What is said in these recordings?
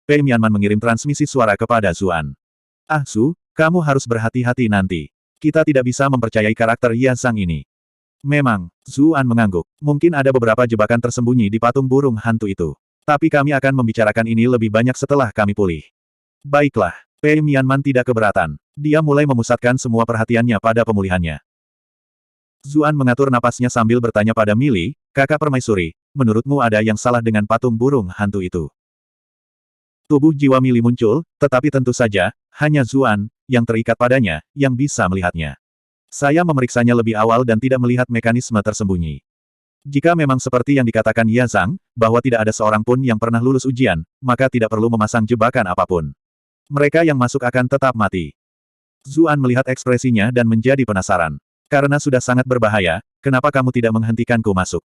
Pei Mianman mengirim transmisi suara kepada Zuan. Ah Su, kamu harus berhati-hati nanti. Kita tidak bisa mempercayai karakter Ye Zhang ini. Memang, Zuan mengangguk. Mungkin ada beberapa jebakan tersembunyi di patung burung hantu itu. Tapi kami akan membicarakan ini lebih banyak setelah kami pulih. Baiklah, Pei Mianman tidak keberatan. Dia mulai memusatkan semua perhatiannya pada pemulihannya. Zuan mengatur napasnya sambil bertanya pada Mili, kakak permaisuri, menurutmu ada yang salah dengan patung burung hantu itu? Tubuh jiwa Mili muncul, tetapi tentu saja, hanya Zuan, yang terikat padanya, yang bisa melihatnya. Saya memeriksanya lebih awal dan tidak melihat mekanisme tersembunyi. Jika memang seperti yang dikatakan Ye Zhang, bahwa tidak ada seorang pun yang pernah lulus ujian, maka tidak perlu memasang jebakan apapun. Mereka yang masuk akan tetap mati. Zuan melihat ekspresinya dan menjadi penasaran. Karena sudah sangat berbahaya, kenapa kamu tidak menghentikanku masuk?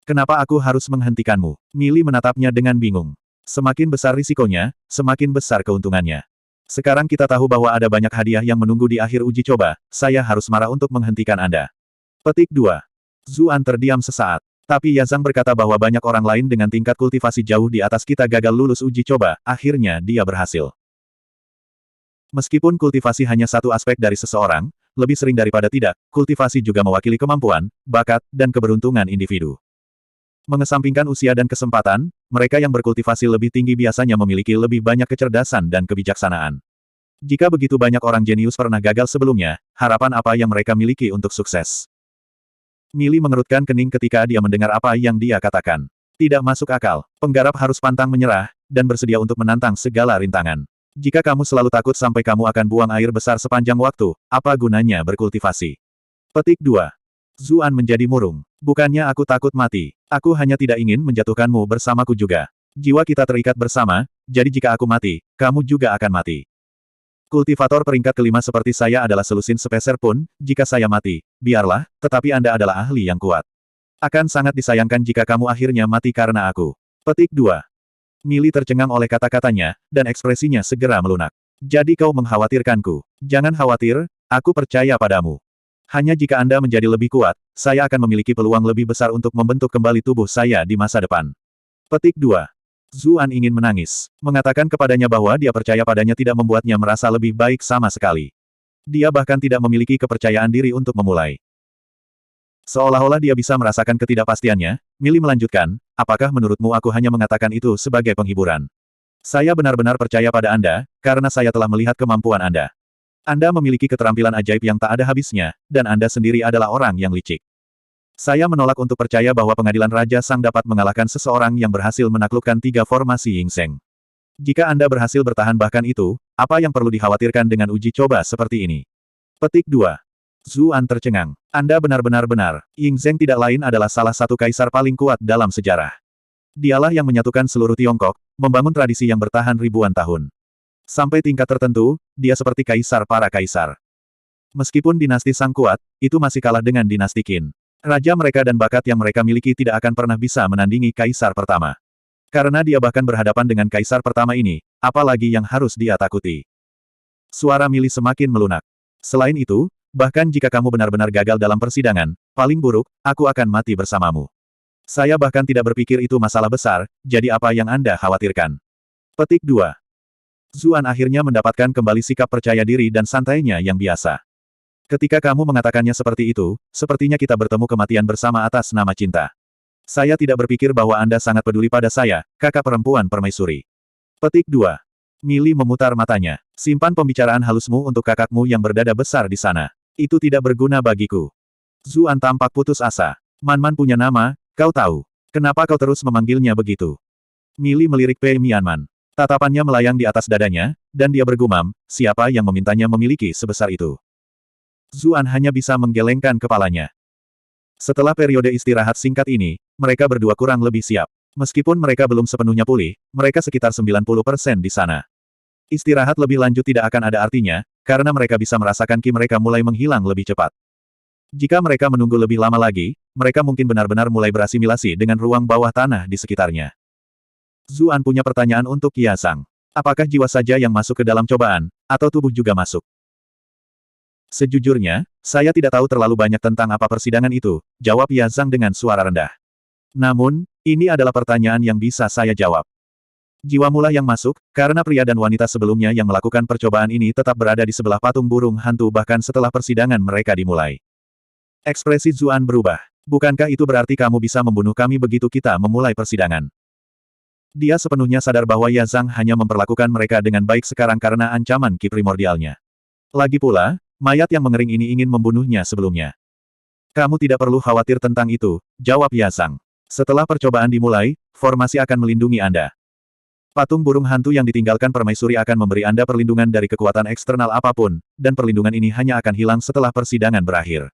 Kenapa aku harus menghentikanmu? Mili menatapnya dengan bingung. Semakin besar risikonya, semakin besar keuntungannya. Sekarang kita tahu bahwa ada banyak hadiah yang menunggu di akhir uji coba, saya harus marah untuk menghentikan Anda. Petik 2. Zuan terdiam sesaat. Tapi Ye Zhang berkata bahwa banyak orang lain dengan tingkat kultivasi jauh di atas kita gagal lulus uji coba, akhirnya dia berhasil. Meskipun kultivasi hanya satu aspek dari seseorang, lebih sering daripada tidak, kultivasi juga mewakili kemampuan, bakat, dan keberuntungan individu. Mengesampingkan usia dan kesempatan, mereka yang berkultivasi lebih tinggi biasanya memiliki lebih banyak kecerdasan dan kebijaksanaan. Jika begitu banyak orang jenius pernah gagal sebelumnya, harapan apa yang mereka miliki untuk sukses? Mili mengerutkan kening ketika dia mendengar apa yang dia katakan. Tidak masuk akal, penggarap harus pantang menyerah, dan bersedia untuk menantang segala rintangan. Jika kamu selalu takut sampai kamu akan buang air besar sepanjang waktu, apa gunanya berkultivasi? Petik 2. Zuan menjadi murung. Bukannya aku takut mati. Aku hanya tidak ingin menjatuhkanmu bersamaku juga. Jiwa kita terikat bersama, jadi jika aku mati, kamu juga akan mati. Kultivator peringkat kelima seperti saya adalah selusin sepeser pun, jika saya mati, biarlah, tetapi Anda adalah ahli yang kuat. Akan sangat disayangkan jika kamu akhirnya mati karena aku. Petik 2. Mili tercengang oleh kata-katanya, dan ekspresinya segera melunak. Jadi kau mengkhawatirkanku. Jangan khawatir, aku percaya padamu. Hanya jika Anda menjadi lebih kuat, saya akan memiliki peluang lebih besar untuk membentuk kembali tubuh saya di masa depan. Petik 2. Zuan ingin menangis. Mengatakan kepadanya bahwa dia percaya padanya tidak membuatnya merasa lebih baik sama sekali. Dia bahkan tidak memiliki kepercayaan diri untuk memulai. Seolah-olah dia bisa merasakan ketidakpastiannya, Mili melanjutkan, apakah menurutmu aku hanya mengatakan itu sebagai penghiburan? Saya benar-benar percaya pada Anda, karena saya telah melihat kemampuan Anda. Anda memiliki keterampilan ajaib yang tak ada habisnya, dan Anda sendiri adalah orang yang licik. Saya menolak untuk percaya bahwa pengadilan Raja Sang dapat mengalahkan seseorang yang berhasil menaklukkan 3 formasi Ying Seng. Jika Anda berhasil bertahan bahkan itu, apa yang perlu dikhawatirkan dengan uji coba seperti ini? Petik 2. Zuan tercengang. Anda benar-benar. Ying Zheng tidak lain adalah salah satu kaisar paling kuat dalam sejarah. Dialah yang menyatukan seluruh Tiongkok, membangun tradisi yang bertahan ribuan tahun. Sampai tingkat tertentu, dia seperti kaisar para kaisar. Meskipun dinasti Sang kuat, itu masih kalah dengan dinasti Qin. Raja mereka dan bakat yang mereka miliki tidak akan pernah bisa menandingi kaisar pertama. Karena dia bahkan berhadapan dengan kaisar pertama ini, apalagi yang harus dia takuti. Suara Mili semakin melunak. Selain itu, bahkan jika kamu benar-benar gagal dalam persidangan, paling buruk, aku akan mati bersamamu. Saya bahkan tidak berpikir itu masalah besar, jadi apa yang Anda khawatirkan? Petik 2. Zuan akhirnya mendapatkan kembali sikap percaya diri dan santainya yang biasa. Ketika kamu mengatakannya seperti itu, sepertinya kita bertemu kematian bersama atas nama cinta. Saya tidak berpikir bahwa Anda sangat peduli pada saya, kakak perempuan permaisuri. Petik 2. Mili memutar matanya. Simpan pembicaraan halusmu untuk kakakmu yang berdada besar di sana. Itu tidak berguna bagiku. Zuan tampak putus asa. Man-Man punya nama, kau tahu. Kenapa kau terus memanggilnya begitu? Mili melirik Pei Mianman. Tatapannya melayang di atas dadanya, dan dia bergumam, siapa yang memintanya memiliki sebesar itu? Zuan hanya bisa menggelengkan kepalanya. Setelah periode istirahat singkat ini, mereka berdua kurang lebih siap. Meskipun mereka belum sepenuhnya pulih, mereka sekitar 90% di sana. Istirahat lebih lanjut tidak akan ada artinya, karena mereka bisa merasakan ki mereka mulai menghilang lebih cepat. Jika mereka menunggu lebih lama lagi, mereka mungkin benar-benar mulai berasimilasi dengan ruang bawah tanah di sekitarnya. Zuan punya pertanyaan untuk Ye Zhang. Apakah jiwa saja yang masuk ke dalam cobaan, atau tubuh juga masuk? Sejujurnya, saya tidak tahu terlalu banyak tentang apa persidangan itu, jawab Ye Zhang dengan suara rendah. Namun, ini adalah pertanyaan yang bisa saya jawab. Jiwa mula yang masuk, karena pria dan wanita sebelumnya yang melakukan percobaan ini tetap berada di sebelah patung burung hantu bahkan setelah persidangan mereka dimulai. Ekspresi Zuan berubah. Bukankah itu berarti kamu bisa membunuh kami begitu kita memulai persidangan? Dia sepenuhnya sadar bahwa Ya Zhang hanya memperlakukan mereka dengan baik sekarang karena ancaman ki primordialnya. Lagi pula, mayat yang mengering ini ingin membunuhnya sebelumnya. Kamu tidak perlu khawatir tentang itu, jawab Ya Zhang. Setelah percobaan dimulai, formasi akan melindungi Anda. Patung burung hantu yang ditinggalkan permaisuri akan memberi Anda perlindungan dari kekuatan eksternal apapun, dan perlindungan ini hanya akan hilang setelah persidangan berakhir.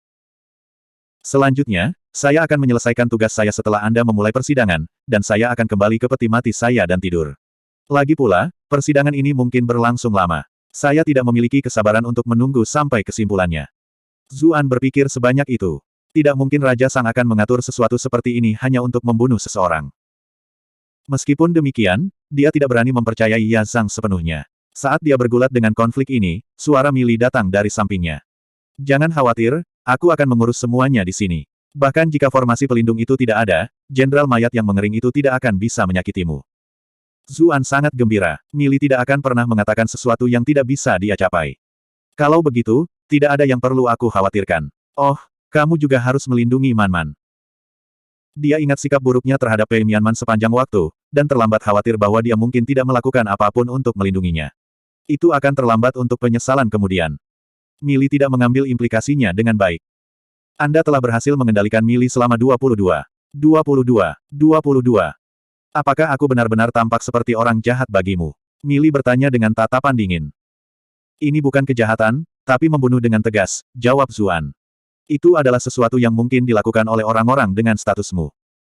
Selanjutnya, saya akan menyelesaikan tugas saya setelah Anda memulai persidangan, dan saya akan kembali ke peti mati saya dan tidur. Lagi pula, persidangan ini mungkin berlangsung lama. Saya tidak memiliki kesabaran untuk menunggu sampai kesimpulannya. Zuan berpikir sebanyak itu. Tidak mungkin Raja Sang akan mengatur sesuatu seperti ini hanya untuk membunuh seseorang. Meskipun demikian, dia tidak berani mempercayai Ya Zhang sepenuhnya. Saat dia bergulat dengan konflik ini, suara Mili datang dari sampingnya. Jangan khawatir, aku akan mengurus semuanya di sini. Bahkan jika formasi pelindung itu tidak ada, Jenderal Mayat yang mengering itu tidak akan bisa menyakitimu. Zuan sangat gembira. Mili tidak akan pernah mengatakan sesuatu yang tidak bisa dia capai. Kalau begitu, tidak ada yang perlu aku khawatirkan. Oh, kamu juga harus melindungi Man-Man. Dia ingat sikap buruknya terhadap Pei Mianman sepanjang waktu, dan terlambat khawatir bahwa dia mungkin tidak melakukan apapun untuk melindunginya. Itu akan terlambat untuk penyesalan kemudian. Mili tidak mengambil implikasinya dengan baik. Anda telah berhasil mengendalikan Mili selama 22. Apakah aku benar-benar tampak seperti orang jahat bagimu? Mili bertanya dengan tatapan dingin. Ini bukan kejahatan, tapi membunuh dengan tegas, jawab Zuan. Itu adalah sesuatu yang mungkin dilakukan oleh orang-orang dengan statusmu.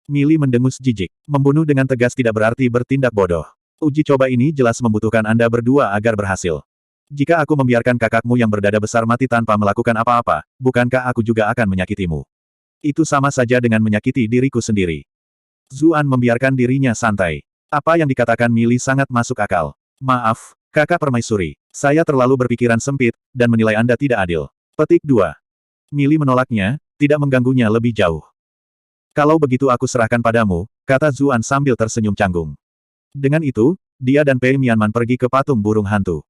Mili mendengus jijik. Membunuh dengan tegas tidak berarti bertindak bodoh. Uji coba ini jelas membutuhkan Anda berdua agar berhasil. Jika aku membiarkan kakakmu yang berdada besar mati tanpa melakukan apa-apa, bukankah aku juga akan menyakitimu? Itu sama saja dengan menyakiti diriku sendiri. Zuan membiarkan dirinya santai. Apa yang dikatakan Mili sangat masuk akal. Maaf, kakak permaisuri. Saya terlalu berpikiran sempit, dan menilai Anda tidak adil. Petik 2. Mili menolaknya, tidak mengganggunya lebih jauh. Kalau begitu aku serahkan padamu, kata Zuan sambil tersenyum canggung. Dengan itu, dia dan Pei Mianman pergi ke patung burung hantu.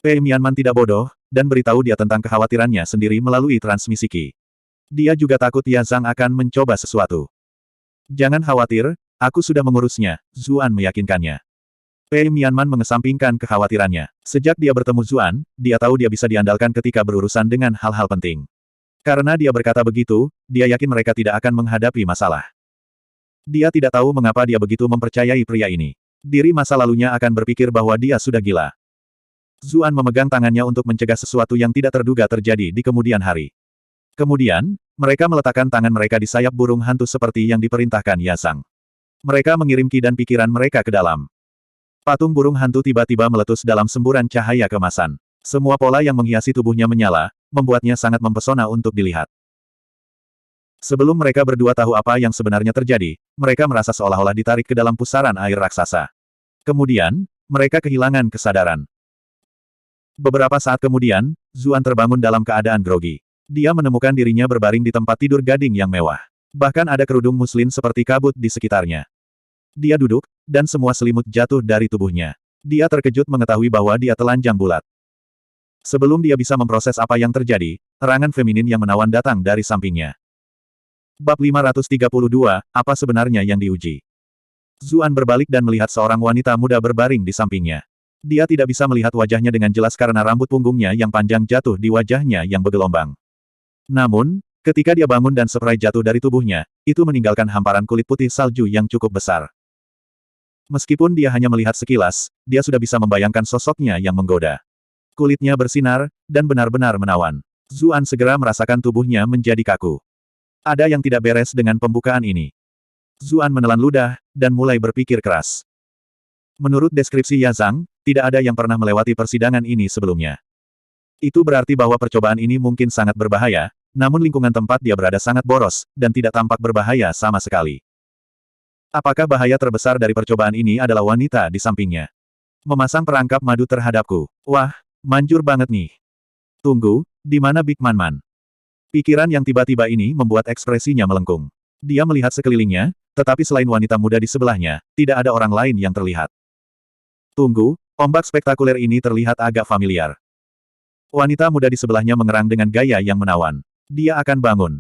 Pei Mianman tidak bodoh, dan beritahu dia tentang kekhawatirannya sendiri melalui transmisi Qi. Dia juga takut Ya Zhang akan mencoba sesuatu. Jangan khawatir, aku sudah mengurusnya, Zuan meyakinkannya. Pei Mianman mengesampingkan kekhawatirannya. Sejak dia bertemu Zuan, dia tahu dia bisa diandalkan ketika berurusan dengan hal-hal penting. Karena dia berkata begitu, dia yakin mereka tidak akan menghadapi masalah. Dia tidak tahu mengapa dia begitu mempercayai pria ini. Diri masa lalunya akan berpikir bahwa dia sudah gila. Zuan memegang tangannya untuk mencegah sesuatu yang tidak terduga terjadi di kemudian hari. Kemudian, mereka meletakkan tangan mereka di sayap burung hantu seperti yang diperintahkan Ya Zhang. Mereka mengirim Qi dan pikiran mereka ke dalam. Patung burung hantu tiba-tiba meletus dalam semburan cahaya kemasan. Semua pola yang menghiasi tubuhnya menyala, membuatnya sangat mempesona untuk dilihat. Sebelum mereka berdua tahu apa yang sebenarnya terjadi, mereka merasa seolah-olah ditarik ke dalam pusaran air raksasa. Kemudian, mereka kehilangan kesadaran. Beberapa saat kemudian, Zuan terbangun dalam keadaan grogi. Dia menemukan dirinya berbaring di tempat tidur gading yang mewah. Bahkan ada kerudung muslin seperti kabut di sekitarnya. Dia duduk, dan semua selimut jatuh dari tubuhnya. Dia terkejut mengetahui bahwa dia telanjang bulat. Sebelum dia bisa memproses apa yang terjadi, erangan feminin yang menawan datang dari sampingnya. Bab 532, apa sebenarnya yang diuji? Zuan berbalik dan melihat seorang wanita muda berbaring di sampingnya. Dia tidak bisa melihat wajahnya dengan jelas karena rambut punggungnya yang panjang jatuh di wajahnya yang bergelombang. Namun, ketika dia bangun dan spray jatuh dari tubuhnya, itu meninggalkan hamparan kulit putih salju yang cukup besar. Meskipun dia hanya melihat sekilas, dia sudah bisa membayangkan sosoknya yang menggoda. Kulitnya bersinar, dan benar-benar menawan. Zuan segera merasakan tubuhnya menjadi kaku. Ada yang tidak beres dengan pembukaan ini. Zuan menelan ludah, dan mulai berpikir keras. Menurut deskripsi Ya Zhang, tidak ada yang pernah melewati persidangan ini sebelumnya. Itu berarti bahwa percobaan ini mungkin sangat berbahaya, namun lingkungan tempat dia berada sangat boros, dan tidak tampak berbahaya sama sekali. Apakah bahaya terbesar dari percobaan ini adalah wanita di sampingnya? Memasang perangkap madu terhadapku. Wah, manjur banget nih. Tunggu, di mana Big Man-Man? Pikiran yang tiba-tiba ini membuat ekspresinya melengkung. Dia melihat sekelilingnya, tetapi selain wanita muda di sebelahnya, tidak ada orang lain yang terlihat. Tunggu, ombak spektakuler ini terlihat agak familiar. Wanita muda di sebelahnya mengerang dengan gaya yang menawan. Dia akan bangun.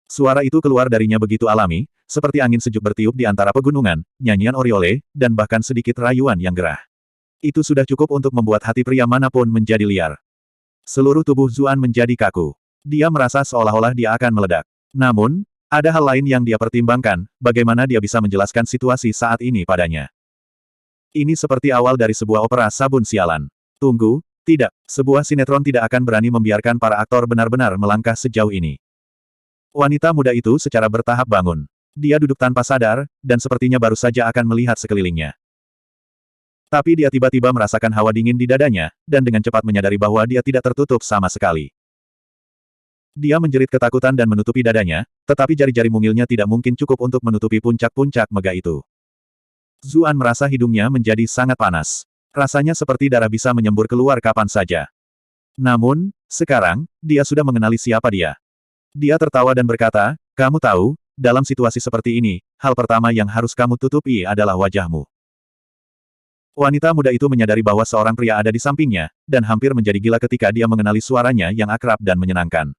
Suara itu keluar darinya begitu alami, seperti angin sejuk bertiup di antara pegunungan, nyanyian Oriole, dan bahkan sedikit rayuan yang gerah. Itu sudah cukup untuk membuat hati pria manapun menjadi liar. Seluruh tubuh Zuan menjadi kaku. Dia merasa seolah-olah dia akan meledak. Namun, ada hal lain yang dia pertimbangkan, bagaimana dia bisa menjelaskan situasi saat ini padanya. Ini seperti awal dari sebuah opera sabun sialan. Tunggu, tidak, sebuah sinetron tidak akan berani membiarkan para aktor benar-benar melangkah sejauh ini. Wanita muda itu secara bertahap bangun. Dia duduk tanpa sadar, dan sepertinya baru saja akan melihat sekelilingnya. Tapi dia tiba-tiba merasakan hawa dingin di dadanya, dan dengan cepat menyadari bahwa dia tidak tertutup sama sekali. Dia menjerit ketakutan dan menutupi dadanya, tetapi jari-jari mungilnya tidak mungkin cukup untuk menutupi puncak-puncak megah itu. Zuan merasa hidungnya menjadi sangat panas. Rasanya seperti darah bisa menyembur keluar kapan saja. Namun, sekarang, dia sudah mengenali siapa dia. Dia tertawa dan berkata, "Kamu tahu, dalam situasi seperti ini, hal pertama yang harus kamu tutupi adalah wajahmu." Wanita muda itu menyadari bahwa seorang pria ada di sampingnya, dan hampir menjadi gila ketika dia mengenali suaranya yang akrab dan menyenangkan.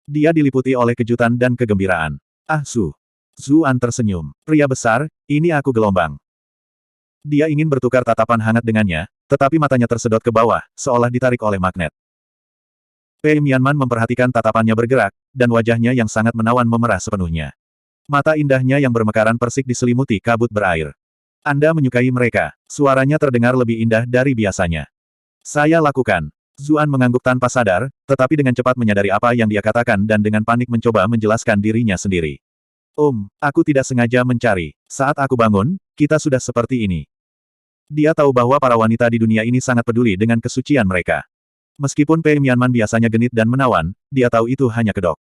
Dia diliputi oleh kejutan dan kegembiraan. "Ah Su." Zuan tersenyum. "Pria besar, ini aku gelombang." Dia ingin bertukar tatapan hangat dengannya, tetapi matanya tersedot ke bawah, seolah ditarik oleh magnet. Pei Mianman memperhatikan tatapannya bergerak, dan wajahnya yang sangat menawan memerah sepenuhnya. Mata indahnya yang bermekaran persik diselimuti kabut berair. "Anda menyukai mereka." Suaranya terdengar lebih indah dari biasanya. "Saya lakukan." Zuan mengangguk tanpa sadar, tetapi dengan cepat menyadari apa yang dia katakan dan dengan panik mencoba menjelaskan dirinya sendiri. Aku tidak sengaja mencari. Saat aku bangun, kita sudah seperti ini." Dia tahu bahwa para wanita di dunia ini sangat peduli dengan kesucian mereka. Meskipun Pei Mianman biasanya genit dan menawan, dia tahu itu hanya kedok.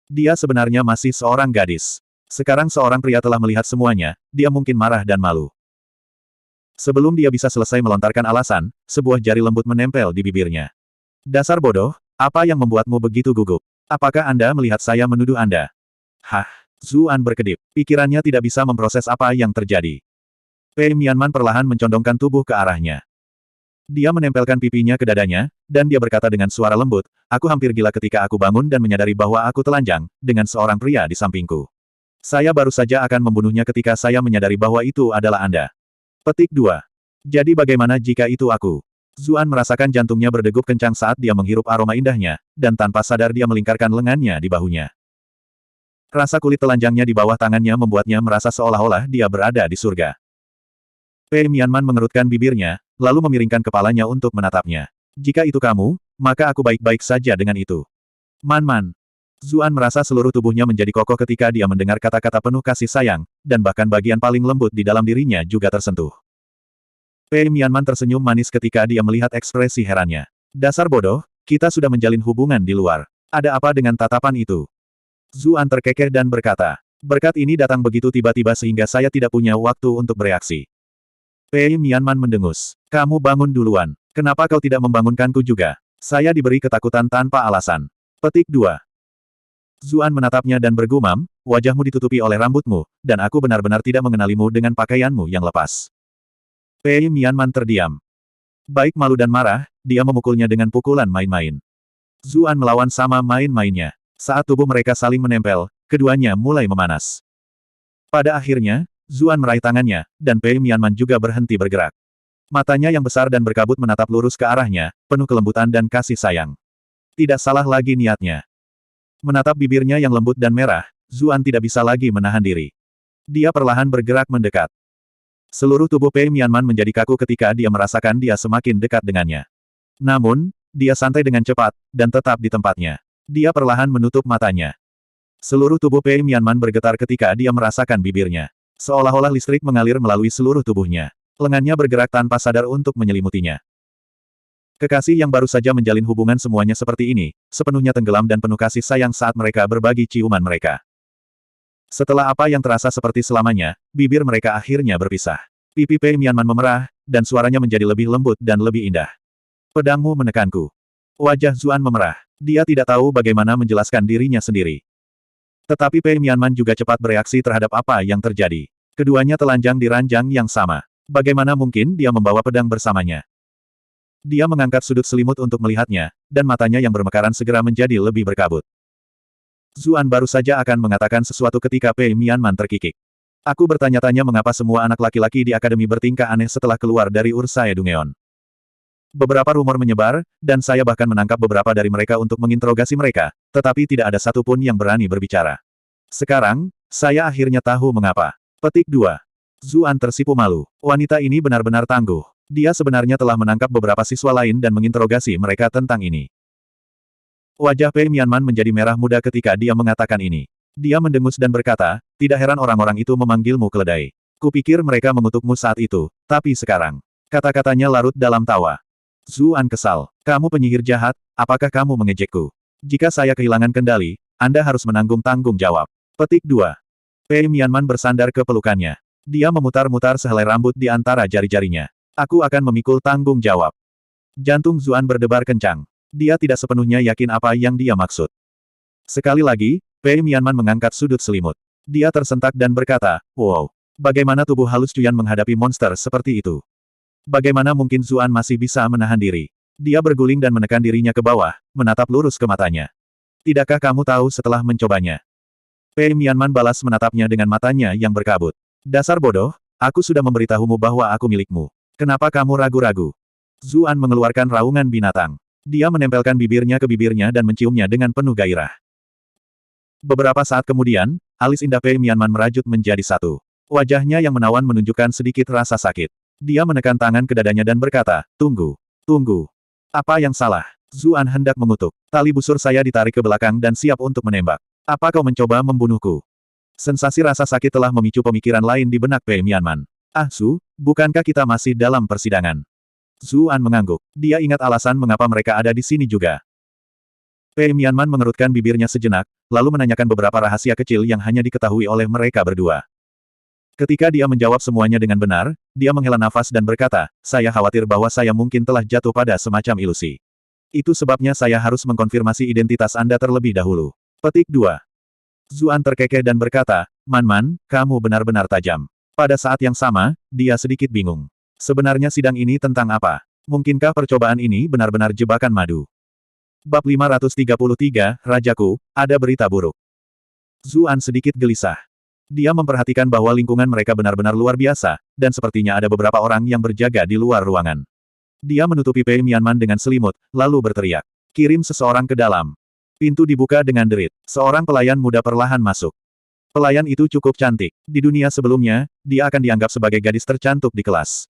Dia sebenarnya masih seorang gadis. Sekarang seorang pria telah melihat semuanya, dia mungkin marah dan malu. Sebelum dia bisa selesai melontarkan alasan, sebuah jari lembut menempel di bibirnya. "Dasar bodoh, apa yang membuatmu begitu gugup? Apakah Anda melihat saya menuduh Anda?" Hah? Zuan berkedip. Pikirannya tidak bisa memproses apa yang terjadi. Pei Mianman perlahan mencondongkan tubuh ke arahnya. Dia menempelkan pipinya ke dadanya, dan dia berkata dengan suara lembut, "Aku hampir gila ketika aku bangun dan menyadari bahwa aku telanjang, dengan seorang pria di sampingku. Saya baru saja akan membunuhnya ketika saya menyadari bahwa itu adalah Anda." Petik 2. Jadi bagaimana jika itu aku? Zuan merasakan jantungnya berdegup kencang saat dia menghirup aroma indahnya, dan tanpa sadar dia melingkarkan lengannya di bahunya. Rasa kulit telanjangnya di bawah tangannya membuatnya merasa seolah-olah dia berada di surga. Pei Mianman mengerutkan bibirnya, lalu memiringkan kepalanya untuk menatapnya. "Jika itu kamu, maka aku baik-baik saja dengan itu." "Man." Zuan merasa seluruh tubuhnya menjadi kokoh ketika dia mendengar kata-kata penuh kasih sayang, dan bahkan bagian paling lembut di dalam dirinya juga tersentuh. Pei Mianman tersenyum manis ketika dia melihat ekspresi herannya. "Dasar bodoh, kita sudah menjalin hubungan di luar. Ada apa dengan tatapan itu?" Zuan terkekeh dan berkata, "Berkat ini datang begitu tiba-tiba sehingga saya tidak punya waktu untuk bereaksi." Pei Mianman mendengus. "Kamu bangun duluan. Kenapa kau tidak membangunkanku juga? Saya diberi ketakutan tanpa alasan." Petik 2. Zuan menatapnya dan bergumam, "Wajahmu ditutupi oleh rambutmu, dan aku benar-benar tidak mengenalimu dengan pakaianmu yang lepas." Pei Mianman terdiam. Baik malu dan marah, dia memukulnya dengan pukulan main-main. Zuan melawan sama main-mainnya. Saat tubuh mereka saling menempel, keduanya mulai memanas. Pada akhirnya, Zuan meraih tangannya, dan Pei Mianman juga berhenti bergerak. Matanya yang besar dan berkabut menatap lurus ke arahnya, penuh kelembutan dan kasih sayang. Tidak salah lagi niatnya. Menatap bibirnya yang lembut dan merah, Zuan tidak bisa lagi menahan diri. Dia perlahan bergerak mendekat. Seluruh tubuh Pei Mianman menjadi kaku ketika dia merasakan dia semakin dekat dengannya. Namun, dia santai dengan cepat, dan tetap di tempatnya. Dia perlahan menutup matanya. Seluruh tubuh Pei Mianman bergetar ketika dia merasakan bibirnya. Seolah-olah listrik mengalir melalui seluruh tubuhnya. Lengannya bergerak tanpa sadar untuk menyelimutinya. Kekasih yang baru saja menjalin hubungan semuanya seperti ini, sepenuhnya tenggelam dan penuh kasih sayang saat mereka berbagi ciuman mereka. Setelah apa yang terasa seperti selamanya, bibir mereka akhirnya berpisah. Pipi Pei Mianman memerah, dan suaranya menjadi lebih lembut dan lebih indah. "Pedangmu menekanku." Wajah Zuan memerah. Dia tidak tahu bagaimana menjelaskan dirinya sendiri. Tetapi Pei Mianman juga cepat bereaksi terhadap apa yang terjadi. Keduanya telanjang di ranjang yang sama. Bagaimana mungkin dia membawa pedang bersamanya? Dia mengangkat sudut selimut untuk melihatnya, dan matanya yang bermekaran segera menjadi lebih berkabut. Zuan baru saja akan mengatakan sesuatu ketika Pei Mianman terkikik. Aku bertanya-tanya mengapa semua anak laki-laki di akademi bertingkah aneh setelah keluar dari Ursae Dungeon. Beberapa rumor menyebar, dan saya bahkan menangkap beberapa dari mereka untuk menginterogasi mereka, tetapi tidak ada satupun yang berani berbicara. Sekarang, saya akhirnya tahu mengapa. Petik 2. Zuan tersipu malu. Wanita ini benar-benar tangguh. Dia sebenarnya telah menangkap beberapa siswa lain dan menginterogasi mereka tentang ini. Wajah Pei Mianman menjadi merah muda ketika dia mengatakan ini. Dia mendengus dan berkata, tidak heran orang-orang itu memanggilmu keledai. Kupikir mereka mengutukmu saat itu, tapi sekarang. Kata-katanya larut dalam tawa. Zuan kesal. Kamu penyihir jahat, apakah kamu mengejekku? Jika saya kehilangan kendali, Anda harus menanggung tanggung jawab. Petik 2. Pei Mianman bersandar ke pelukannya. Dia memutar-mutar sehelai rambut di antara jari-jarinya. Aku akan memikul tanggung jawab. Jantung Zuan berdebar kencang. Dia tidak sepenuhnya yakin apa yang dia maksud. Sekali lagi, Pei Mianman mengangkat sudut selimut. Dia tersentak dan berkata, wow, bagaimana tubuh halus Cuyan menghadapi monster seperti itu? Bagaimana mungkin Zuan masih bisa menahan diri? Dia berguling dan menekan dirinya ke bawah, menatap lurus ke matanya. Tidakkah kamu tahu setelah mencobanya? Pei Mianman balas menatapnya dengan matanya yang berkabut. Dasar bodoh, aku sudah memberitahumu bahwa aku milikmu. Kenapa kamu ragu-ragu? Zuan mengeluarkan raungan binatang. Dia menempelkan bibirnya ke bibirnya dan menciumnya dengan penuh gairah. Beberapa saat kemudian, alis indah Pei Mianman merajut menjadi satu. Wajahnya yang menawan menunjukkan sedikit rasa sakit. Dia menekan tangan ke dadanya dan berkata, tunggu. Tunggu. Apa yang salah? Zuan hendak mengutuk. Tali busur saya ditarik ke belakang dan siap untuk menembak. Apa kau mencoba membunuhku? Sensasi rasa sakit telah memicu pemikiran lain di benak Pei Mianman. Ah Su, bukankah kita masih dalam persidangan? Zuan mengangguk. Dia ingat alasan mengapa mereka ada di sini juga. Pei Mianman mengerutkan bibirnya sejenak, lalu menanyakan beberapa rahasia kecil yang hanya diketahui oleh mereka berdua. Ketika dia menjawab semuanya dengan benar, dia menghela nafas dan berkata, saya khawatir bahwa saya mungkin telah jatuh pada semacam ilusi. Itu sebabnya saya harus mengkonfirmasi identitas Anda terlebih dahulu. Petik 2. Zuan terkekeh dan berkata, Man, kamu benar-benar tajam. Pada saat yang sama, dia sedikit bingung. Sebenarnya sidang ini tentang apa? Mungkinkah percobaan ini benar-benar jebakan madu? Bab 533, Rajaku, ada berita buruk. Zuan sedikit gelisah. Dia memperhatikan bahwa lingkungan mereka benar-benar luar biasa, dan sepertinya ada beberapa orang yang berjaga di luar ruangan. Dia menutupi Pei Mianman dengan selimut, lalu berteriak. Kirim seseorang ke dalam. Pintu dibuka dengan derit. Seorang pelayan muda perlahan masuk. Pelayan itu cukup cantik. Di dunia sebelumnya, dia akan dianggap sebagai gadis tercantik di kelas.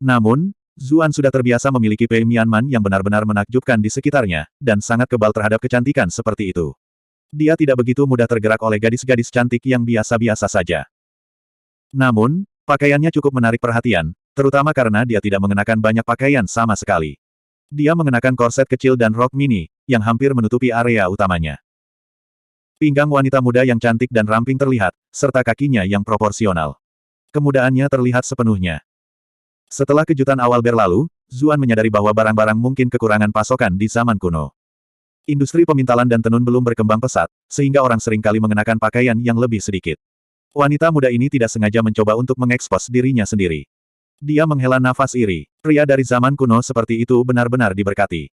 Namun, Zuan sudah terbiasa memiliki Pei Mianman yang benar-benar menakjubkan di sekitarnya, dan sangat kebal terhadap kecantikan seperti itu. Dia tidak begitu mudah tergerak oleh gadis-gadis cantik yang biasa-biasa saja. Namun, pakaiannya cukup menarik perhatian, terutama karena dia tidak mengenakan banyak pakaian sama sekali. Dia mengenakan korset kecil dan rok mini, yang hampir menutupi area utamanya. Pinggang wanita muda yang cantik dan ramping terlihat, serta kakinya yang proporsional. Kemudaannya terlihat sepenuhnya. Setelah kejutan awal berlalu, Zuan menyadari bahwa barang-barang mungkin kekurangan pasokan di zaman kuno. Industri pemintalan dan tenun belum berkembang pesat, sehingga orang sering kali mengenakan pakaian yang lebih sedikit. Wanita muda ini tidak sengaja mencoba untuk mengekspos dirinya sendiri. Dia menghela nafas iri. Pria dari zaman kuno seperti itu benar-benar diberkati.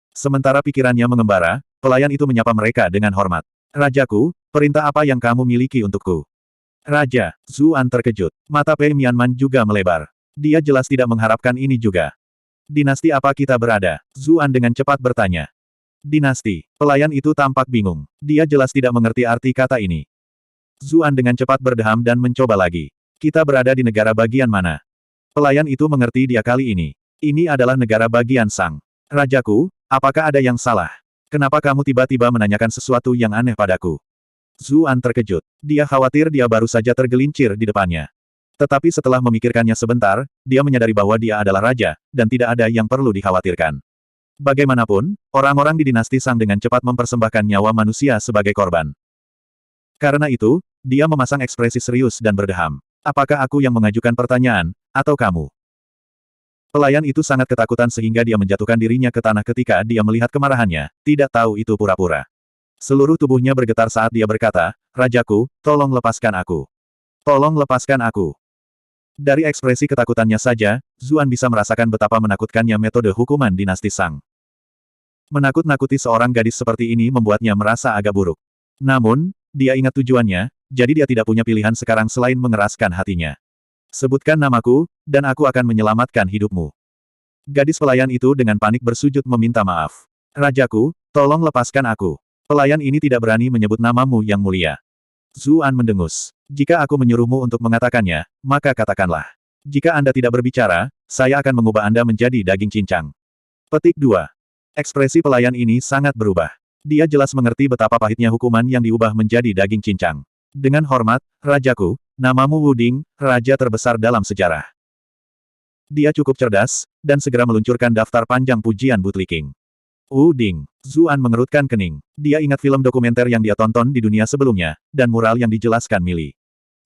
Sementara pikirannya mengembara, pelayan itu menyapa mereka dengan hormat. Rajaku, perintah apa yang kamu miliki untukku? Raja, Zuan terkejut. Mata Pei Mianman juga melebar. Dia jelas tidak mengharapkan ini juga. Dinasti apa kita berada? Zuan dengan cepat bertanya. Dinasti. Pelayan itu tampak bingung. Dia jelas tidak mengerti arti kata ini. Zuan dengan cepat berdeham dan mencoba lagi. Kita berada di negara bagian mana? Pelayan itu mengerti dia kali ini. Ini adalah negara bagian Sang. Rajaku, apakah ada yang salah? Kenapa kamu tiba-tiba menanyakan sesuatu yang aneh padaku? Zuan terkejut. Dia khawatir dia baru saja tergelincir di depannya. Tetapi setelah memikirkannya sebentar, dia menyadari bahwa dia adalah raja, dan tidak ada yang perlu dikhawatirkan. Bagaimanapun, orang-orang di dinasti Sang dengan cepat mempersembahkan nyawa manusia sebagai korban. Karena itu, dia memasang ekspresi serius dan berdeham. Apakah aku yang mengajukan pertanyaan, atau kamu? Pelayan itu sangat ketakutan sehingga dia menjatuhkan dirinya ke tanah ketika dia melihat kemarahannya, tidak tahu itu pura-pura. Seluruh tubuhnya bergetar saat dia berkata, "Rajaku, tolong lepaskan aku. Tolong lepaskan aku." Dari ekspresi ketakutannya saja, Zuan bisa merasakan betapa menakutkannya metode hukuman dinasti Sang. Menakut-nakuti seorang gadis seperti ini membuatnya merasa agak buruk. Namun, dia ingat tujuannya, jadi dia tidak punya pilihan sekarang selain mengeraskan hatinya. "Sebutkan namaku, dan aku akan menyelamatkan hidupmu." Gadis pelayan itu dengan panik bersujud meminta maaf. "Rajaku, tolong lepaskan aku. Pelayan ini tidak berani menyebut namamu yang mulia." Zuan mendengus. "Jika aku menyuruhmu untuk mengatakannya, maka katakanlah. Jika Anda tidak berbicara, saya akan mengubah Anda menjadi daging cincang." Petik 2. Ekspresi pelayan ini sangat berubah. Dia jelas mengerti betapa pahitnya hukuman yang diubah menjadi daging cincang. "Dengan hormat, Rajaku, namamu Wuding, Raja terbesar dalam sejarah." Dia cukup cerdas, dan segera meluncurkan daftar panjang pujian Butliking. Wuding. Zuan mengerutkan kening. Dia ingat film dokumenter yang dia tonton di dunia sebelumnya, dan mural yang dijelaskan Mili.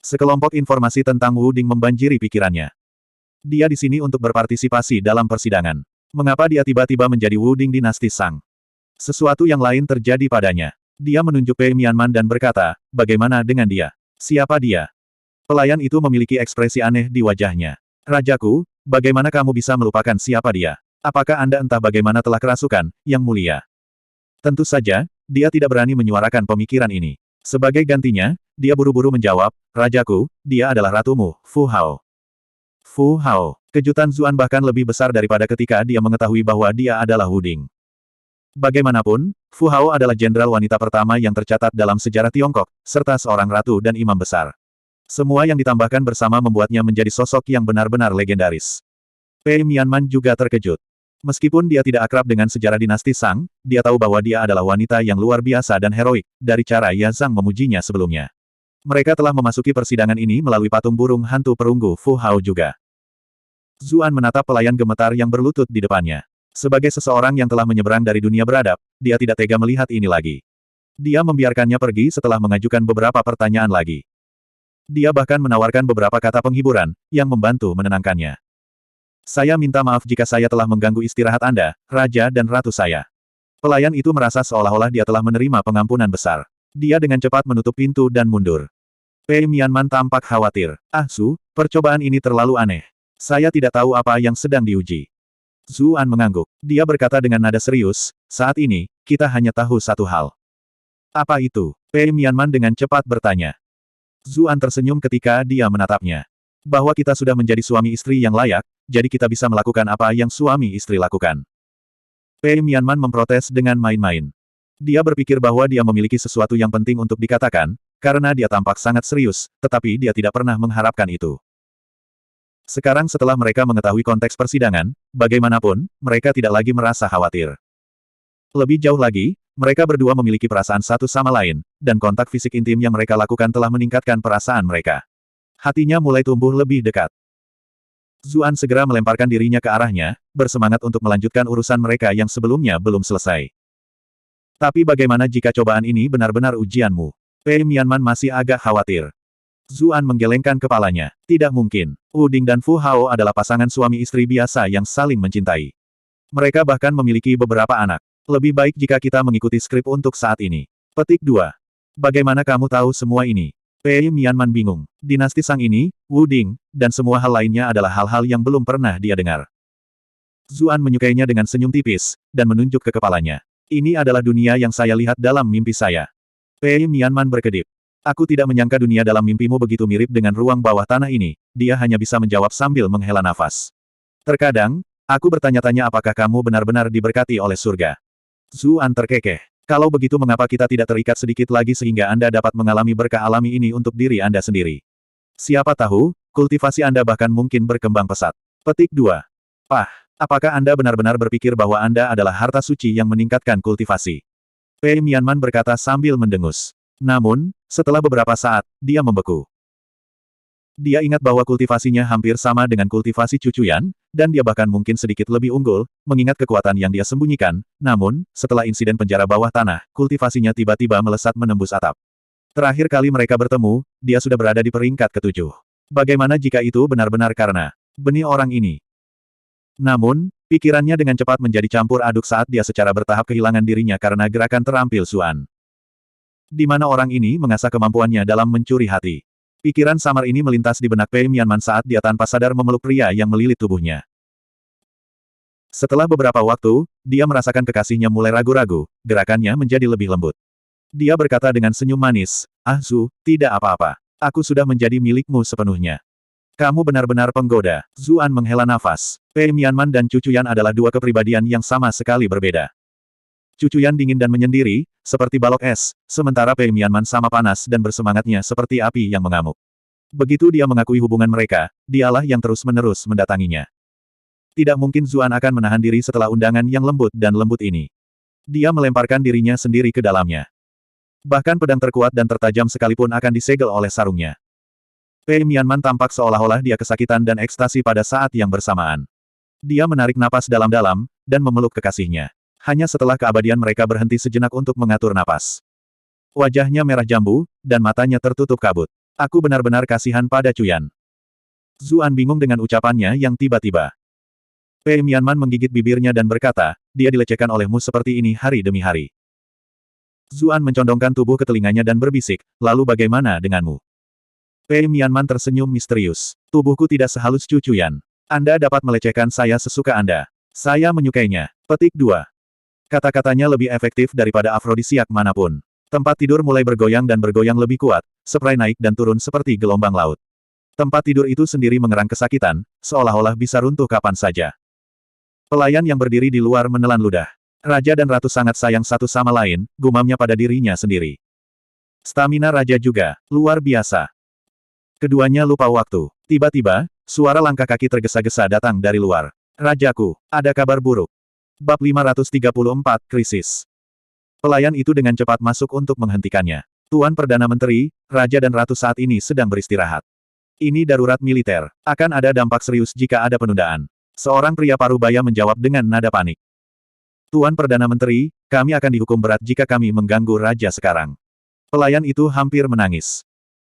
Sekelompok informasi tentang Wuding membanjiri pikirannya. Dia di sini untuk berpartisipasi dalam persidangan. Mengapa dia tiba-tiba menjadi Wuding dinasti Sang? Sesuatu yang lain terjadi padanya. Dia menunjuk Pei Mianman dan berkata, "Bagaimana dengan dia? Siapa dia?" Pelayan itu memiliki ekspresi aneh di wajahnya. "Rajaku, bagaimana kamu bisa melupakan siapa dia? Apakah Anda entah bagaimana telah kerasukan, Yang Mulia?" Tentu saja, dia tidak berani menyuarakan pemikiran ini. Sebagai gantinya, dia buru-buru menjawab, "Rajaku, dia adalah ratumu, Fu Hao." Fu Hao. Kejutan Zuan bahkan lebih besar daripada ketika dia mengetahui bahwa dia adalah Wuding. Bagaimanapun, Fu Hao adalah jenderal wanita pertama yang tercatat dalam sejarah Tiongkok, serta seorang ratu dan imam besar. Semua yang ditambahkan bersama membuatnya menjadi sosok yang benar-benar legendaris. Pei Mianman juga terkejut. Meskipun dia tidak akrab dengan sejarah dinasti Sang, dia tahu bahwa dia adalah wanita yang luar biasa dan heroik, dari cara Ye Zhang memujinya sebelumnya. Mereka telah memasuki persidangan ini melalui patung burung hantu perunggu Fu Hao juga. Zuan menatap pelayan gemetar yang berlutut di depannya. Sebagai seseorang yang telah menyeberang dari dunia beradab, dia tidak tega melihat ini lagi. Dia membiarkannya pergi setelah mengajukan beberapa pertanyaan lagi. Dia bahkan menawarkan beberapa kata penghiburan, yang membantu menenangkannya. "Saya minta maaf jika saya telah mengganggu istirahat Anda, Raja dan Ratu saya." Pelayan itu merasa seolah-olah dia telah menerima pengampunan besar. Dia dengan cepat menutup pintu dan mundur. Pei Mianman tampak khawatir. "Ah Su, percobaan ini terlalu aneh. Saya tidak tahu apa yang sedang diuji." Zuan mengangguk. Dia berkata dengan nada serius, "Saat ini, kita hanya tahu satu hal." "Apa itu?" Pei Mianman dengan cepat bertanya. Zuan tersenyum ketika dia menatapnya. "Bahwa kita sudah menjadi suami istri yang layak, jadi kita bisa melakukan apa yang suami istri lakukan." Pei Mianman memprotes dengan main-main. Dia berpikir bahwa dia memiliki sesuatu yang penting untuk dikatakan, karena dia tampak sangat serius, tetapi dia tidak pernah mengharapkan itu. Sekarang setelah mereka mengetahui konteks persidangan, bagaimanapun, mereka tidak lagi merasa khawatir. Lebih jauh lagi, mereka berdua memiliki perasaan satu sama lain, dan kontak fisik intim yang mereka lakukan telah meningkatkan perasaan mereka. Hatinya mulai tumbuh lebih dekat. Zuan segera melemparkan dirinya ke arahnya, bersemangat untuk melanjutkan urusan mereka yang sebelumnya belum selesai. "Tapi bagaimana jika cobaan ini benar-benar ujianmu?" Pei Mianman masih agak khawatir. Zuan menggelengkan kepalanya. "Tidak mungkin. Wuding dan Fu Hao adalah pasangan suami istri biasa yang saling mencintai. Mereka bahkan memiliki beberapa anak. Lebih baik jika kita mengikuti skrip untuk saat ini." Petik 2. "Bagaimana kamu tahu semua ini?" Pei Mianman bingung. Dinasti Sang ini, Wuding, dan semua hal lainnya adalah hal-hal yang belum pernah dia dengar. Zuan menyukainya dengan senyum tipis, dan menunjuk ke kepalanya. "Ini adalah dunia yang saya lihat dalam mimpi saya." Pei Mianman berkedip. "Aku tidak menyangka dunia dalam mimpimu begitu mirip dengan ruang bawah tanah ini." Dia hanya bisa menjawab sambil menghela nafas. "Terkadang, aku bertanya-tanya apakah kamu benar-benar diberkati oleh surga." Zuan terkekeh. "Kalau begitu mengapa kita tidak terikat sedikit lagi sehingga Anda dapat mengalami berkah alami ini untuk diri Anda sendiri? Siapa tahu, kultivasi Anda bahkan mungkin berkembang pesat." Petik 2. Apakah Anda benar-benar berpikir bahwa Anda adalah harta suci yang meningkatkan kultivasi?" Pei Mianman berkata sambil mendengus. Namun, setelah beberapa saat, dia membeku. Dia ingat bahwa kultivasinya hampir sama dengan kultivasi Cucuyan, dan dia bahkan mungkin sedikit lebih unggul, mengingat kekuatan yang dia sembunyikan, namun, setelah insiden penjara bawah tanah, kultivasinya tiba-tiba melesat menembus atap. Terakhir kali mereka bertemu, dia sudah berada di peringkat ke-7. Bagaimana jika itu benar-benar karena benih orang ini? Namun, pikirannya dengan cepat menjadi campur aduk saat dia secara bertahap kehilangan dirinya karena gerakan terampil Zuan. Di mana orang ini mengasah kemampuannya dalam mencuri hati. Pikiran samar ini melintas di benak Pei Mianman saat dia tanpa sadar memeluk pria yang melilit tubuhnya. Setelah beberapa waktu, dia merasakan kekasihnya mulai ragu-ragu, gerakannya menjadi lebih lembut. Dia berkata dengan senyum manis, "Ah Zhu, tidak apa-apa. Aku sudah menjadi milikmu sepenuhnya." Kamu benar-benar penggoda. Zuan menghela nafas. Pei Mianman dan Cucuyan adalah dua kepribadian yang sama sekali berbeda. Cucuyan dingin dan menyendiri, seperti balok es, sementara Pei Mianman sama panas dan bersemangatnya seperti api yang mengamuk. Begitu dia mengakui hubungan mereka, dialah yang terus-menerus mendatanginya. Tidak mungkin Zuan akan menahan diri setelah undangan yang lembut dan lembut ini. Dia melemparkan dirinya sendiri ke dalamnya. Bahkan pedang terkuat dan tertajam sekalipun akan disegel oleh sarungnya. Pei Mianman tampak seolah-olah dia kesakitan dan ekstasi pada saat yang bersamaan. Dia menarik napas dalam-dalam, dan memeluk kekasihnya. Hanya setelah keabadian mereka berhenti sejenak untuk mengatur napas. Wajahnya merah jambu, dan matanya tertutup kabut. Aku benar-benar kasihan pada Cuyan. Zuan bingung dengan ucapannya yang tiba-tiba. Pei Mianman menggigit bibirnya dan berkata, dia dilecehkan olehmu seperti ini hari demi hari. Zuan mencondongkan tubuh ke telinganya dan berbisik, lalu bagaimana denganmu? Pei Mianman tersenyum misterius. Tubuhku tidak sehalus Cucuyan. Anda dapat melecehkan saya sesuka Anda. Saya menyukainya. Petik 2. Kata-katanya lebih efektif daripada afrodisiak manapun. Tempat tidur mulai bergoyang dan bergoyang lebih kuat, spray naik dan turun seperti gelombang laut. Tempat tidur itu sendiri mengerang kesakitan, seolah-olah bisa runtuh kapan saja. Pelayan yang berdiri di luar menelan ludah. Raja dan ratu sangat sayang satu sama lain, gumamnya pada dirinya sendiri. Stamina raja juga, luar biasa. Keduanya lupa waktu. Tiba-tiba, suara langkah kaki tergesa-gesa datang dari luar. Rajaku, ada kabar buruk. Bab 534, Krisis. Pelayan itu dengan cepat masuk untuk menghentikannya. Tuan Perdana Menteri, Raja dan Ratu saat ini sedang beristirahat. Ini darurat militer. Akan ada dampak serius jika ada penundaan. Seorang pria parubaya menjawab dengan nada panik. Tuan Perdana Menteri, kami akan dihukum berat jika kami mengganggu Raja sekarang. Pelayan itu hampir menangis.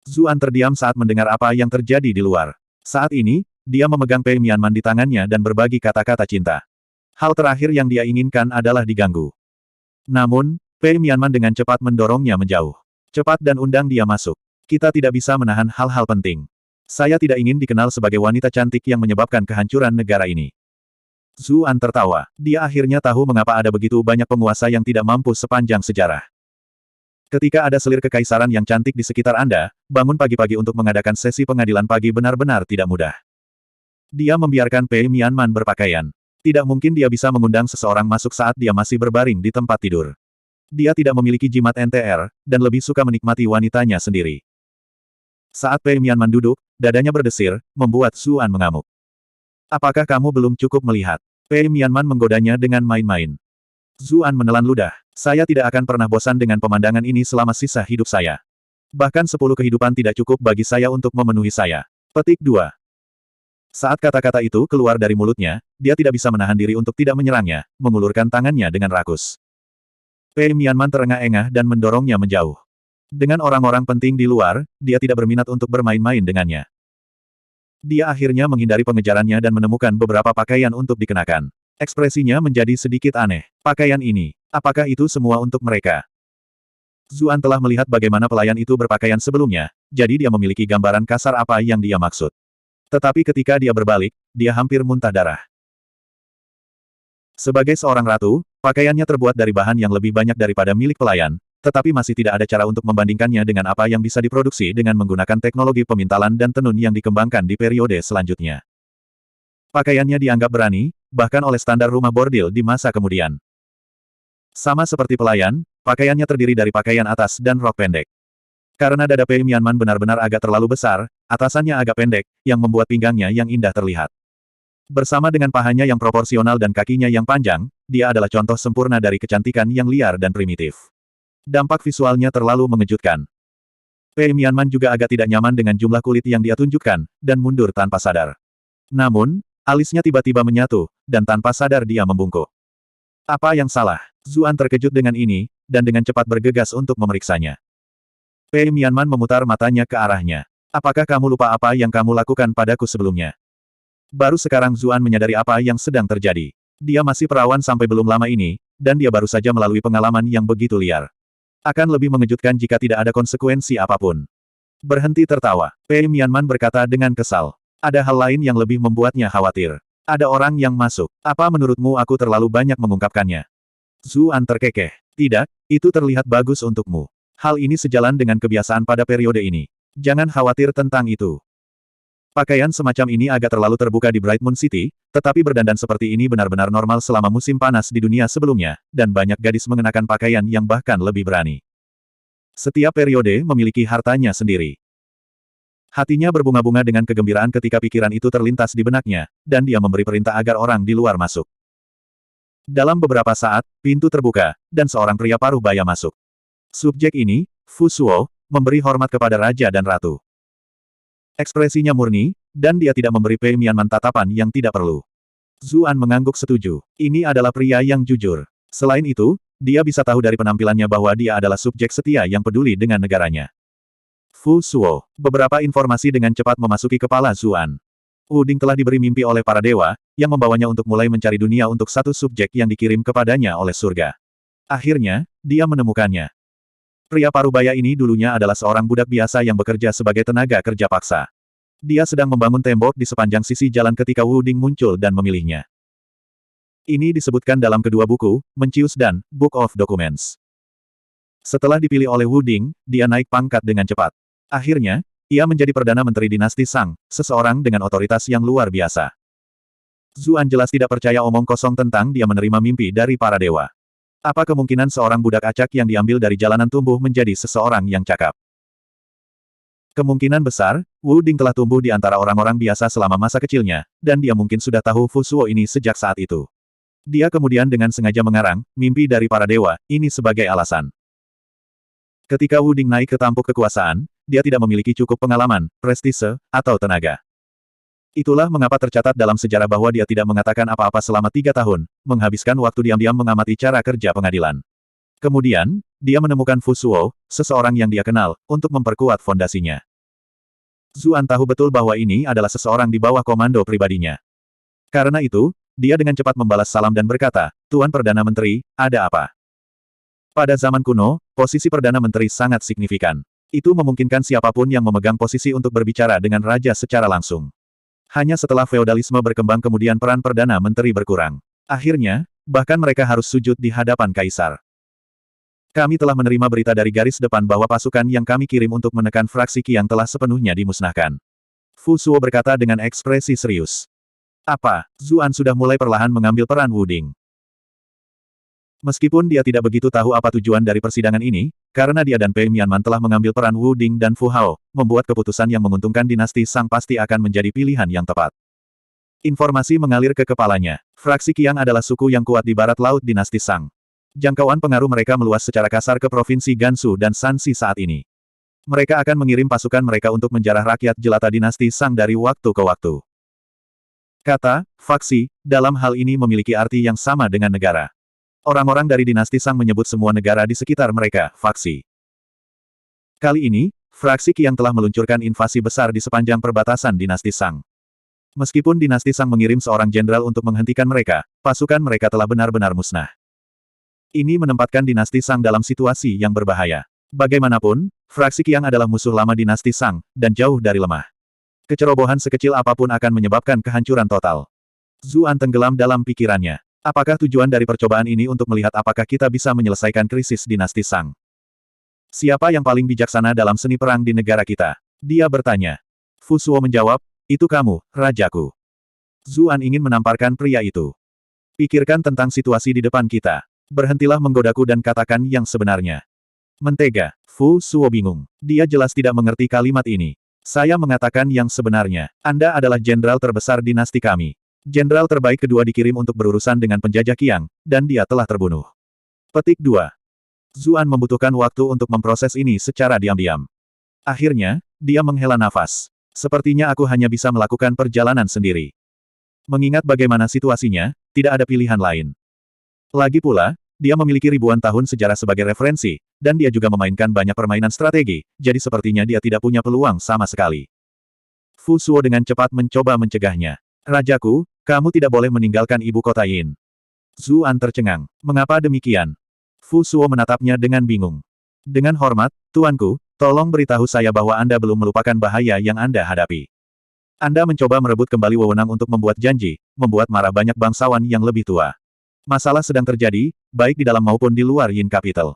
Zuan terdiam saat mendengar apa yang terjadi di luar. Saat ini, dia memegang Pei Mianman di tangannya dan berbagi kata-kata cinta. Hal terakhir yang dia inginkan adalah diganggu. Namun, Pei Mianman dengan cepat mendorongnya menjauh. Cepat dan undang dia masuk. Kita tidak bisa menahan hal-hal penting. Saya tidak ingin dikenal sebagai wanita cantik yang menyebabkan kehancuran negara ini. Zuan tertawa. Dia akhirnya tahu mengapa ada begitu banyak penguasa yang tidak mampu sepanjang sejarah. Ketika ada selir kekaisaran yang cantik di sekitar Anda, bangun pagi-pagi untuk mengadakan sesi pengadilan pagi benar-benar tidak mudah. Dia membiarkan Pei Mianman berpakaian. Tidak mungkin dia bisa mengundang seseorang masuk saat dia masih berbaring di tempat tidur. Dia tidak memiliki jimat NTR, dan lebih suka menikmati wanitanya sendiri. Saat Pei Mianman duduk, dadanya berdesir, membuat Zuan mengamuk. Apakah kamu belum cukup melihat? Pei Mianman menggodanya dengan main-main. Zuan menelan ludah. Saya tidak akan pernah bosan dengan pemandangan ini selama sisa hidup saya. Bahkan 10 kehidupan tidak cukup bagi saya untuk memenuhi saya. Petik 2. Saat kata-kata itu keluar dari mulutnya, dia tidak bisa menahan diri untuk tidak menyerangnya, mengulurkan tangannya dengan rakus. Pei Mianman terengah-engah dan mendorongnya menjauh. Dengan orang-orang penting di luar, dia tidak berminat untuk bermain-main dengannya. Dia akhirnya menghindari pengejarannya dan menemukan beberapa pakaian untuk dikenakan. Ekspresinya menjadi sedikit aneh. Pakaian ini, apakah itu semua untuk mereka? Zuan telah melihat bagaimana pelayan itu berpakaian sebelumnya, jadi dia memiliki gambaran kasar apa yang dia maksud. Tetapi ketika dia berbalik, dia hampir muntah darah. Sebagai seorang ratu, pakaiannya terbuat dari bahan yang lebih banyak daripada milik pelayan, tetapi masih tidak ada cara untuk membandingkannya dengan apa yang bisa diproduksi dengan menggunakan teknologi pemintalan dan tenun yang dikembangkan di periode selanjutnya. Pakaiannya dianggap berani, bahkan oleh standar rumah bordil di masa kemudian. Sama seperti pelayan, pakaiannya terdiri dari pakaian atas dan rok pendek. Karena dada Pei Mianman benar-benar agak terlalu besar, atasannya agak pendek, yang membuat pinggangnya yang indah terlihat. Bersama dengan pahanya yang proporsional dan kakinya yang panjang, dia adalah contoh sempurna dari kecantikan yang liar dan primitif. Dampak visualnya terlalu mengejutkan. Pei Mianman juga agak tidak nyaman dengan jumlah kulit yang dia tunjukkan, dan mundur tanpa sadar. Namun, alisnya tiba-tiba menyatu, dan tanpa sadar dia membungkuk. Apa yang salah? Zuan terkejut dengan ini, dan dengan cepat bergegas untuk memeriksanya. Pei Mianman memutar matanya ke arahnya. Apakah kamu lupa apa yang kamu lakukan padaku sebelumnya? Baru sekarang Zuan menyadari apa yang sedang terjadi. Dia masih perawan sampai belum lama ini, dan dia baru saja melalui pengalaman yang begitu liar. Akan lebih mengejutkan jika tidak ada konsekuensi apapun. Berhenti tertawa. Pei Mianman berkata dengan kesal. Ada hal lain yang lebih membuatnya khawatir. Ada orang yang masuk. Apa menurutmu aku terlalu banyak mengungkapkannya? Zuan terkekeh. Tidak, itu terlihat bagus untukmu. Hal ini sejalan dengan kebiasaan pada periode ini. Jangan khawatir tentang itu. Pakaian semacam ini agak terlalu terbuka di Bright Moon City, tetapi berdandan seperti ini benar-benar normal selama musim panas di dunia sebelumnya, dan banyak gadis mengenakan pakaian yang bahkan lebih berani. Setiap periode memiliki hartanya sendiri. Hatinya berbunga-bunga dengan kegembiraan ketika pikiran itu terlintas di benaknya, dan dia memberi perintah agar orang di luar masuk. Dalam beberapa saat, pintu terbuka, dan seorang pria paruh baya masuk. Subjek ini, Fu Suo, memberi hormat kepada raja dan ratu. Ekspresinya murni, dan dia tidak memberi Pei Mianman tatapan yang tidak perlu. Zuan mengangguk setuju. Ini adalah pria yang jujur. Selain itu, dia bisa tahu dari penampilannya bahwa dia adalah subjek setia yang peduli dengan negaranya. Fu Suo, beberapa informasi dengan cepat memasuki kepala Zuan. Wu Ding telah diberi mimpi oleh para dewa, yang membawanya untuk mulai mencari dunia untuk satu subjek yang dikirim kepadanya oleh surga. Akhirnya, dia menemukannya. Pria parubaya ini dulunya adalah seorang budak biasa yang bekerja sebagai tenaga kerja paksa. Dia sedang membangun tembok di sepanjang sisi jalan ketika Wu Ding muncul dan memilihnya. Ini disebutkan dalam kedua buku, Mencius dan Book of Documents. Setelah dipilih oleh Wu Ding, dia naik pangkat dengan cepat. Akhirnya, ia menjadi Perdana Menteri Dinasti Shang, seseorang dengan otoritas yang luar biasa. Zuan jelas tidak percaya omong kosong tentang dia menerima mimpi dari para dewa. Apa kemungkinan seorang budak acak yang diambil dari jalanan tumbuh menjadi seseorang yang cakap? Kemungkinan besar, Wu Ding telah tumbuh di antara orang-orang biasa selama masa kecilnya, dan dia mungkin sudah tahu Fu Suo ini sejak saat itu. Dia kemudian dengan sengaja mengarang, mimpi dari para dewa, ini sebagai alasan. Ketika Wu Ding naik ke tampuk kekuasaan, dia tidak memiliki cukup pengalaman, prestise, atau tenaga. Itulah mengapa tercatat dalam sejarah bahwa dia tidak mengatakan apa-apa selama 3 tahun, menghabiskan waktu diam-diam mengamati cara kerja pengadilan. Kemudian, dia menemukan Fu Suo, seseorang yang dia kenal, untuk memperkuat fondasinya. Zuan tahu betul bahwa ini adalah seseorang di bawah komando pribadinya. Karena itu, dia dengan cepat membalas salam dan berkata, "Tuan Perdana Menteri, ada apa?" Pada zaman kuno, posisi Perdana Menteri sangat signifikan. Itu memungkinkan siapapun yang memegang posisi untuk berbicara dengan raja secara langsung. Hanya setelah feodalisme berkembang kemudian peran Perdana Menteri berkurang. Akhirnya, bahkan mereka harus sujud di hadapan kaisar. Kami telah menerima berita dari garis depan bahwa pasukan yang kami kirim untuk menekan fraksi Qiang telah sepenuhnya dimusnahkan. Fu Suo berkata dengan ekspresi serius. Apa? Zuan sudah mulai perlahan mengambil peran Wu Ding. Meskipun dia tidak begitu tahu apa tujuan dari persidangan ini, karena dia dan Pei Mianman telah mengambil peran Wu Ding dan Fu Hao, membuat keputusan yang menguntungkan dinasti Shang pasti akan menjadi pilihan yang tepat. Informasi mengalir ke kepalanya. Fraksi Qiang adalah suku yang kuat di barat laut dinasti Shang. Jangkauan pengaruh mereka meluas secara kasar ke provinsi Gansu dan Shanxi saat ini. Mereka akan mengirim pasukan mereka untuk menjarah rakyat jelata dinasti Shang dari waktu ke waktu. Kata, faksi, dalam hal ini memiliki arti yang sama dengan negara. Orang-orang dari dinasti Shang menyebut semua negara di sekitar mereka, faksi. Kali ini, fraksi Qiang telah meluncurkan invasi besar di sepanjang perbatasan dinasti Shang. Meskipun dinasti Shang mengirim seorang jenderal untuk menghentikan mereka, pasukan mereka telah benar-benar musnah. Ini menempatkan dinasti Shang dalam situasi yang berbahaya. Bagaimanapun, fraksi Qiang adalah musuh lama dinasti Shang, dan jauh dari lemah. Kecerobohan sekecil apapun akan menyebabkan kehancuran total. Zuan tenggelam dalam pikirannya. Apakah tujuan dari percobaan ini untuk melihat apakah kita bisa menyelesaikan krisis dinasti Shang? Siapa yang paling bijaksana dalam seni perang di negara kita? Dia bertanya. Fu Suo menjawab, itu kamu, rajaku. Zuan ingin menamparkan pria itu. Pikirkan tentang situasi di depan kita. Berhentilah menggodaku dan katakan yang sebenarnya. Mentega. Fu Suo bingung. Dia jelas tidak mengerti kalimat ini. Saya mengatakan yang sebenarnya. Anda adalah jenderal terbesar dinasti kami. Jenderal terbaik kedua dikirim untuk berurusan dengan penjajah Qiang, dan dia telah terbunuh. Petik 2. Zuan membutuhkan waktu untuk memproses ini secara diam-diam. Akhirnya, dia menghela nafas. Sepertinya aku hanya bisa melakukan perjalanan sendiri. Mengingat bagaimana situasinya, tidak ada pilihan lain. Lagi pula, dia memiliki ribuan tahun sejarah sebagai referensi, dan dia juga memainkan banyak permainan strategi, jadi sepertinya dia tidak punya peluang sama sekali. Fu Suo dengan cepat mencoba mencegahnya. Rajaku, kamu tidak boleh meninggalkan ibu kota Yin. Zuan tercengang. Mengapa demikian? Fu Suo menatapnya dengan bingung. Dengan hormat, Tuanku, tolong beritahu saya bahwa Anda belum melupakan bahaya yang Anda hadapi. Anda mencoba merebut kembali wewenang untuk membuat janji, membuat marah banyak bangsawan yang lebih tua. Masalah sedang terjadi, baik di dalam maupun di luar Yin Capital.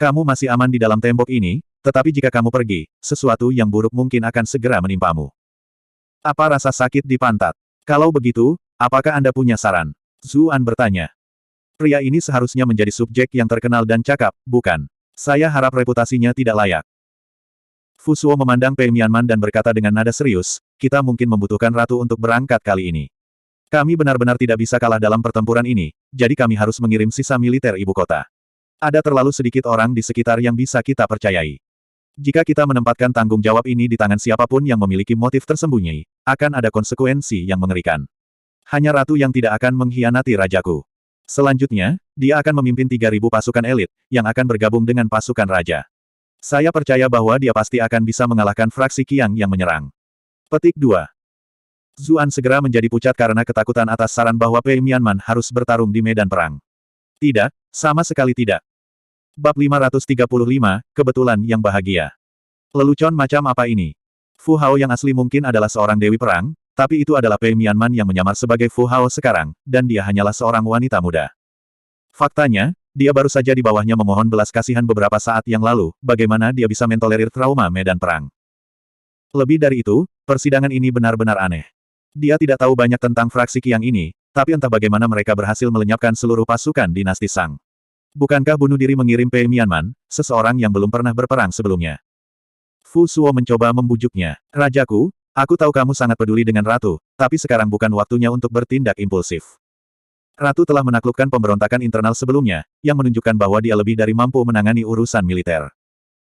Kamu masih aman di dalam tembok ini, tetapi jika kamu pergi, sesuatu yang buruk mungkin akan segera menimpamu. Apa rasa sakit di pantat? Kalau begitu, apakah Anda punya saran? Zuan bertanya. Pria ini seharusnya menjadi subjek yang terkenal dan cakap, bukan? Saya harap reputasinya tidak layak. Fu Suo memandang Pei Mianman dan berkata dengan nada serius, kita mungkin membutuhkan ratu untuk berangkat kali ini. Kami benar-benar tidak bisa kalah dalam pertempuran ini, jadi kami harus mengirim sisa militer ibu kota. Ada terlalu sedikit orang di sekitar yang bisa kita percayai. Jika kita menempatkan tanggung jawab ini di tangan siapapun yang memiliki motif tersembunyi, akan ada konsekuensi yang mengerikan. Hanya ratu yang tidak akan mengkhianati rajaku. Selanjutnya, dia akan memimpin 3.000 pasukan elit, yang akan bergabung dengan pasukan raja. Saya percaya bahwa dia pasti akan bisa mengalahkan fraksi Qiang yang menyerang. Petik 2. Zuan segera menjadi pucat karena ketakutan atas saran bahwa Pei Mianman harus bertarung di medan perang. Tidak, sama sekali tidak. Bab 535, Kebetulan yang Bahagia. Lelucon macam apa ini? Fu Hao yang asli mungkin adalah seorang dewi perang, tapi itu adalah Pei Mianman yang menyamar sebagai Fu Hao sekarang, dan dia hanyalah seorang wanita muda. Faktanya, dia baru saja di bawahnya memohon belas kasihan beberapa saat yang lalu, bagaimana dia bisa mentolerir trauma medan perang. Lebih dari itu, persidangan ini benar-benar aneh. Dia tidak tahu banyak tentang fraksi Qiang ini, tapi entah bagaimana mereka berhasil melenyapkan seluruh pasukan dinasti Shang. Bukankah bunuh diri mengirim Pei Mianman, seseorang yang belum pernah berperang sebelumnya? Fu Suo mencoba membujuknya. Rajaku, aku tahu kamu sangat peduli dengan Ratu, tapi sekarang bukan waktunya untuk bertindak impulsif. Ratu telah menaklukkan pemberontakan internal sebelumnya, yang menunjukkan bahwa dia lebih dari mampu menangani urusan militer.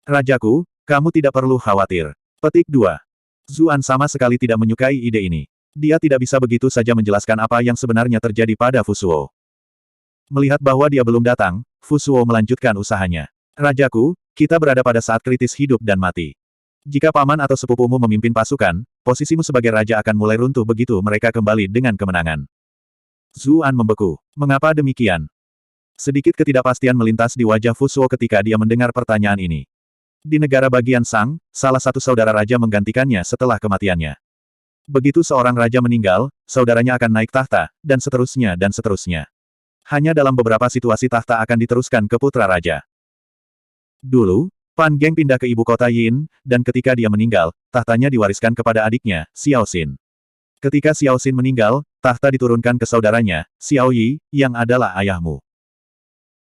Rajaku, kamu tidak perlu khawatir. Petik 2. Zuan sama sekali tidak menyukai ide ini. Dia tidak bisa begitu saja menjelaskan apa yang sebenarnya terjadi pada Fu Suo. Melihat bahwa dia belum datang, Fu Suo melanjutkan usahanya. Rajaku, kita berada pada saat kritis hidup dan mati. Jika paman atau sepupumu memimpin pasukan, posisimu sebagai raja akan mulai runtuh begitu mereka kembali dengan kemenangan. Zuan membeku. Mengapa demikian? Sedikit ketidakpastian melintas di wajah Fu Suo ketika dia mendengar pertanyaan ini. Di negara bagian Shang, salah satu saudara raja menggantikannya setelah kematiannya. Begitu seorang raja meninggal, saudaranya akan naik tahta, dan seterusnya dan seterusnya. Hanya dalam beberapa situasi tahta akan diteruskan ke putra raja. Dulu, Pan Geng pindah ke ibu kota Yin, dan ketika dia meninggal, tahtanya diwariskan kepada adiknya, Xiao Xin. Ketika Xiao Xin meninggal, tahta diturunkan ke saudaranya, Xiao Yi, yang adalah ayahmu.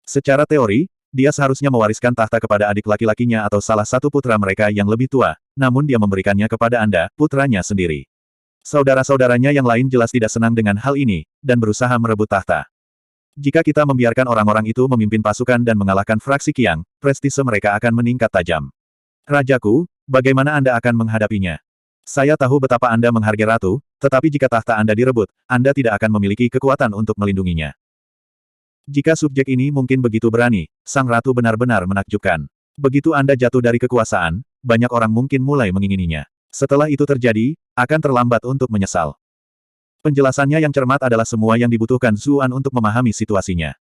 Secara teori, dia seharusnya mewariskan tahta kepada adik laki-lakinya atau salah satu putra mereka yang lebih tua, namun dia memberikannya kepada Anda, putranya sendiri. Saudara-saudaranya yang lain jelas tidak senang dengan hal ini, dan berusaha merebut tahta. Jika kita membiarkan orang-orang itu memimpin pasukan dan mengalahkan fraksi Qiang, prestise mereka akan meningkat tajam. Rajaku, bagaimana Anda akan menghadapinya? Saya tahu betapa Anda menghargai ratu, tetapi jika tahta Anda direbut, Anda tidak akan memiliki kekuatan untuk melindunginya. Jika subjek ini mungkin begitu berani, sang ratu benar-benar menakjubkan. Begitu Anda jatuh dari kekuasaan, banyak orang mungkin mulai mengingininya. Setelah itu terjadi, akan terlambat untuk menyesal. Penjelasannya yang cermat adalah semua yang dibutuhkan Zuan untuk memahami situasinya.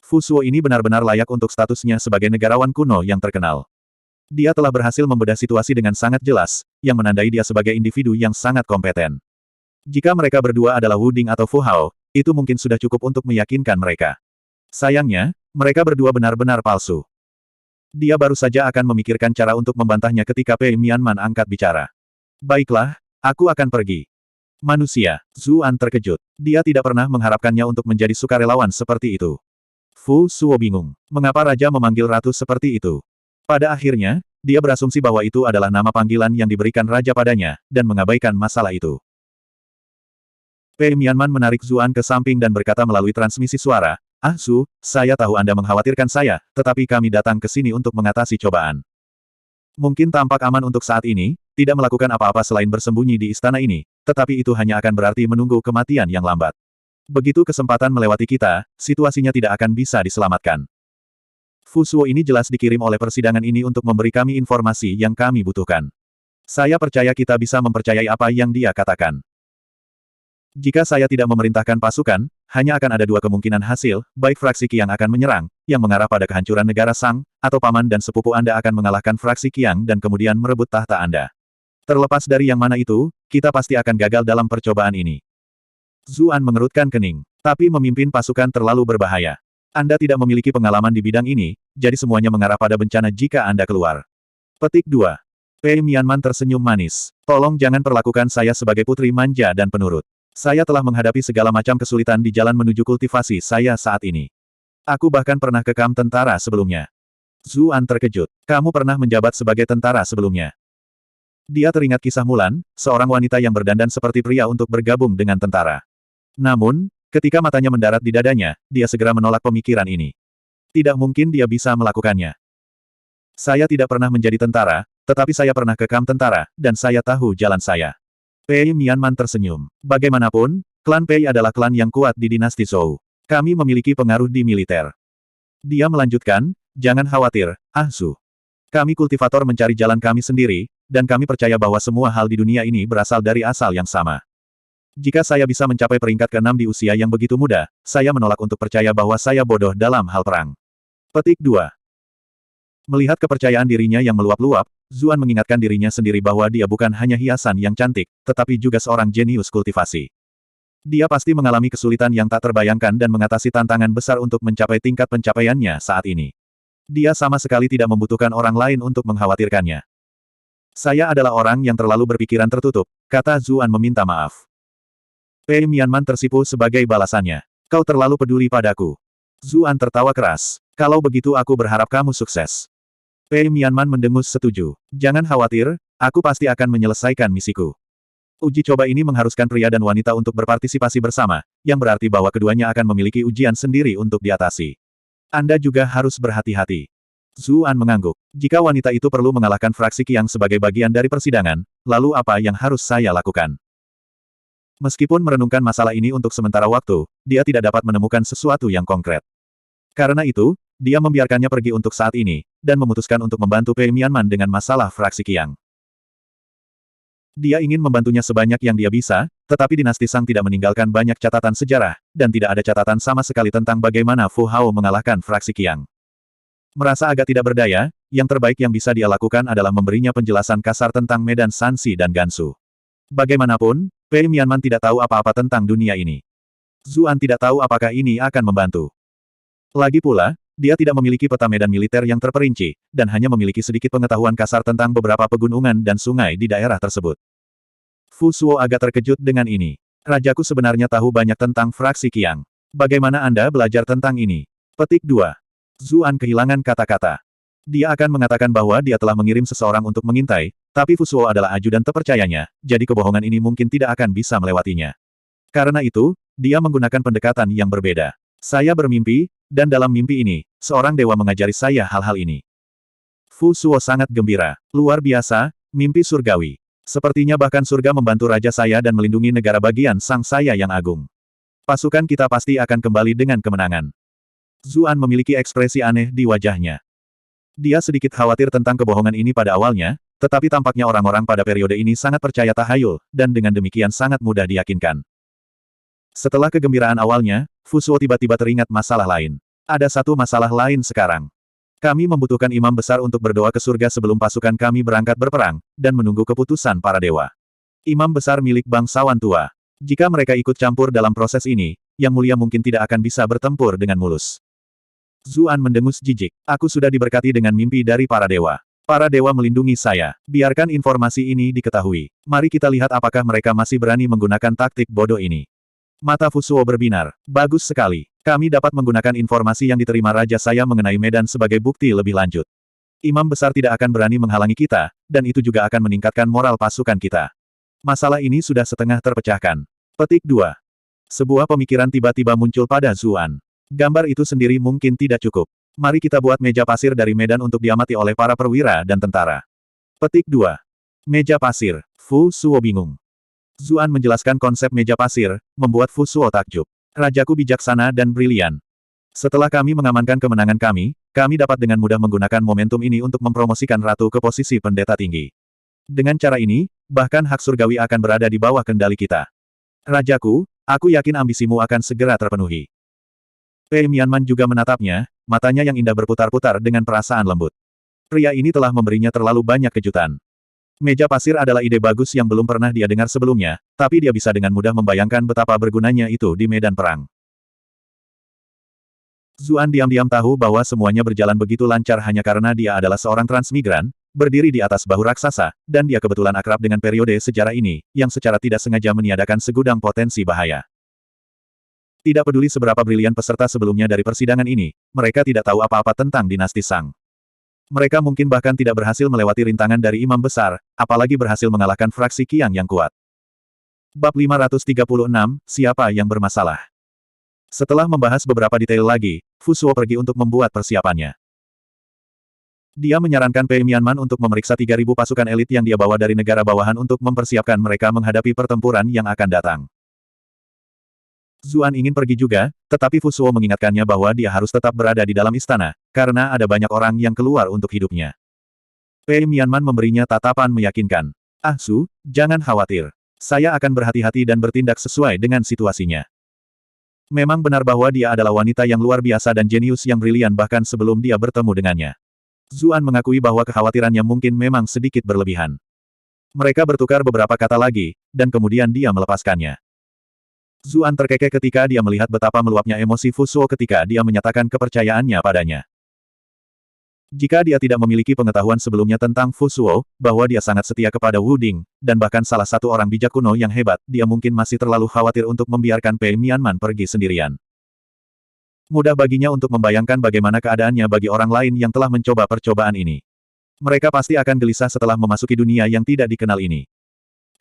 Fu Suo ini benar-benar layak untuk statusnya sebagai negarawan kuno yang terkenal. Dia telah berhasil membedah situasi dengan sangat jelas, yang menandai dia sebagai individu yang sangat kompeten. Jika mereka berdua adalah Wu Ding atau Fu Hao, itu mungkin sudah cukup untuk meyakinkan mereka. Sayangnya, mereka berdua benar-benar palsu. Dia baru saja akan memikirkan cara untuk membantahnya ketika Pei Mianman angkat bicara. Baiklah, aku akan pergi. Manusia, Zuan terkejut. Dia tidak pernah mengharapkannya untuk menjadi sukarelawan seperti itu. Fu Suo bingung. Mengapa raja memanggil ratu seperti itu? Pada akhirnya, dia berasumsi bahwa itu adalah nama panggilan yang diberikan raja padanya, dan mengabaikan masalah itu. Pei Mianman menarik Zuan ke samping dan berkata melalui transmisi suara, "Ah Su, saya tahu Anda mengkhawatirkan saya, tetapi kami datang ke sini untuk mengatasi cobaan. Mungkin tampak aman untuk saat ini, tidak melakukan apa-apa selain bersembunyi di istana ini, tetapi itu hanya akan berarti menunggu kematian yang lambat. Begitu kesempatan melewati kita, situasinya tidak akan bisa diselamatkan. Fu Suo ini jelas dikirim oleh persidangan ini untuk memberi kami informasi yang kami butuhkan. Saya percaya kita bisa mempercayai apa yang dia katakan. Jika saya tidak memerintahkan pasukan, hanya akan ada dua kemungkinan hasil, baik fraksi Qiang akan menyerang, yang mengarah pada kehancuran negara Sang, atau paman dan sepupu Anda akan mengalahkan fraksi Qiang dan kemudian merebut tahta Anda. Terlepas dari yang mana itu, kita pasti akan gagal dalam percobaan ini. Zuan mengerutkan kening. Tapi memimpin pasukan terlalu berbahaya. Anda tidak memiliki pengalaman di bidang ini, jadi semuanya mengarah pada bencana jika Anda keluar. Petik 2. Pei Mianman tersenyum manis. Tolong jangan perlakukan saya sebagai putri manja dan penurut. Saya telah menghadapi segala macam kesulitan di jalan menuju kultivasi saya saat ini. Aku bahkan pernah ke kamp tentara sebelumnya. Zuan terkejut. Kamu pernah menjabat sebagai tentara sebelumnya. Dia teringat kisah Mulan, seorang wanita yang berdandan seperti pria untuk bergabung dengan tentara. Namun, ketika matanya mendarat di dadanya, dia segera menolak pemikiran ini. Tidak mungkin dia bisa melakukannya. Saya tidak pernah menjadi tentara, tetapi saya pernah ke kamp tentara, dan saya tahu jalan saya. Pei Mianman tersenyum. Bagaimanapun, klan Pei adalah klan yang kuat di dinasti Zhou. Kami memiliki pengaruh di militer. Dia melanjutkan, jangan khawatir, Ah Su. Kami kultivator mencari jalan kami sendiri, dan kami percaya bahwa semua hal di dunia ini berasal dari asal yang sama. Jika saya bisa mencapai peringkat ke-6 di usia yang begitu muda, saya menolak untuk percaya bahwa saya bodoh dalam hal perang. Petik 2. Melihat kepercayaan dirinya yang meluap-luap, Zuan mengingatkan dirinya sendiri bahwa dia bukan hanya hiasan yang cantik, tetapi juga seorang jenius kultivasi. Dia pasti mengalami kesulitan yang tak terbayangkan dan mengatasi tantangan besar untuk mencapai tingkat pencapaiannya saat ini. Dia sama sekali tidak membutuhkan orang lain untuk mengkhawatirkannya. Saya adalah orang yang terlalu berpikiran tertutup, kata Zuan meminta maaf. Pei Mianman tersipu sebagai balasannya. Kau terlalu peduli padaku. Zuan tertawa keras. Kalau begitu aku berharap kamu sukses. Pei Mianman mendengus setuju. Jangan khawatir, aku pasti akan menyelesaikan misiku. Uji coba ini mengharuskan pria dan wanita untuk berpartisipasi bersama, yang berarti bahwa keduanya akan memiliki ujian sendiri untuk diatasi. Anda juga harus berhati-hati. Zuan mengangguk. Jika wanita itu perlu mengalahkan fraksi Qiang sebagai bagian dari persidangan, lalu apa yang harus saya lakukan? Meskipun merenungkan masalah ini untuk sementara waktu, dia tidak dapat menemukan sesuatu yang konkret. Karena itu, dia membiarkannya pergi untuk saat ini, dan memutuskan untuk membantu Pei Mianman dengan masalah fraksi Qiang. Dia ingin membantunya sebanyak yang dia bisa, tetapi dinasti Sang tidak meninggalkan banyak catatan sejarah, dan tidak ada catatan sama sekali tentang bagaimana Fu Hao mengalahkan fraksi Qiang. Merasa agak tidak berdaya, yang terbaik yang bisa dia lakukan adalah memberinya penjelasan kasar tentang medan Sanxi dan Gansu. Bagaimanapun, Pei Mianman tidak tahu apa-apa tentang dunia ini. Zuan tidak tahu apakah ini akan membantu. Lagi pula, dia tidak memiliki peta medan militer yang terperinci, dan hanya memiliki sedikit pengetahuan kasar tentang beberapa pegunungan dan sungai di daerah tersebut. Fu Suo agak terkejut dengan ini. Rajaku sebenarnya tahu banyak tentang fraksi Qiang. Bagaimana Anda belajar tentang ini? Petik 2. Zuan kehilangan kata-kata. Dia akan mengatakan bahwa dia telah mengirim seseorang untuk mengintai, tapi Fu Suo adalah ajudan terpercayanya, jadi kebohongan ini mungkin tidak akan bisa melewatinya. Karena itu, dia menggunakan pendekatan yang berbeda. Saya bermimpi, dan dalam mimpi ini, seorang dewa mengajari saya hal-hal ini. Fu Suo sangat gembira. Luar biasa, mimpi surgawi. Sepertinya bahkan surga membantu raja saya dan melindungi negara bagian sang saya yang agung. Pasukan kita pasti akan kembali dengan kemenangan. Zuan memiliki ekspresi aneh di wajahnya. Dia sedikit khawatir tentang kebohongan ini pada awalnya, tetapi tampaknya orang-orang pada periode ini sangat percaya tahayul, dan dengan demikian sangat mudah diyakinkan. Setelah kegembiraan awalnya, Fu Suo tiba-tiba teringat masalah lain. Ada satu masalah lain sekarang. Kami membutuhkan imam besar untuk berdoa ke surga sebelum pasukan kami berangkat berperang, dan menunggu keputusan para dewa. Imam besar milik bangsawan tua. Jika mereka ikut campur dalam proses ini, Yang Mulia mungkin tidak akan bisa bertempur dengan mulus. Zuan mendengus jijik. Aku sudah diberkati dengan mimpi dari para dewa. Para dewa melindungi saya. Biarkan informasi ini diketahui. Mari kita lihat apakah mereka masih berani menggunakan taktik bodoh ini. Mata Fu Suo berbinar. Bagus sekali. Kami dapat menggunakan informasi yang diterima raja saya mengenai medan sebagai bukti lebih lanjut. Imam besar tidak akan berani menghalangi kita, dan itu juga akan meningkatkan moral pasukan kita. Masalah ini sudah setengah terpecahkan. Petik 2. Sebuah pemikiran tiba-tiba muncul pada Zuan. Gambar itu sendiri mungkin tidak cukup. Mari kita buat meja pasir dari medan untuk diamati oleh para perwira dan tentara. Petik 2. Meja pasir. Fu Suo bingung. Zuan menjelaskan konsep meja pasir, membuat Fu Suo takjub. Rajaku bijaksana dan brilian. Setelah kami mengamankan kemenangan kami dapat dengan mudah menggunakan momentum ini untuk mempromosikan ratu ke posisi pendeta tinggi. Dengan cara ini, bahkan hak surgawi akan berada di bawah kendali kita. Rajaku, Aku yakin ambisimu akan segera terpenuhi. Pei Mianman juga menatapnya, matanya yang indah berputar-putar dengan perasaan lembut. Pria ini telah memberinya terlalu banyak kejutan. Meja pasir adalah ide bagus yang belum pernah dia dengar sebelumnya, tapi dia bisa dengan mudah membayangkan betapa bergunanya itu di medan perang. Zuan diam-diam tahu bahwa semuanya berjalan begitu lancar hanya karena dia adalah seorang transmigran, berdiri di atas bahu raksasa, dan dia kebetulan akrab dengan periode sejarah ini, yang secara tidak sengaja meniadakan segudang potensi bahaya. Tidak peduli seberapa brilian peserta sebelumnya dari persidangan ini, mereka tidak tahu apa-apa tentang dinasti Sang. Mereka mungkin bahkan tidak berhasil melewati rintangan dari imam besar, apalagi berhasil mengalahkan fraksi Qiang yang kuat. Bab 536, Siapa yang bermasalah? Setelah membahas beberapa detail lagi, Fu Suo pergi untuk membuat persiapannya. Dia menyarankan Pei Mianman untuk memeriksa 3.000 pasukan elit yang dia bawa dari negara bawahan untuk mempersiapkan mereka menghadapi pertempuran yang akan datang. Zuan ingin pergi juga, tetapi Fu Suo mengingatkannya bahwa dia harus tetap berada di dalam istana, karena ada banyak orang yang keluar untuk hidupnya. Pei Mianman memberinya tatapan meyakinkan. Ah Su, jangan khawatir. Saya akan berhati-hati dan bertindak sesuai dengan situasinya. Memang benar bahwa dia adalah wanita yang luar biasa dan jenius yang brilian bahkan sebelum dia bertemu dengannya. Zuan mengakui bahwa kekhawatirannya mungkin memang sedikit berlebihan. Mereka bertukar beberapa kata lagi, dan kemudian dia melepaskannya. Zuan terkekeh ketika dia melihat betapa meluapnya emosi Fu Suo ketika dia menyatakan kepercayaannya padanya. Jika dia tidak memiliki pengetahuan sebelumnya tentang Fu Suo, bahwa dia sangat setia kepada Wu Ding, dan bahkan salah satu orang bijak kuno yang hebat, dia mungkin masih terlalu khawatir untuk membiarkan Pei Mianman pergi sendirian. Mudah baginya untuk membayangkan bagaimana keadaannya bagi orang lain yang telah mencoba percobaan ini. Mereka pasti akan gelisah setelah memasuki dunia yang tidak dikenal ini.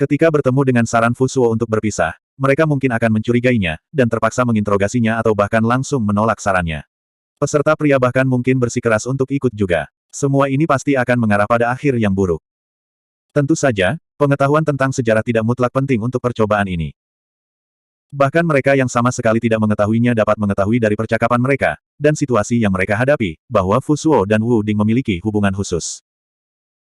Ketika bertemu dengan saran Fu Suo untuk berpisah, mereka mungkin akan mencurigainya, dan terpaksa menginterogasinya atau bahkan langsung menolak sarannya. Peserta pria bahkan mungkin bersikeras untuk ikut juga. Semua ini pasti akan mengarah pada akhir yang buruk. Tentu saja, pengetahuan tentang sejarah tidak mutlak penting untuk percobaan ini. Bahkan mereka yang sama sekali tidak mengetahuinya dapat mengetahui dari percakapan mereka, dan situasi yang mereka hadapi, bahwa Fu Suo dan Wu Ding memiliki hubungan khusus.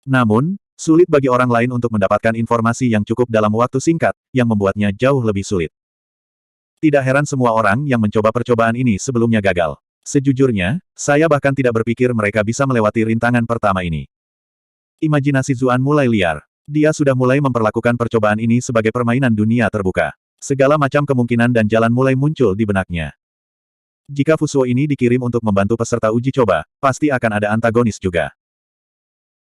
Namun, sulit bagi orang lain untuk mendapatkan informasi yang cukup dalam waktu singkat, yang membuatnya jauh lebih sulit. Tidak heran semua orang yang mencoba percobaan ini sebelumnya gagal. Sejujurnya, saya bahkan tidak berpikir mereka bisa melewati rintangan pertama ini. Imajinasi Zuan mulai liar. Dia sudah mulai memperlakukan percobaan ini sebagai permainan dunia terbuka. Segala macam kemungkinan dan jalan mulai muncul di benaknya. Jika Fu Suo ini dikirim untuk membantu peserta uji coba, pasti akan ada antagonis juga.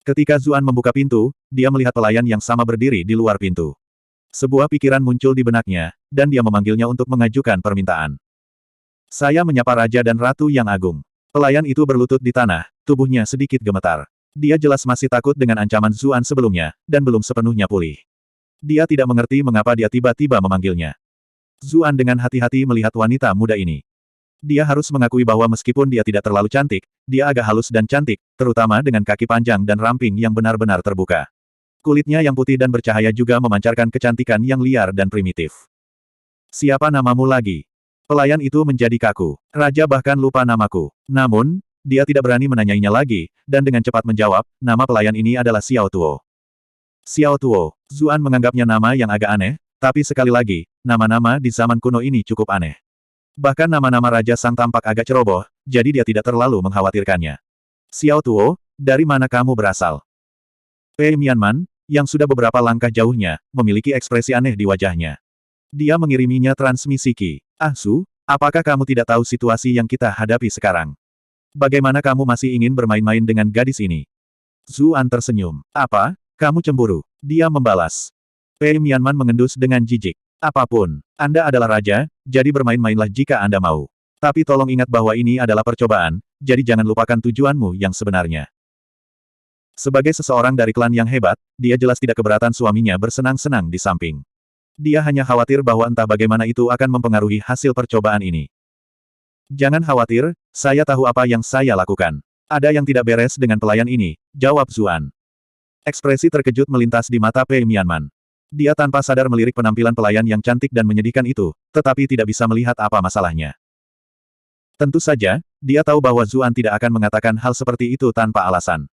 Ketika Zuan membuka pintu, dia melihat pelayan yang sama berdiri di luar pintu. Sebuah pikiran muncul di benaknya, dan dia memanggilnya untuk mengajukan permintaan. Saya menyapa Raja dan Ratu yang agung. Pelayan itu berlutut di tanah, tubuhnya sedikit gemetar. Dia jelas masih takut dengan ancaman Zuan sebelumnya, dan belum sepenuhnya pulih. Dia tidak mengerti mengapa dia tiba-tiba memanggilnya. Zuan dengan hati-hati melihat wanita muda ini. Dia harus mengakui bahwa meskipun dia tidak terlalu cantik, dia agak halus dan cantik, terutama dengan kaki panjang dan ramping yang benar-benar terbuka. Kulitnya yang putih dan bercahaya juga memancarkan kecantikan yang liar dan primitif. Siapa namamu lagi? Pelayan itu menjadi kaku. Raja bahkan lupa namaku. Namun, dia tidak berani menanyainya lagi, dan dengan cepat menjawab, nama pelayan ini adalah Xiao Tuo. Xiao Tuo. Zuan menganggapnya nama yang agak aneh, tapi sekali lagi, nama-nama di zaman kuno ini cukup aneh. Bahkan nama-nama Raja Sang tampak agak ceroboh, jadi dia tidak terlalu mengkhawatirkannya. Xiao Tuo, dari mana kamu berasal? Pei Mianman, yang sudah beberapa langkah jauhnya, memiliki ekspresi aneh di wajahnya. Dia mengiriminya transmisi Qi. Ah Su, apakah kamu tidak tahu situasi yang kita hadapi sekarang? Bagaimana kamu masih ingin bermain-main dengan gadis ini? Zuan tersenyum. Apa? Kamu cemburu. Dia membalas. Pei Mianman mengendus dengan jijik. Apapun, Anda adalah raja, jadi bermain-mainlah jika Anda mau. Tapi tolong ingat bahwa ini adalah percobaan, jadi jangan lupakan tujuanmu yang sebenarnya. Sebagai seseorang dari klan yang hebat, dia jelas tidak keberatan suaminya bersenang-senang di samping. Dia hanya khawatir bahwa entah bagaimana itu akan mempengaruhi hasil percobaan ini. Jangan khawatir, saya tahu apa yang saya lakukan. Ada yang tidak beres dengan pelayan ini, jawab Zuan. Ekspresi terkejut melintas di mata Pei Mianman. Dia tanpa sadar melirik penampilan pelayan yang cantik dan menyedihkan itu, tetapi tidak bisa melihat apa masalahnya. Tentu saja, dia tahu bahwa Zuan tidak akan mengatakan hal seperti itu tanpa alasan.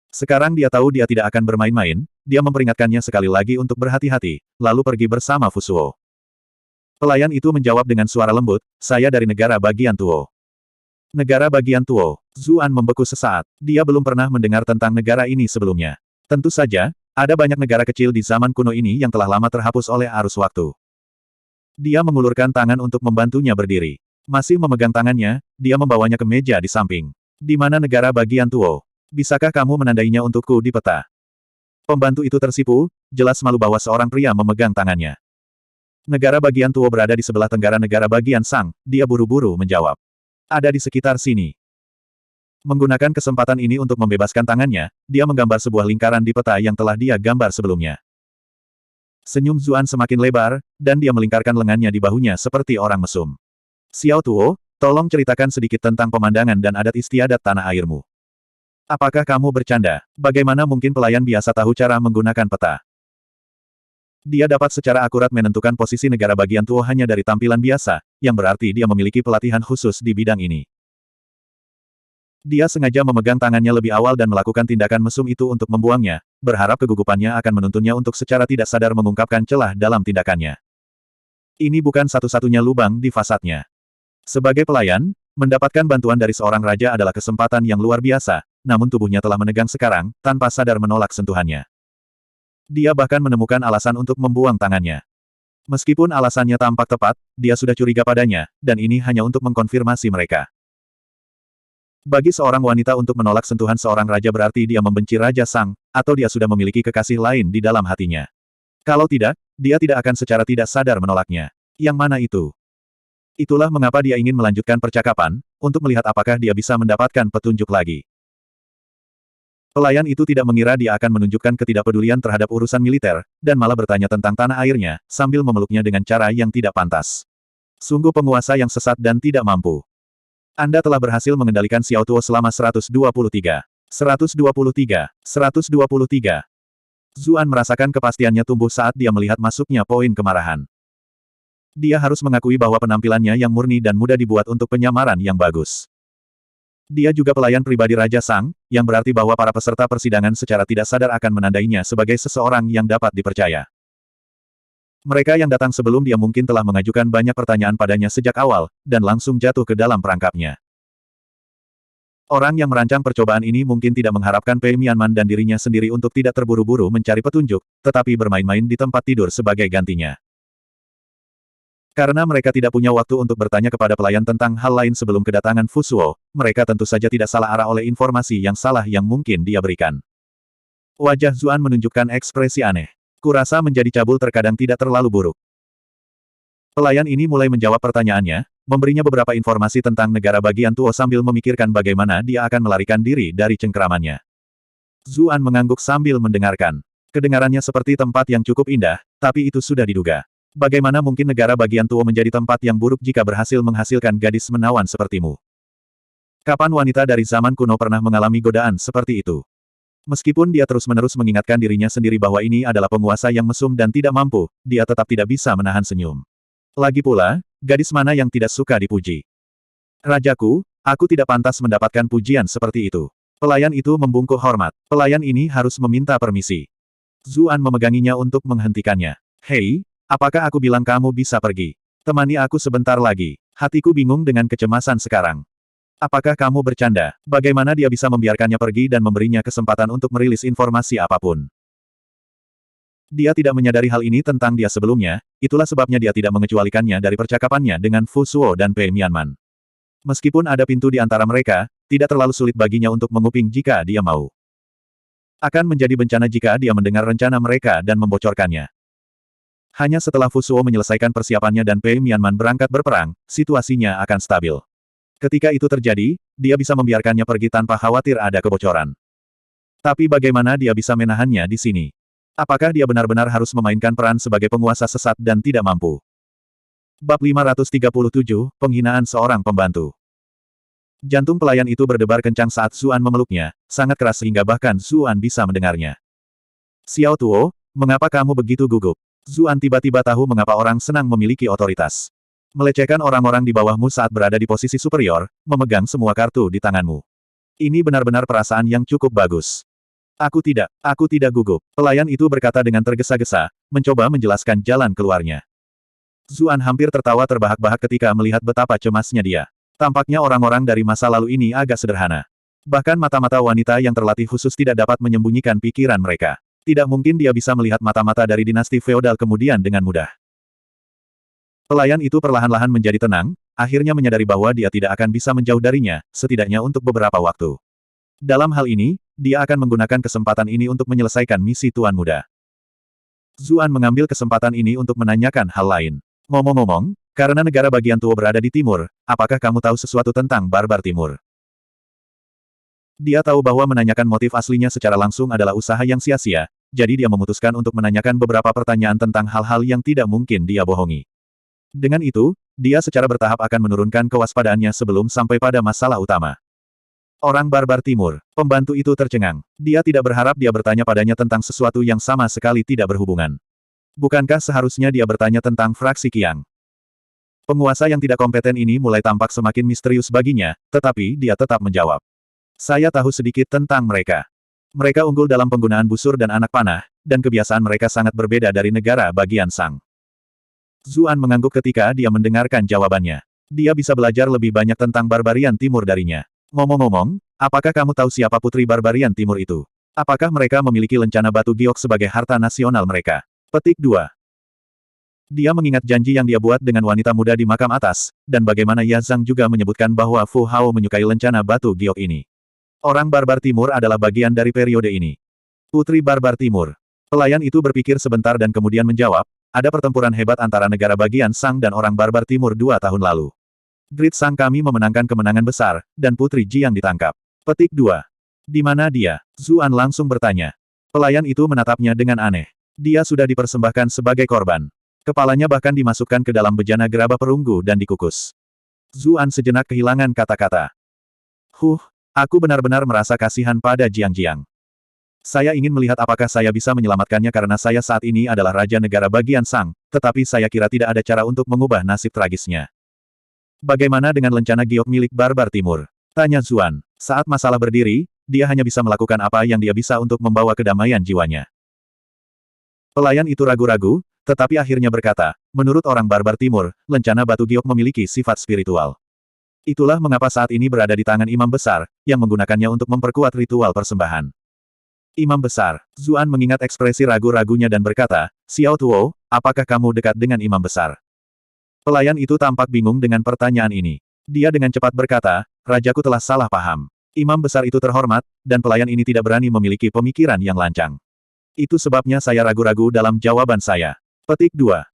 Sekarang dia tahu dia tidak akan bermain-main, dia memperingatkannya sekali lagi untuk berhati-hati, lalu pergi bersama Fu Suo. Pelayan itu menjawab dengan suara lembut, saya dari negara bagian Tuo. Negara bagian Tuo. Zuan membeku sesaat. Dia belum pernah mendengar tentang negara ini sebelumnya. Tentu saja, ada banyak negara kecil di zaman kuno ini yang telah lama terhapus oleh arus waktu. Dia mengulurkan tangan untuk membantunya berdiri. Masih memegang tangannya, dia membawanya ke meja di samping. Di mana negara bagian Tuo? Bisakah kamu menandainya untukku di peta? Pembantu itu tersipu, jelas malu bahwa seorang pria memegang tangannya. Negara bagian Tuo berada di sebelah tenggara negara bagian Sang, dia buru-buru menjawab. Ada di sekitar sini. Menggunakan kesempatan ini untuk membebaskan tangannya, dia menggambar sebuah lingkaran di peta yang telah dia gambar sebelumnya. Senyum Zuan semakin lebar, dan dia melingkarkan lengannya di bahunya seperti orang mesum. Xiao Tuo, tolong ceritakan sedikit tentang pemandangan dan adat istiadat tanah airmu. Apakah kamu bercanda? Bagaimana mungkin pelayan biasa tahu cara menggunakan peta? Dia dapat secara akurat menentukan posisi negara bagian Tuo hanya dari tampilan biasa, yang berarti dia memiliki pelatihan khusus di bidang ini. Dia sengaja memegang tangannya lebih awal dan melakukan tindakan mesum itu untuk membuangnya, berharap kegugupannya akan menuntunnya untuk secara tidak sadar mengungkapkan celah dalam tindakannya. Ini bukan satu-satunya lubang di fasadnya. Sebagai pelayan, mendapatkan bantuan dari seorang raja adalah kesempatan yang luar biasa, namun tubuhnya telah menegang sekarang, tanpa sadar menolak sentuhannya. Dia bahkan menemukan alasan untuk membuang tangannya. Meskipun alasannya tampak tepat, dia sudah curiga padanya, dan ini hanya untuk mengkonfirmasi mereka. Bagi seorang wanita untuk menolak sentuhan seorang raja berarti dia membenci Raja Sang, atau dia sudah memiliki kekasih lain di dalam hatinya. Kalau tidak, dia tidak akan secara tidak sadar menolaknya. Yang mana itu? Itulah mengapa dia ingin melanjutkan percakapan, untuk melihat apakah dia bisa mendapatkan petunjuk lagi. Pelayan itu tidak mengira dia akan menunjukkan ketidakpedulian terhadap urusan militer, dan malah bertanya tentang tanah airnya, sambil memeluknya dengan cara yang tidak pantas. Sungguh penguasa yang sesat dan tidak mampu. Anda telah berhasil mengendalikan Xiao Tuo selama 123. 123. 123. Zuan merasakan kepastiannya tumbuh saat dia melihat masuknya poin kemarahan. Dia harus mengakui bahwa penampilannya yang murni dan mudah dibuat untuk penyamaran yang bagus. Dia juga pelayan pribadi Raja Sang, yang berarti bahwa para peserta persidangan secara tidak sadar akan menandainya sebagai seseorang yang dapat dipercaya. Mereka yang datang sebelum dia mungkin telah mengajukan banyak pertanyaan padanya sejak awal, dan langsung jatuh ke dalam perangkapnya. Orang yang merancang percobaan ini mungkin tidak mengharapkan Pei Mianman dan dirinya sendiri untuk tidak terburu-buru mencari petunjuk, tetapi bermain-main di tempat tidur sebagai gantinya. Karena mereka tidak punya waktu untuk bertanya kepada pelayan tentang hal lain sebelum kedatangan Fusuo, mereka tentu saja tidak salah arah oleh informasi yang salah yang mungkin dia berikan. Wajah Zuan menunjukkan ekspresi aneh. Kurasa menjadi cabul terkadang tidak terlalu buruk. Pelayan ini mulai menjawab pertanyaannya, memberinya beberapa informasi tentang negara bagian Tuo sambil memikirkan bagaimana dia akan melarikan diri dari cengkeramannya. Zuan mengangguk sambil mendengarkan. Kedengarannya seperti tempat yang cukup indah, tapi itu sudah diduga. Bagaimana mungkin negara bagian Tuo menjadi tempat yang buruk jika berhasil menghasilkan gadis menawan sepertimu? Kapan wanita dari zaman kuno pernah mengalami godaan seperti itu? Meskipun dia terus-menerus mengingatkan dirinya sendiri bahwa ini adalah penguasa yang mesum dan tidak mampu, dia tetap tidak bisa menahan senyum. Lagi pula, gadis mana yang tidak suka dipuji? Rajaku, aku tidak pantas mendapatkan pujian seperti itu. Pelayan itu membungkuk hormat. Pelayan ini harus meminta permisi. Zuan memeganginya untuk menghentikannya. Hei, apakah aku bilang kamu bisa pergi? Temani aku sebentar lagi. Hatiku bingung dengan kecemasan sekarang. Apakah kamu bercanda? Bagaimana dia bisa membiarkannya pergi dan memberinya kesempatan untuk merilis informasi apapun? Dia tidak menyadari hal ini tentang dia sebelumnya, itulah sebabnya dia tidak mengecualikannya dari percakapannya dengan Fu Suo dan Pei Mianman. Meskipun ada pintu di antara mereka, tidak terlalu sulit baginya untuk menguping jika dia mau. Akan menjadi bencana jika dia mendengar rencana mereka dan membocorkannya. Hanya setelah Fu Suo menyelesaikan persiapannya dan Pei Mianman berangkat berperang, situasinya akan stabil. Ketika itu terjadi, dia bisa membiarkannya pergi tanpa khawatir ada kebocoran. Tapi bagaimana dia bisa menahannya di sini? Apakah dia benar-benar harus memainkan peran sebagai penguasa sesat dan tidak mampu? Bab 537, Penghinaan Seorang Pembantu. Jantung pelayan itu berdebar kencang saat Zuan memeluknya, sangat keras sehingga bahkan Zuan bisa mendengarnya. Xiao Tuo, mengapa kamu begitu gugup? Zuan tiba-tiba tahu mengapa orang senang memiliki otoritas. Melecehkan orang-orang di bawahmu saat berada di posisi superior, memegang semua kartu di tanganmu. Ini benar-benar perasaan yang cukup bagus. Aku tidak gugup. Pelayan itu berkata dengan tergesa-gesa, mencoba menjelaskan jalan keluarnya. Zuan hampir tertawa terbahak-bahak ketika melihat betapa cemasnya dia. Tampaknya orang-orang dari masa lalu ini agak sederhana. Bahkan mata-mata wanita yang terlatih khusus tidak dapat menyembunyikan pikiran mereka. Tidak mungkin dia bisa melihat mata-mata dari dinasti feodal kemudian dengan mudah. Pelayan itu perlahan-lahan menjadi tenang, akhirnya menyadari bahwa dia tidak akan bisa menjauh darinya, setidaknya untuk beberapa waktu. Dalam hal ini, dia akan menggunakan kesempatan ini untuk menyelesaikan misi Tuan Muda. Zuan mengambil kesempatan ini untuk menanyakan hal lain. Ngomong-ngomong, karena negara bagian Tuo berada di timur, apakah kamu tahu sesuatu tentang barbar timur? Dia tahu bahwa menanyakan motif aslinya secara langsung adalah usaha yang sia-sia, jadi dia memutuskan untuk menanyakan beberapa pertanyaan tentang hal-hal yang tidak mungkin dia bohongi. Dengan itu, dia secara bertahap akan menurunkan kewaspadaannya sebelum sampai pada masalah utama. Orang barbar timur, pembantu itu tercengang. Dia tidak berharap dia bertanya padanya tentang sesuatu yang sama sekali tidak berhubungan. Bukankah seharusnya dia bertanya tentang fraksi Qiang? Penguasa yang tidak kompeten ini mulai tampak semakin misterius baginya, tetapi dia tetap menjawab. Saya tahu sedikit tentang mereka. Mereka unggul dalam penggunaan busur dan anak panah, dan kebiasaan mereka sangat berbeda dari negara bagian Sang. Zuan mengangguk ketika dia mendengarkan jawabannya. Dia bisa belajar lebih banyak tentang barbarian timur darinya. Ngomong-ngomong, apakah kamu tahu siapa putri barbarian timur itu? Apakah mereka memiliki lencana batu giok sebagai harta nasional mereka? Petik 2. Dia mengingat janji yang dia buat dengan wanita muda di makam atas, dan bagaimana Ya Zhang juga menyebutkan bahwa Fu Hao menyukai lencana batu giok ini. Orang barbar timur adalah bagian dari periode ini. Putri barbar timur. Pelayan itu berpikir sebentar dan kemudian menjawab, ada pertempuran hebat antara negara bagian Sang dan orang barbar timur 2 tahun lalu. Grid Sang kami memenangkan kemenangan besar, dan Putri Jiang ditangkap. Petik 2. Di mana dia? Zuan langsung bertanya. Pelayan itu menatapnya dengan aneh. Dia sudah dipersembahkan sebagai korban. Kepalanya bahkan dimasukkan ke dalam bejana gerabah perunggu dan dikukus. Zuan sejenak kehilangan kata-kata. Aku benar-benar merasa kasihan pada Jiang-Jiang. Saya ingin melihat apakah saya bisa menyelamatkannya karena saya saat ini adalah Raja Negara bagian Sang, tetapi saya kira tidak ada cara untuk mengubah nasib tragisnya. Bagaimana dengan lencana giok milik barbar timur? Tanya Zuan. Saat masalah berdiri, dia hanya bisa melakukan apa yang dia bisa untuk membawa kedamaian jiwanya. Pelayan itu ragu-ragu, tetapi akhirnya berkata, menurut orang barbar timur, lencana batu giok memiliki sifat spiritual. Itulah mengapa saat ini berada di tangan imam besar, yang menggunakannya untuk memperkuat ritual persembahan. Imam besar, Zuan mengingat ekspresi ragu-ragunya dan berkata, Xiao Tuo, apakah kamu dekat dengan imam besar? Pelayan itu tampak bingung dengan pertanyaan ini. Dia dengan cepat berkata, Rajaku telah salah paham. Imam besar itu terhormat, dan pelayan ini tidak berani memiliki pemikiran yang lancang. Itu sebabnya saya ragu-ragu dalam jawaban saya. Petik 2.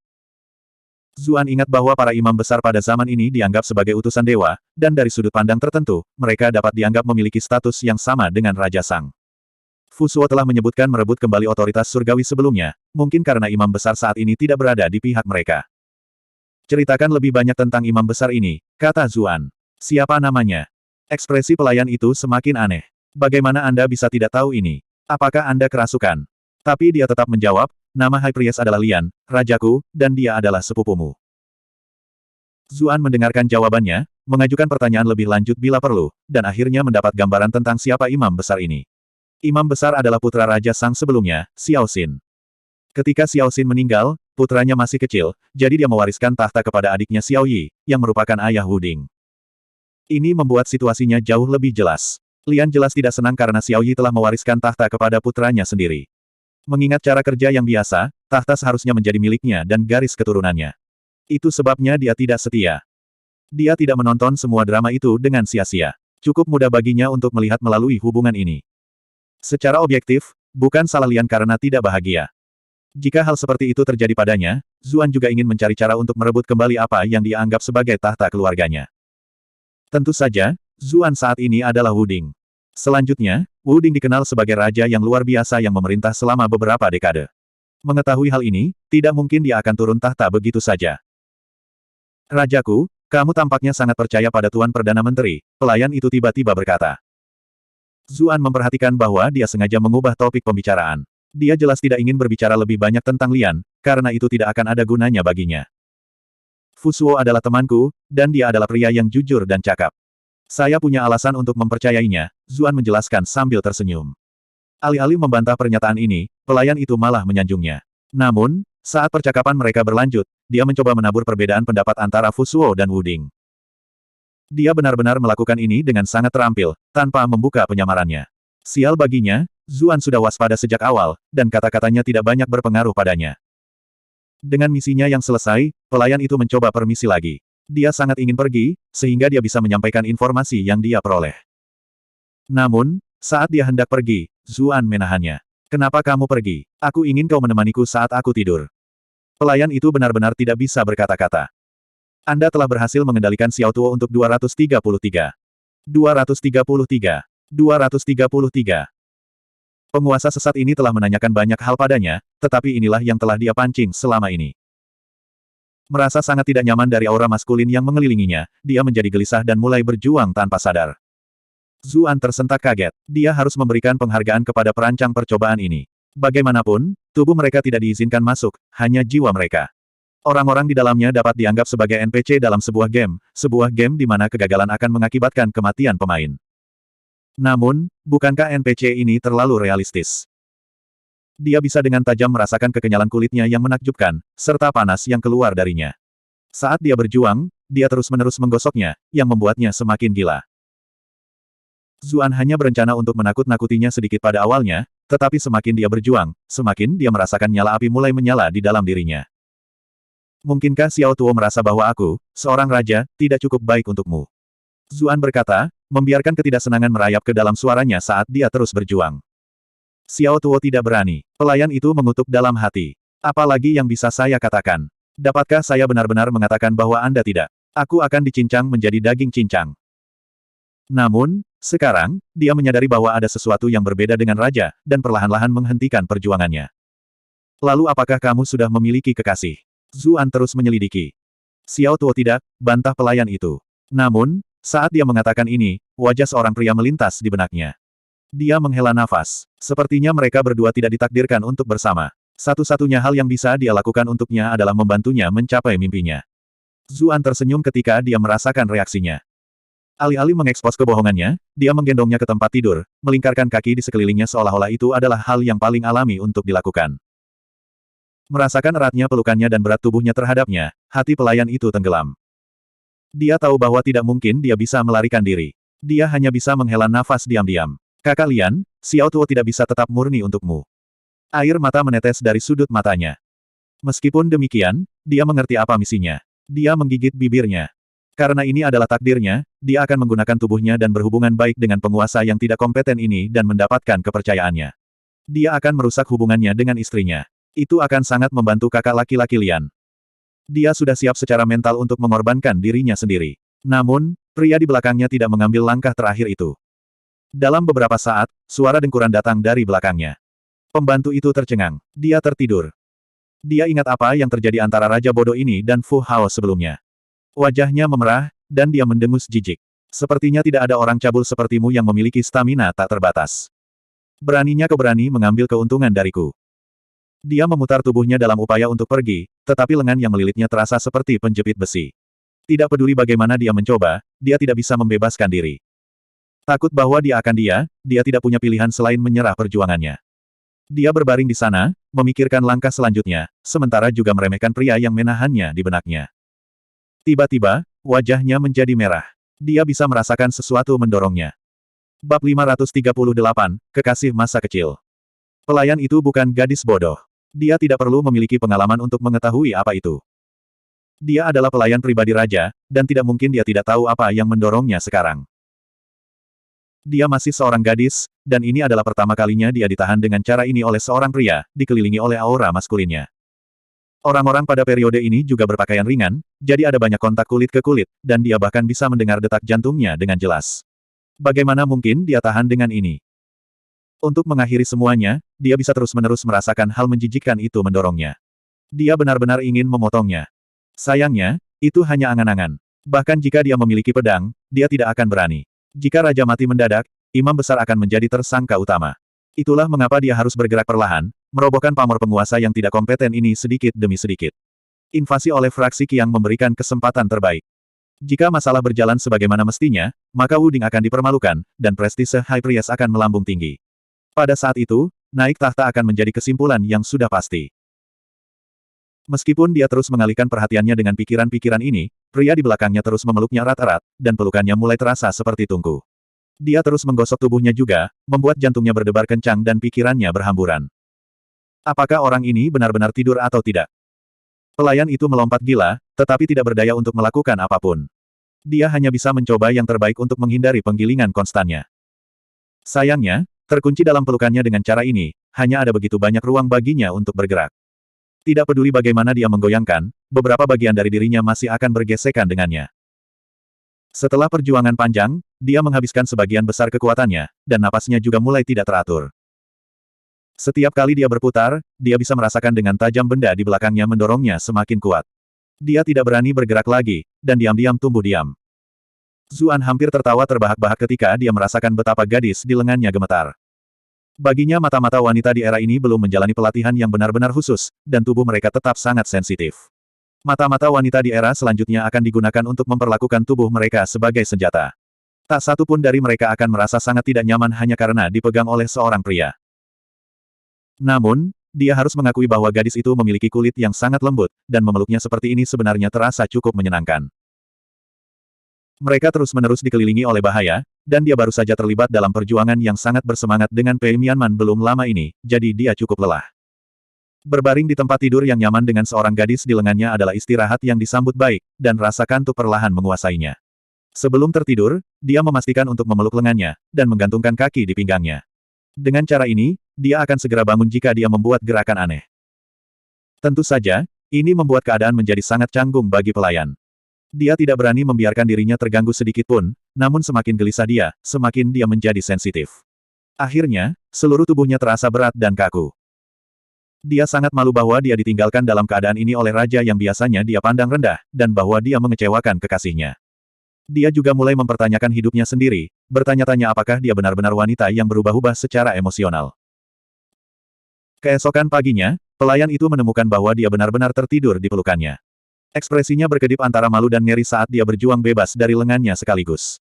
Zuan ingat bahwa para imam besar pada zaman ini dianggap sebagai utusan dewa, dan dari sudut pandang tertentu, mereka dapat dianggap memiliki status yang sama dengan Raja Sang. Fu Suo telah menyebutkan merebut kembali otoritas surgawi sebelumnya, mungkin karena imam besar saat ini tidak berada di pihak mereka. Ceritakan lebih banyak tentang imam besar ini, kata Zuan. Siapa namanya? Ekspresi pelayan itu semakin aneh. Bagaimana Anda bisa tidak tahu ini? Apakah Anda kerasukan? Tapi dia tetap menjawab, nama High Priest adalah Lian, rajaku, dan dia adalah sepupumu. Zuan mendengarkan jawabannya, mengajukan pertanyaan lebih lanjut bila perlu, dan akhirnya mendapat gambaran tentang siapa imam besar ini. Imam besar adalah putra Raja Sang sebelumnya, Xiao Xin. Ketika Xiao Xin meninggal, putranya masih kecil, jadi dia mewariskan tahta kepada adiknya Xiao Yi, yang merupakan ayah Wuding. Ini membuat situasinya jauh lebih jelas. Lian jelas tidak senang karena Xiao Yi telah mewariskan tahta kepada putranya sendiri. Mengingat cara kerja yang biasa, tahta seharusnya menjadi miliknya dan garis keturunannya. Itu sebabnya dia tidak setia. Dia tidak menonton semua drama itu dengan sia-sia. Cukup mudah baginya untuk melihat melalui hubungan ini. Secara objektif, bukan salah Lian karena tidak bahagia. Jika hal seperti itu terjadi padanya, Zuan juga ingin mencari cara untuk merebut kembali apa yang dia anggap sebagai tahta keluarganya. Tentu saja, Zuan saat ini adalah Wuding. Selanjutnya, Wuding dikenal sebagai raja yang luar biasa yang memerintah selama beberapa dekade. Mengetahui hal ini, tidak mungkin dia akan turun tahta begitu saja. Rajaku, kamu tampaknya sangat percaya pada Tuan Perdana Menteri, pelayan itu tiba-tiba berkata. Zuan memperhatikan bahwa dia sengaja mengubah topik pembicaraan. Dia jelas tidak ingin berbicara lebih banyak tentang Lian, karena itu tidak akan ada gunanya baginya. Fu Suo adalah temanku, dan dia adalah pria yang jujur dan cakap. Saya punya alasan untuk mempercayainya, Zuan menjelaskan sambil tersenyum. Alih-alih membantah pernyataan ini, pelayan itu malah menyanjungnya. Namun, Saat percakapan mereka berlanjut, dia mencoba menabur perbedaan pendapat antara Fusuo dan Wuding. Dia benar-benar melakukan ini dengan sangat terampil, tanpa membuka penyamarannya. Sial baginya, Zuan sudah waspada sejak awal, dan kata-katanya tidak banyak berpengaruh padanya. Dengan misinya yang selesai, pelayan itu mencoba permisi lagi. Dia sangat ingin pergi, sehingga dia bisa menyampaikan informasi yang dia peroleh. Namun, saat dia hendak pergi, Zuan menahannya. Kenapa kamu pergi? Aku ingin kau menemaniku saat aku tidur. Pelayan itu benar-benar tidak bisa berkata-kata. Anda telah berhasil mengendalikan Xiao Tuo untuk 233. 233. 233. Penguasa sesat ini telah menanyakan banyak hal padanya, tetapi inilah yang telah dia pancing selama ini. Merasa sangat tidak nyaman dari aura maskulin yang mengelilinginya, dia menjadi gelisah dan mulai berjuang tanpa sadar. Zuan tersentak kaget. Dia harus memberikan penghargaan kepada perancang percobaan ini. Bagaimanapun, tubuh mereka tidak diizinkan masuk, hanya jiwa mereka. Orang-orang di dalamnya dapat dianggap sebagai NPC dalam sebuah game di mana kegagalan akan mengakibatkan kematian pemain. Namun, bukankah NPC ini terlalu realistis? Dia bisa dengan tajam merasakan kekenyalan kulitnya yang menakjubkan, serta panas yang keluar darinya. Saat dia berjuang, dia terus-menerus menggosoknya, yang membuatnya semakin gila. Zuan hanya berencana untuk menakut-nakutinya sedikit pada awalnya, tetapi semakin dia berjuang, semakin dia merasakan nyala api mulai menyala di dalam dirinya. Mungkinkah Xiao Tuo merasa bahwa aku, seorang raja, tidak cukup baik untukmu? Zuan berkata, membiarkan ketidaksenangan merayap ke dalam suaranya saat dia terus berjuang. Xiao Tuo tidak berani. Pelayan itu mengutuk dalam hati. Apalagi yang bisa saya katakan? Dapatkah saya benar-benar mengatakan bahwa Anda tidak? Aku akan dicincang menjadi daging cincang. Namun, sekarang, dia menyadari bahwa ada sesuatu yang berbeda dengan raja, dan perlahan-lahan menghentikan perjuangannya. Lalu apakah kamu sudah memiliki kekasih? Zuan terus menyelidiki. Xiao Tuo tidak, bantah pelayan itu. Namun, saat dia mengatakan ini, wajah seorang pria melintas di benaknya. Dia menghela nafas. Sepertinya mereka berdua tidak ditakdirkan untuk bersama. Satu-satunya hal yang bisa dia lakukan untuknya adalah membantunya mencapai mimpinya. Zuan tersenyum ketika dia merasakan reaksinya. Alih-alih mengekspos kebohongannya, dia menggendongnya ke tempat tidur, melingkarkan kaki di sekelilingnya seolah-olah itu adalah hal yang paling alami untuk dilakukan. Merasakan eratnya pelukannya dan berat tubuhnya terhadapnya, hati pelayan itu tenggelam. Dia tahu bahwa tidak mungkin dia bisa melarikan diri. Dia hanya bisa menghela nafas diam-diam. Kakak Lian, Xiao Tuo tidak bisa tetap murni untukmu. Air mata menetes dari sudut matanya. Meskipun demikian, dia mengerti apa misinya. Dia menggigit bibirnya. Karena ini adalah takdirnya, dia akan menggunakan tubuhnya dan berhubungan baik dengan penguasa yang tidak kompeten ini dan mendapatkan kepercayaannya. Dia akan merusak hubungannya dengan istrinya. Itu akan sangat membantu kakak laki-laki Lian. Dia sudah siap secara mental untuk mengorbankan dirinya sendiri. Namun, pria di belakangnya tidak mengambil langkah terakhir itu. Dalam beberapa saat, suara dengkuran datang dari belakangnya. Pembantu itu tercengang. Dia tertidur. Dia ingat apa yang terjadi antara Raja Bodoh ini dan Fu Hao sebelumnya. Wajahnya memerah, dan dia mendengus jijik. Sepertinya tidak ada orang cabul sepertimu yang memiliki stamina tak terbatas. Beraninya kau berani mengambil keuntungan dariku. Dia memutar tubuhnya dalam upaya untuk pergi, tetapi lengan yang melilitnya terasa seperti penjepit besi. Tidak peduli bagaimana dia mencoba, dia tidak bisa membebaskan diri. Takut bahwa dia tidak punya pilihan selain menyerah perjuangannya. Dia berbaring di sana, memikirkan langkah selanjutnya, sementara juga meremehkan pria yang menahannya di benaknya. Tiba-tiba, wajahnya menjadi merah. Dia bisa merasakan sesuatu mendorongnya. Bab 538, Kekasih Masa Kecil. Pelayan itu bukan gadis bodoh. Dia tidak perlu memiliki pengalaman untuk mengetahui apa itu. Dia adalah pelayan pribadi raja, dan tidak mungkin dia tidak tahu apa yang mendorongnya sekarang. Dia masih seorang gadis, dan ini adalah pertama kalinya dia ditahan dengan cara ini oleh seorang pria, dikelilingi oleh aura maskulinnya. Orang-orang pada periode ini juga berpakaian ringan, jadi ada banyak kontak kulit ke kulit, dan dia bahkan bisa mendengar detak jantungnya dengan jelas. Bagaimana mungkin dia tahan dengan ini? Untuk mengakhiri semuanya, dia bisa terus-menerus merasakan hal menjijikkan itu mendorongnya. Dia benar-benar ingin memotongnya. Sayangnya, itu hanya angan-angan. Bahkan jika dia memiliki pedang, dia tidak akan berani. Jika raja mati mendadak, imam besar akan menjadi tersangka utama. Itulah mengapa dia harus bergerak perlahan, merobohkan pamor penguasa yang tidak kompeten ini sedikit demi sedikit. Invasi oleh fraksi Qiang memberikan kesempatan terbaik. Jika masalah berjalan sebagaimana mestinya, maka Wuding akan dipermalukan, dan prestise High Priest akan melambung tinggi. Pada saat itu, naik tahta akan menjadi kesimpulan yang sudah pasti. Meskipun dia terus mengalihkan perhatiannya dengan pikiran-pikiran ini, pria di belakangnya terus memeluknya erat-erat, dan pelukannya mulai terasa seperti tungku. Dia terus menggosok tubuhnya juga, membuat jantungnya berdebar kencang dan pikirannya berhamburan. Apakah orang ini benar-benar tidur atau tidak? Pelayan itu melompat gila, tetapi tidak berdaya untuk melakukan apapun. Dia hanya bisa mencoba yang terbaik untuk menghindari penggilingan konstannya. Sayangnya, terkunci dalam pelukannya dengan cara ini, hanya ada begitu banyak ruang baginya untuk bergerak. Tidak peduli bagaimana dia menggoyangkan, beberapa bagian dari dirinya masih akan bergesekan dengannya. Setelah perjuangan panjang, dia menghabiskan sebagian besar kekuatannya, dan napasnya juga mulai tidak teratur. Setiap kali dia berputar, dia bisa merasakan dengan tajam benda di belakangnya mendorongnya semakin kuat. Dia tidak berani bergerak lagi, dan diam-diam tumbuh diam. Zuan hampir tertawa terbahak-bahak ketika dia merasakan betapa gadis di lengannya gemetar. Baginya mata-mata wanita di era ini belum menjalani pelatihan yang benar-benar khusus, dan tubuh mereka tetap sangat sensitif. Mata-mata wanita di era selanjutnya akan digunakan untuk memperlakukan tubuh mereka sebagai senjata. Tak satu pun dari mereka akan merasa sangat tidak nyaman hanya karena dipegang oleh seorang pria. Namun, dia harus mengakui bahwa gadis itu memiliki kulit yang sangat lembut, dan memeluknya seperti ini sebenarnya terasa cukup menyenangkan. Mereka terus-menerus dikelilingi oleh bahaya, dan dia baru saja terlibat dalam perjuangan yang sangat bersemangat dengan Pei Mianman belum lama ini, jadi dia cukup lelah. Berbaring di tempat tidur yang nyaman dengan seorang gadis di lengannya adalah istirahat yang disambut baik, dan rasa kantuk perlahan menguasainya. Sebelum tertidur, dia memastikan untuk memeluk lengannya, dan menggantungkan kaki di pinggangnya. Dengan cara ini, dia akan segera bangun jika dia membuat gerakan aneh. Tentu saja, ini membuat keadaan menjadi sangat canggung bagi pelayan. Dia tidak berani membiarkan dirinya terganggu sedikit pun, namun semakin gelisah dia, semakin dia menjadi sensitif. Akhirnya, seluruh tubuhnya terasa berat dan kaku. Dia sangat malu bahwa dia ditinggalkan dalam keadaan ini oleh raja yang biasanya dia pandang rendah, dan bahwa dia mengecewakan kekasihnya. Dia juga mulai mempertanyakan hidupnya sendiri, bertanya-tanya apakah dia benar-benar wanita yang berubah-ubah secara emosional. Keesokan paginya, pelayan itu menemukan bahwa dia benar-benar tertidur di pelukannya. Ekspresinya berkedip antara malu dan ngeri saat dia berjuang bebas dari lengannya sekaligus.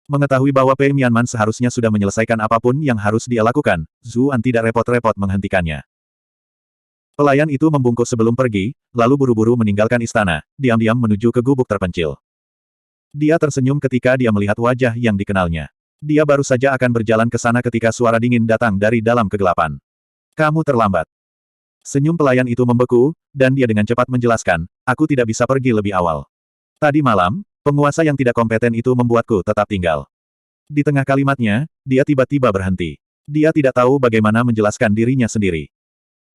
Mengetahui bahwa Pei Mianman seharusnya sudah menyelesaikan apapun yang harus dia lakukan, Zuan tidak repot-repot menghentikannya. Pelayan itu membungkuk sebelum pergi, lalu buru-buru meninggalkan istana, diam-diam menuju ke gubuk terpencil. Dia tersenyum ketika dia melihat wajah yang dikenalnya. Dia baru saja akan berjalan ke sana ketika suara dingin datang dari dalam kegelapan. "Kamu terlambat." Senyum pelayan itu membeku, dan dia dengan cepat menjelaskan, "Aku tidak bisa pergi lebih awal. Tadi malam, penguasa yang tidak kompeten itu membuatku tetap tinggal." Di tengah kalimatnya, dia tiba-tiba berhenti. Dia tidak tahu bagaimana menjelaskan dirinya sendiri.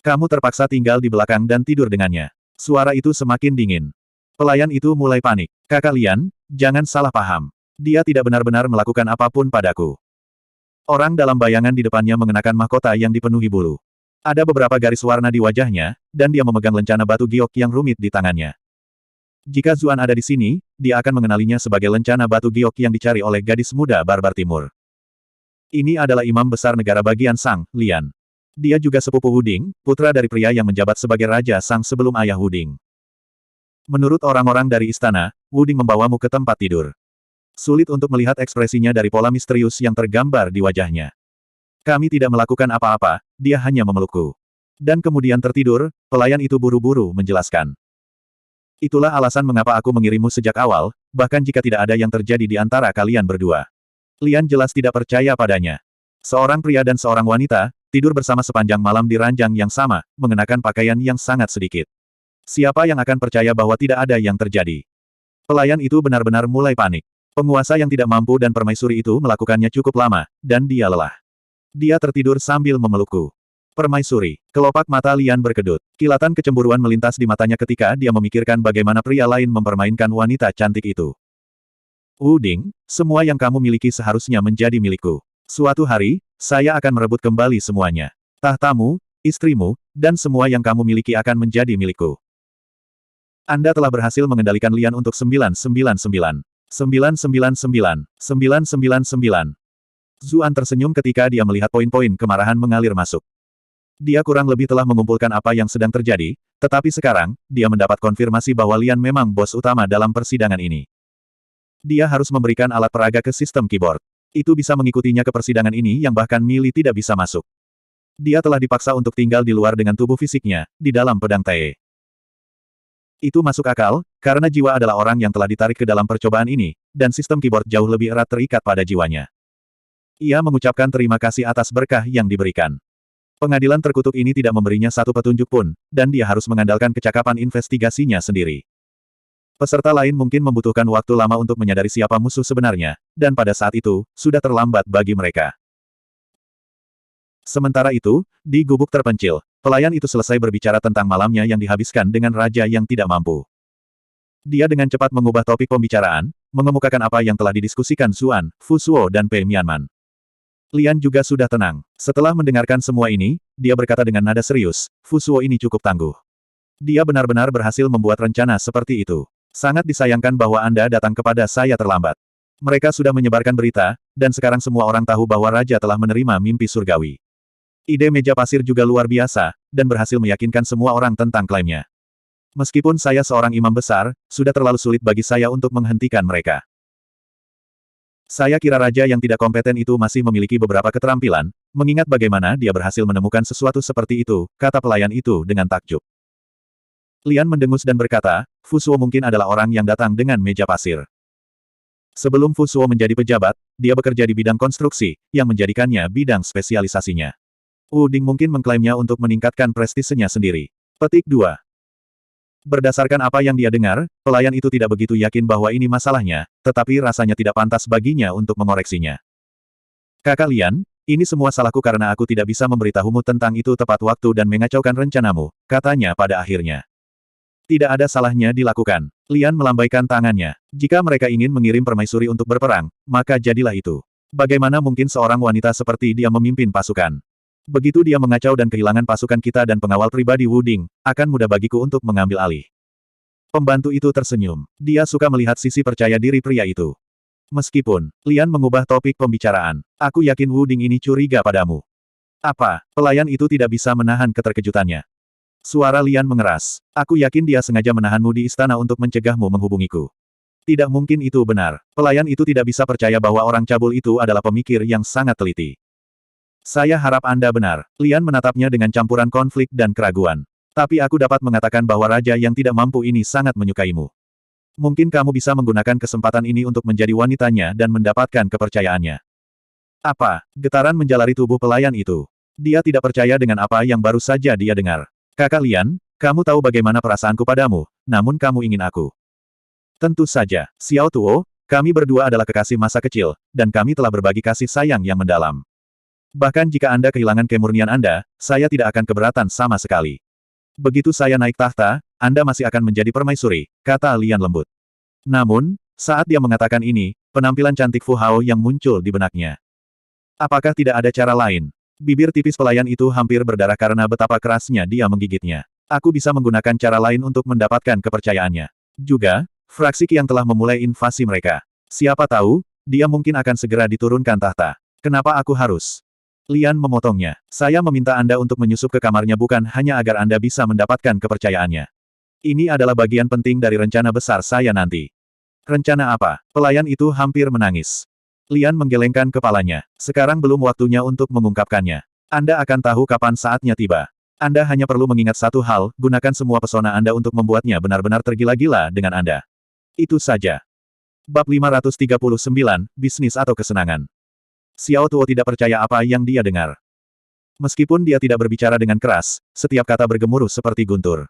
"Kamu terpaksa tinggal di belakang dan tidur dengannya." Suara itu semakin dingin. Pelayan itu mulai panik. "Kakak Lian, jangan salah paham. Dia tidak benar-benar melakukan apapun padaku." Orang dalam bayangan di depannya mengenakan mahkota yang dipenuhi bulu. Ada beberapa garis warna di wajahnya, dan dia memegang lencana batu giok yang rumit di tangannya. Jika Zuan ada di sini, dia akan mengenalinya sebagai lencana batu giok yang dicari oleh gadis muda barbar timur. Ini adalah imam besar negara bagian Sang, Lian. Dia juga sepupu Wuding, putra dari pria yang menjabat sebagai Raja Sang sebelum ayah Wuding. Menurut orang-orang dari istana, Wuding membawamu ke tempat tidur. Sulit untuk melihat ekspresinya dari pola misterius yang tergambar di wajahnya. "Kami tidak melakukan apa-apa, dia hanya memelukku." Dan kemudian tertidur, pelayan itu buru-buru menjelaskan. "Itulah alasan mengapa aku mengirimmu sejak awal, bahkan jika tidak ada yang terjadi di antara kalian berdua." Lian jelas tidak percaya padanya. Seorang pria dan seorang wanita, tidur bersama sepanjang malam di ranjang yang sama, mengenakan pakaian yang sangat sedikit. Siapa yang akan percaya bahwa tidak ada yang terjadi? Pelayan itu benar-benar mulai panik. Penguasa yang tidak mampu dan permaisuri itu melakukannya cukup lama, dan dia lelah. Dia tertidur sambil memelukku. Permaisuri. Kelopak mata Lian berkedut. Kilatan kecemburuan melintas di matanya ketika dia memikirkan bagaimana pria lain mempermainkan wanita cantik itu. "Wuding, semua yang kamu miliki seharusnya menjadi milikku. Suatu hari, saya akan merebut kembali semuanya. Tahtamu, istrimu, dan semua yang kamu miliki akan menjadi milikku." Anda telah berhasil mengendalikan Lian untuk 999. 999. 999. Zuan tersenyum ketika dia melihat poin-poin kemarahan mengalir masuk. Dia kurang lebih telah mengumpulkan apa yang sedang terjadi, tetapi sekarang, dia mendapat konfirmasi bahwa Lian memang bos utama dalam persidangan ini. Dia harus memberikan alat peraga ke sistem keyboard. Itu bisa mengikutinya ke persidangan ini yang bahkan Mili tidak bisa masuk. Dia telah dipaksa untuk tinggal di luar dengan tubuh fisiknya, di dalam pedang Tae. Itu masuk akal, karena jiwa adalah orang yang telah ditarik ke dalam percobaan ini, dan sistem keyboard jauh lebih erat terikat pada jiwanya. Ia mengucapkan terima kasih atas berkah yang diberikan. Pengadilan terkutuk ini tidak memberinya satu petunjuk pun, dan dia harus mengandalkan kecakapan investigasinya sendiri. Peserta lain mungkin membutuhkan waktu lama untuk menyadari siapa musuh sebenarnya, dan pada saat itu, sudah terlambat bagi mereka. Sementara itu, di gubuk terpencil, pelayan itu selesai berbicara tentang malamnya yang dihabiskan dengan raja yang tidak mampu. Dia dengan cepat mengubah topik pembicaraan, mengemukakan apa yang telah didiskusikan Zuan, Fu Suo dan Pei Mianman. Lian juga sudah tenang. Setelah mendengarkan semua ini, dia berkata dengan nada serius, Fu Suo ini cukup tangguh. Dia benar-benar berhasil membuat rencana seperti itu. Sangat disayangkan bahwa Anda datang kepada saya terlambat. Mereka sudah menyebarkan berita, dan sekarang semua orang tahu bahwa raja telah menerima mimpi surgawi. Ide meja pasir juga luar biasa, dan berhasil meyakinkan semua orang tentang klaimnya. Meskipun saya seorang imam besar, sudah terlalu sulit bagi saya untuk menghentikan mereka. Saya kira raja yang tidak kompeten itu masih memiliki beberapa keterampilan, mengingat bagaimana dia berhasil menemukan sesuatu seperti itu, kata pelayan itu dengan takjub. Lian mendengus dan berkata, Fu Suo mungkin adalah orang yang datang dengan meja pasir. Sebelum Fu Suo menjadi pejabat, dia bekerja di bidang konstruksi, yang menjadikannya bidang spesialisasinya. Wu Ding mungkin mengklaimnya untuk meningkatkan prestisenya sendiri. Petik 2. Berdasarkan apa yang dia dengar, pelayan itu tidak begitu yakin bahwa ini masalahnya, tetapi rasanya tidak pantas baginya untuk mengoreksinya. Kakak Lian, ini semua salahku karena aku tidak bisa memberitahumu tentang itu tepat waktu dan mengacaukan rencanamu, katanya pada akhirnya. Tidak ada salahnya dilakukan. Lian melambaikan tangannya. Jika mereka ingin mengirim permaisuri untuk berperang, maka jadilah itu. Bagaimana mungkin seorang wanita seperti dia memimpin pasukan? Begitu dia mengacau dan kehilangan pasukan kita dan pengawal pribadi Wu Ding, akan mudah bagiku untuk mengambil alih. Pembantu itu tersenyum. Dia suka melihat sisi percaya diri pria itu. Meskipun, Lian mengubah topik pembicaraan. Aku yakin Wu Ding ini curiga padamu. Apa? Pelayan itu tidak bisa menahan keterkejutannya. Suara Lian mengeras. Aku yakin dia sengaja menahanmu di istana untuk mencegahmu menghubungiku. Tidak mungkin itu benar. Pelayan itu tidak bisa percaya bahwa orang cabul itu adalah pemikir yang sangat teliti. Saya harap Anda benar. Lian menatapnya dengan campuran konflik dan keraguan. Tapi aku dapat mengatakan bahwa raja yang tidak mampu ini sangat menyukaimu. Mungkin kamu bisa menggunakan kesempatan ini untuk menjadi wanitanya dan mendapatkan kepercayaannya. Apa? Getaran menjalari tubuh pelayan itu. Dia tidak percaya dengan apa yang baru saja dia dengar. Kakak Lian, kamu tahu bagaimana perasaanku padamu, namun kamu ingin aku. Tentu saja, Xiao Tuo, kami berdua adalah kekasih masa kecil, dan kami telah berbagi kasih sayang yang mendalam. Bahkan jika Anda kehilangan kemurnian Anda, saya tidak akan keberatan sama sekali. Begitu saya naik tahta, Anda masih akan menjadi permaisuri, kata Lian lembut. Namun, saat dia mengatakan ini, penampilan cantik Fu Hao yang muncul di benaknya. Apakah tidak ada cara lain? Bibir tipis pelayan itu hampir berdarah karena betapa kerasnya dia menggigitnya. Aku bisa menggunakan cara lain untuk mendapatkan kepercayaannya. Juga, fraksi Qi yang telah memulai invasi mereka. Siapa tahu, dia mungkin akan segera diturunkan tahta. Kenapa aku harus? Lian memotongnya. Saya meminta Anda untuk menyusup ke kamarnya bukan hanya agar Anda bisa mendapatkan kepercayaannya. Ini adalah bagian penting dari rencana besar saya nanti. Rencana apa? Pelayan itu hampir menangis. Lian menggelengkan kepalanya. Sekarang belum waktunya untuk mengungkapkannya. Anda akan tahu kapan saatnya tiba. Anda hanya perlu mengingat satu hal, gunakan semua pesona Anda untuk membuatnya benar-benar tergila-gila dengan Anda. Itu saja. Bab 539, Bisnis atau Kesenangan. Xiao Tuo tidak percaya apa yang dia dengar. Meskipun dia tidak berbicara dengan keras, setiap kata bergemuruh seperti guntur.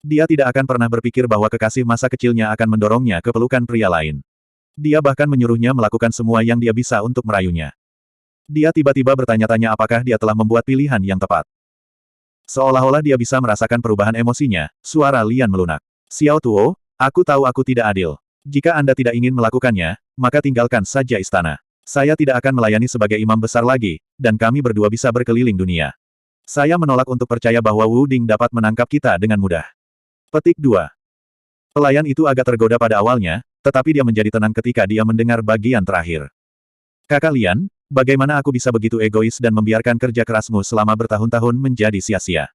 Dia tidak akan pernah berpikir bahwa kekasih masa kecilnya akan mendorongnya ke pelukan pria lain. Dia bahkan menyuruhnya melakukan semua yang dia bisa untuk merayunya. Dia tiba-tiba bertanya-tanya apakah dia telah membuat pilihan yang tepat. Seolah-olah dia bisa merasakan perubahan emosinya, suara Lian melunak. Xiao Tuo, aku tahu aku tidak adil. Jika Anda tidak ingin melakukannya, maka tinggalkan saja istana. Saya tidak akan melayani sebagai imam besar lagi, dan kami berdua bisa berkeliling dunia. Saya menolak untuk percaya bahwa Wu Ding dapat menangkap kita dengan mudah. Petik 2. Pelayan itu agak tergoda pada awalnya, tetapi dia menjadi tenang ketika dia mendengar bagian terakhir. Kakak Lian, bagaimana aku bisa begitu egois dan membiarkan kerja kerasmu selama bertahun-tahun menjadi sia-sia?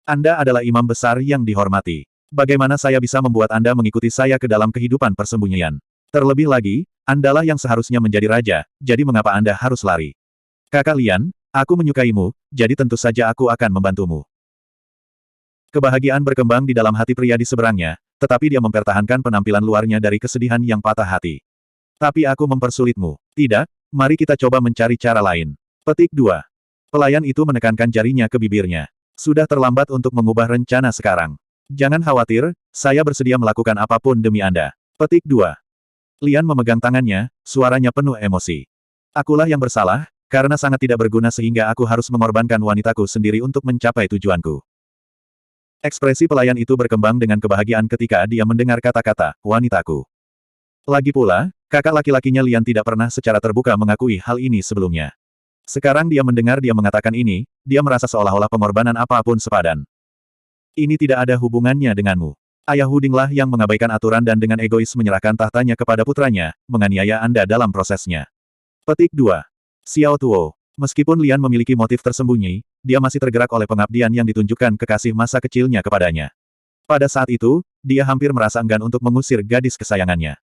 Anda adalah imam besar yang dihormati. Bagaimana saya bisa membuat Anda mengikuti saya ke dalam kehidupan persembunyian? Terlebih lagi, Andalah yang seharusnya menjadi raja, jadi mengapa Anda harus lari? Kakak Lian, Aku menyukaimu, jadi tentu saja aku akan membantumu. Kebahagiaan berkembang di dalam hati pria di seberangnya, tetapi dia mempertahankan penampilan luarnya dari kesedihan yang patah hati. Tapi aku mempersulitmu. Tidak, mari kita coba mencari cara lain. Petik 2. Pelayan itu menekankan jarinya ke bibirnya. Sudah terlambat untuk mengubah rencana sekarang. Jangan khawatir, saya bersedia melakukan apapun demi Anda. Petik 2. Lian memegang tangannya, suaranya penuh emosi. Akulah yang bersalah, karena sangat tidak berguna sehingga aku harus mengorbankan wanitaku sendiri untuk mencapai tujuanku. Ekspresi pelayan itu berkembang dengan kebahagiaan ketika dia mendengar kata-kata, wanitaku. Lagi pula, kakak laki-lakinya Lian tidak pernah secara terbuka mengakui hal ini sebelumnya. Sekarang dia mendengar dia mengatakan ini, dia merasa seolah-olah pengorbanan apapun sepadan. Ini tidak ada hubungannya denganmu. Ayah Wudinglah yang mengabaikan aturan dan dengan egois menyerahkan tahtanya kepada putranya, menganiaya Anda dalam prosesnya. Petik 2. Xiao Tuo. Meskipun Lian memiliki motif tersembunyi, dia masih tergerak oleh pengabdian yang ditunjukkan kekasih masa kecilnya kepadanya. Pada saat itu, dia hampir merasa enggan untuk mengusir gadis kesayangannya.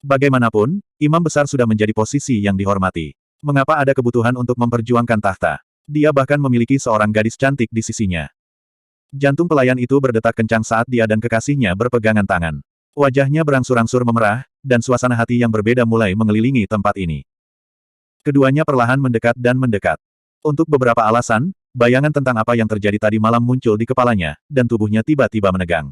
Bagaimanapun, imam besar sudah menjadi posisi yang dihormati. Mengapa ada kebutuhan untuk memperjuangkan tahta? Dia bahkan memiliki seorang gadis cantik di sisinya. Jantung pelayan itu berdetak kencang saat dia dan kekasihnya berpegangan tangan. Wajahnya berangsur-angsur memerah, dan suasana hati yang berbeda mulai mengelilingi tempat ini. Keduanya perlahan mendekat dan mendekat. Untuk beberapa alasan, bayangan tentang apa yang terjadi tadi malam muncul di kepalanya, dan tubuhnya tiba-tiba menegang.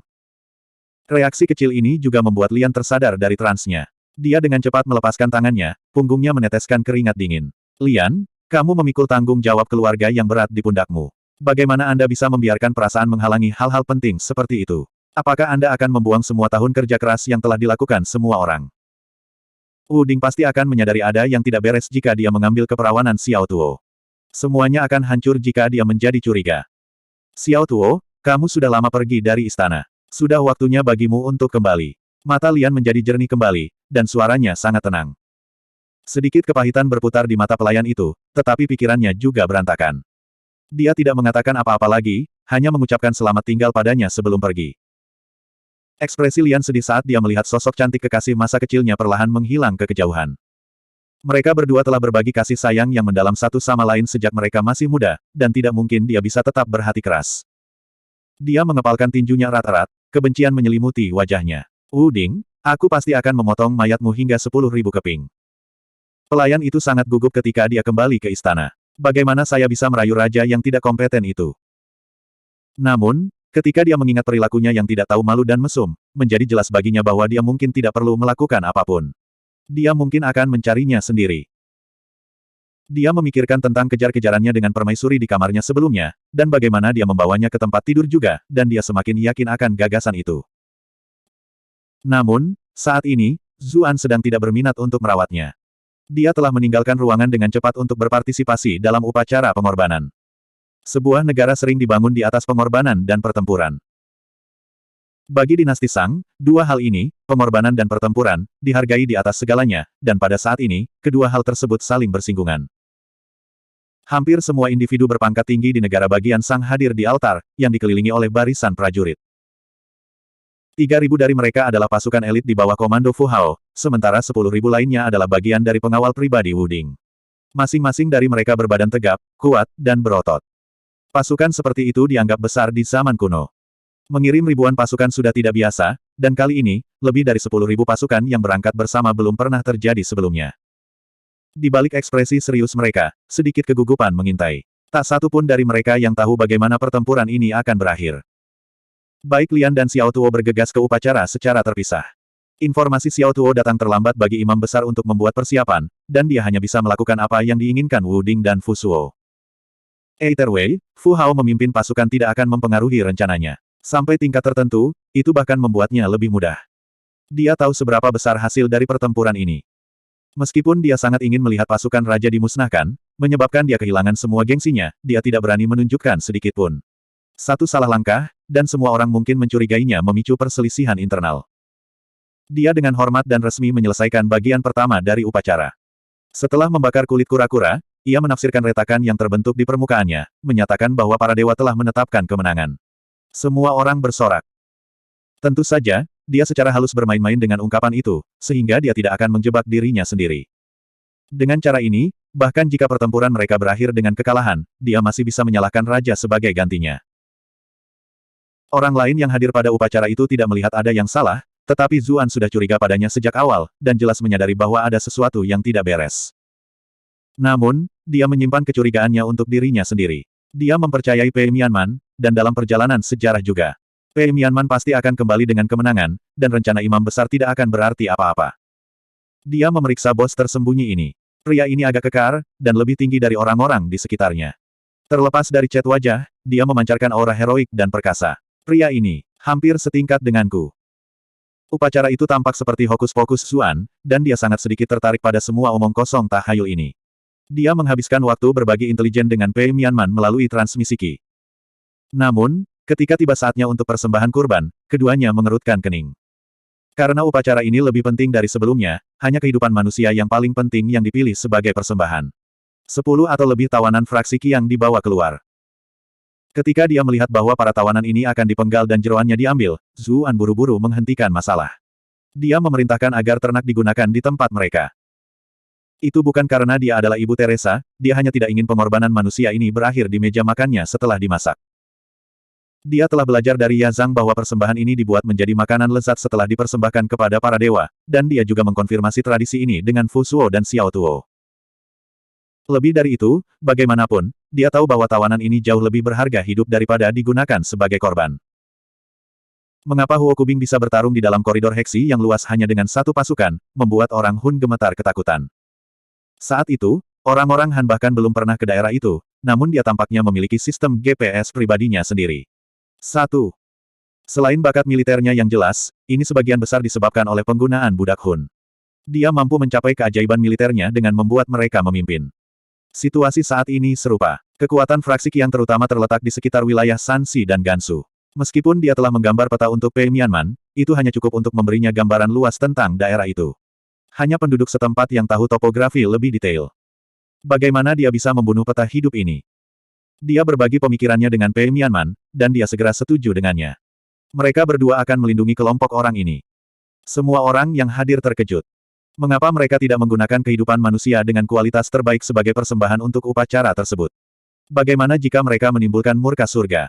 Reaksi kecil ini juga membuat Lian tersadar dari transnya. Dia dengan cepat melepaskan tangannya, punggungnya meneteskan keringat dingin. Lian, kamu memikul tanggung jawab keluarga yang berat di pundakmu. Bagaimana Anda bisa membiarkan perasaan menghalangi hal-hal penting seperti itu? Apakah Anda akan membuang semua tahun kerja keras yang telah dilakukan semua orang? Wuding pasti akan menyadari ada yang tidak beres jika dia mengambil keperawanan Xiao Tuo. Semuanya akan hancur jika dia menjadi curiga. Xiao Tuo, kamu sudah lama pergi dari istana. Sudah waktunya bagimu untuk kembali. Mata Lian menjadi jernih kembali, dan suaranya sangat tenang. Sedikit kepahitan berputar di mata pelayan itu, tetapi pikirannya juga berantakan. Dia tidak mengatakan apa-apa lagi, hanya mengucapkan selamat tinggal padanya sebelum pergi. Ekspresi Lian sedih saat dia melihat sosok cantik kekasih masa kecilnya perlahan menghilang ke kejauhan. Mereka berdua telah berbagi kasih sayang yang mendalam satu sama lain sejak mereka masih muda, dan tidak mungkin dia bisa tetap berhati keras. Dia mengepalkan tinjunya erat-erat, kebencian menyelimuti wajahnya. Wuding, aku pasti akan memotong mayatmu hingga 10.000 keping. Pelayan itu sangat gugup ketika dia kembali ke istana. Bagaimana saya bisa merayu raja yang tidak kompeten itu? Namun, ketika dia mengingat perilakunya yang tidak tahu malu dan mesum, menjadi jelas baginya bahwa dia mungkin tidak perlu melakukan apapun. Dia mungkin akan mencarinya sendiri. Dia memikirkan tentang kejar-kejarannya dengan permaisuri di kamarnya sebelumnya, dan bagaimana dia membawanya ke tempat tidur juga, dan dia semakin yakin akan gagasan itu. Namun, saat ini, Zuan sedang tidak berminat untuk merawatnya. Dia telah meninggalkan ruangan dengan cepat untuk berpartisipasi dalam upacara pengorbanan. Sebuah negara sering dibangun di atas pengorbanan dan pertempuran. Bagi dinasti Shang, dua hal ini, pengorbanan dan pertempuran, dihargai di atas segalanya, dan pada saat ini, kedua hal tersebut saling bersinggungan. Hampir semua individu berpangkat tinggi di negara bagian Shang hadir di altar, yang dikelilingi oleh barisan prajurit. 3.000 dari mereka adalah pasukan elit di bawah komando Fu Hao, sementara 10.000 lainnya adalah bagian dari pengawal pribadi Wuding. Masing-masing dari mereka berbadan tegap, kuat, dan berotot. Pasukan seperti itu dianggap besar di zaman kuno. Mengirim ribuan pasukan sudah tidak biasa, dan kali ini, lebih dari 10.000 pasukan yang berangkat bersama belum pernah terjadi sebelumnya. Di balik ekspresi serius mereka, sedikit kegugupan mengintai. Tak satu pun dari mereka yang tahu bagaimana pertempuran ini akan berakhir. Baik Lian dan Xiao Tuo bergegas ke upacara secara terpisah. Informasi Xiao Tuo datang terlambat bagi imam besar untuk membuat persiapan, dan dia hanya bisa melakukan apa yang diinginkan Wuding dan Fu Suo. Either way, Fu Hao memimpin pasukan tidak akan mempengaruhi rencananya. Sampai tingkat tertentu, itu bahkan membuatnya lebih mudah. Dia tahu seberapa besar hasil dari pertempuran ini. Meskipun dia sangat ingin melihat pasukan raja dimusnahkan, menyebabkan dia kehilangan semua gengsinya, dia tidak berani menunjukkan sedikit pun. Satu salah langkah, dan semua orang mungkin mencurigainya memicu perselisihan internal. Dia dengan hormat dan resmi menyelesaikan bagian pertama dari upacara. Setelah membakar kulit kura-kura, ia menafsirkan retakan yang terbentuk di permukaannya, menyatakan bahwa para dewa telah menetapkan kemenangan. Semua orang bersorak. Tentu saja, dia secara halus bermain-main dengan ungkapan itu, sehingga dia tidak akan menjebak dirinya sendiri. Dengan cara ini, bahkan jika pertempuran mereka berakhir dengan kekalahan, dia masih bisa menyalahkan raja sebagai gantinya. Orang lain yang hadir pada upacara itu tidak melihat ada yang salah, tetapi Zuan sudah curiga padanya sejak awal, dan jelas menyadari bahwa ada sesuatu yang tidak beres. Namun, dia menyimpan kecurigaannya untuk dirinya sendiri. Dia mempercayai Pei Mianman, dan dalam perjalanan sejarah juga. Pei Mianman pasti akan kembali dengan kemenangan, dan rencana imam besar tidak akan berarti apa-apa. Dia memeriksa bos tersembunyi ini. Pria ini agak kekar, dan lebih tinggi dari orang-orang di sekitarnya. Terlepas dari cat wajah, dia memancarkan aura heroik dan perkasa. Pria ini, hampir setingkat denganku. Upacara itu tampak seperti hokus-pokus Zuan, dan dia sangat sedikit tertarik pada semua omong kosong tahayul ini. Dia menghabiskan waktu berbagi intelijen dengan Pei Mianman melalui transmisi Qi. Namun, ketika tiba saatnya untuk persembahan kurban, keduanya mengerutkan kening. Karena upacara ini lebih penting dari sebelumnya, hanya kehidupan manusia yang paling penting yang dipilih sebagai persembahan. 10 atau lebih tawanan fraksi Qi yang dibawa keluar. Ketika dia melihat bahwa para tawanan ini akan dipenggal dan jeroannya diambil, Zuan buru-buru menghentikan masalah. Dia memerintahkan agar ternak digunakan di tempat mereka. Itu bukan karena dia adalah Ibu Teresa, dia hanya tidak ingin pengorbanan manusia ini berakhir di meja makannya setelah dimasak. Dia telah belajar dari Yazang bahwa persembahan ini dibuat menjadi makanan lezat setelah dipersembahkan kepada para dewa, dan dia juga mengkonfirmasi tradisi ini dengan Fu Suo dan Xiao Tuo. Lebih dari itu, bagaimanapun, dia tahu bahwa tawanan ini jauh lebih berharga hidup daripada digunakan sebagai korban. Mengapa Huo Kubing bisa bertarung di dalam koridor heksi yang luas hanya dengan satu pasukan, membuat orang Hun gemetar ketakutan. Saat itu, orang-orang Han bahkan belum pernah ke daerah itu, namun dia tampaknya memiliki sistem GPS pribadinya sendiri. 1. Selain bakat militernya yang jelas, ini sebagian besar disebabkan oleh penggunaan budak Hun. Dia mampu mencapai keajaiban militernya dengan membuat mereka memimpin. Situasi saat ini serupa. Kekuatan fraksi Qi yang terutama terletak di sekitar wilayah Shanxi dan Gansu. Meskipun dia telah menggambar peta untuk Pei Mianman, itu hanya cukup untuk memberinya gambaran luas tentang daerah itu. Hanya penduduk setempat yang tahu topografi lebih detail. Bagaimana dia bisa membunuh peta hidup ini? Dia berbagi pemikirannya dengan Pei Mianman, dan dia segera setuju dengannya. Mereka berdua akan melindungi kelompok orang ini. Semua orang yang hadir terkejut. Mengapa mereka tidak menggunakan kehidupan manusia dengan kualitas terbaik sebagai persembahan untuk upacara tersebut? Bagaimana jika mereka menimbulkan murka surga?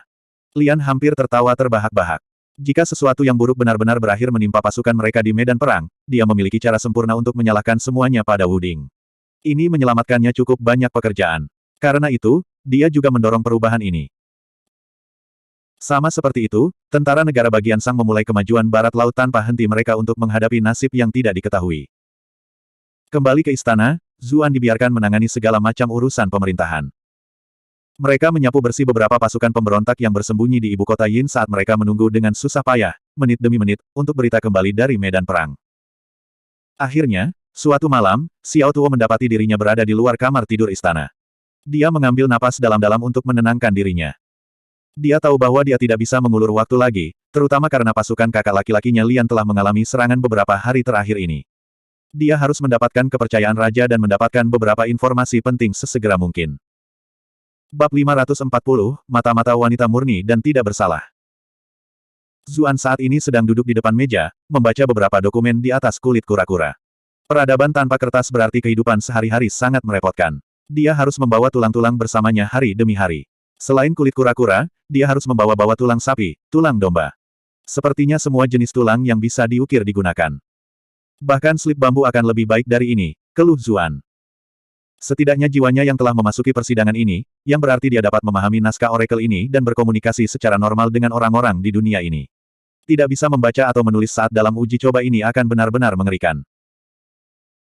Lian hampir tertawa terbahak-bahak. Jika sesuatu yang buruk benar-benar berakhir menimpa pasukan mereka di medan perang, dia memiliki cara sempurna untuk menyalahkan semuanya pada Wuding. Ini menyelamatkannya cukup banyak pekerjaan. Karena itu, dia juga mendorong perubahan ini. Sama seperti itu, tentara negara bagian Sang memulai kemajuan barat laut tanpa henti mereka untuk menghadapi nasib yang tidak diketahui. Kembali ke istana, Zuan dibiarkan menangani segala macam urusan pemerintahan. Mereka menyapu bersih beberapa pasukan pemberontak yang bersembunyi di ibu kota Yin saat mereka menunggu dengan susah payah, menit demi menit, untuk berita kembali dari medan perang. Akhirnya, suatu malam, Xiao Tuo mendapati dirinya berada di luar kamar tidur istana. Dia mengambil napas dalam-dalam untuk menenangkan dirinya. Dia tahu bahwa dia tidak bisa mengulur waktu lagi, terutama karena pasukan kakak laki-lakinya Lian telah mengalami serangan beberapa hari terakhir ini. Dia harus mendapatkan kepercayaan raja dan mendapatkan beberapa informasi penting sesegera mungkin. Bab 540, Mata-mata wanita murni dan tidak bersalah. Zuan saat ini sedang duduk di depan meja, membaca beberapa dokumen di atas kulit kura-kura. Peradaban tanpa kertas berarti kehidupan sehari-hari sangat merepotkan. Dia harus membawa tulang-tulang bersamanya hari demi hari. Selain kulit kura-kura, dia harus membawa-bawa tulang sapi, tulang domba. Sepertinya semua jenis tulang yang bisa diukir digunakan. Bahkan slip bambu akan lebih baik dari ini, keluh Zuan. Setidaknya jiwanya yang telah memasuki persidangan ini, yang berarti dia dapat memahami naskah oracle ini dan berkomunikasi secara normal dengan orang-orang di dunia ini. Tidak bisa membaca atau menulis saat dalam uji coba ini akan benar-benar mengerikan.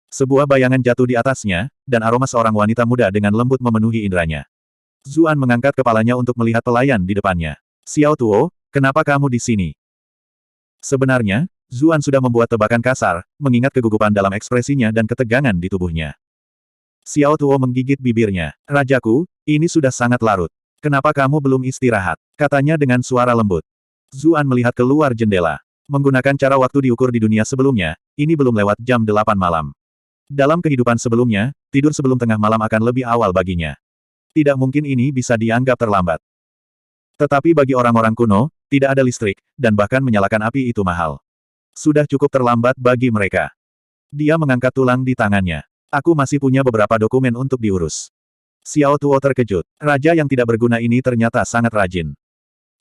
Sebuah bayangan jatuh di atasnya, dan aroma seorang wanita muda dengan lembut memenuhi indranya. Zuan mengangkat kepalanya untuk melihat pelayan di depannya. Xiao Tuo, kenapa kamu di sini? Sebenarnya, Zuan sudah membuat tebakan kasar, mengingat kegugupan dalam ekspresinya dan ketegangan di tubuhnya. Xiao Tuo menggigit bibirnya. Rajaku, ini sudah sangat larut. Kenapa kamu belum istirahat? Katanya dengan suara lembut. Zuan melihat keluar jendela. Menggunakan cara waktu diukur di dunia sebelumnya, ini belum lewat jam 8 malam. Dalam kehidupan sebelumnya, tidur sebelum tengah malam akan lebih awal baginya. Tidak mungkin ini bisa dianggap terlambat. Tetapi bagi orang-orang kuno, tidak ada listrik, dan bahkan menyalakan api itu mahal. Sudah cukup terlambat bagi mereka. Dia mengangkat tulang di tangannya. Aku masih punya beberapa dokumen untuk diurus. Xiao Tuo terkejut. Raja yang tidak berguna ini ternyata sangat rajin.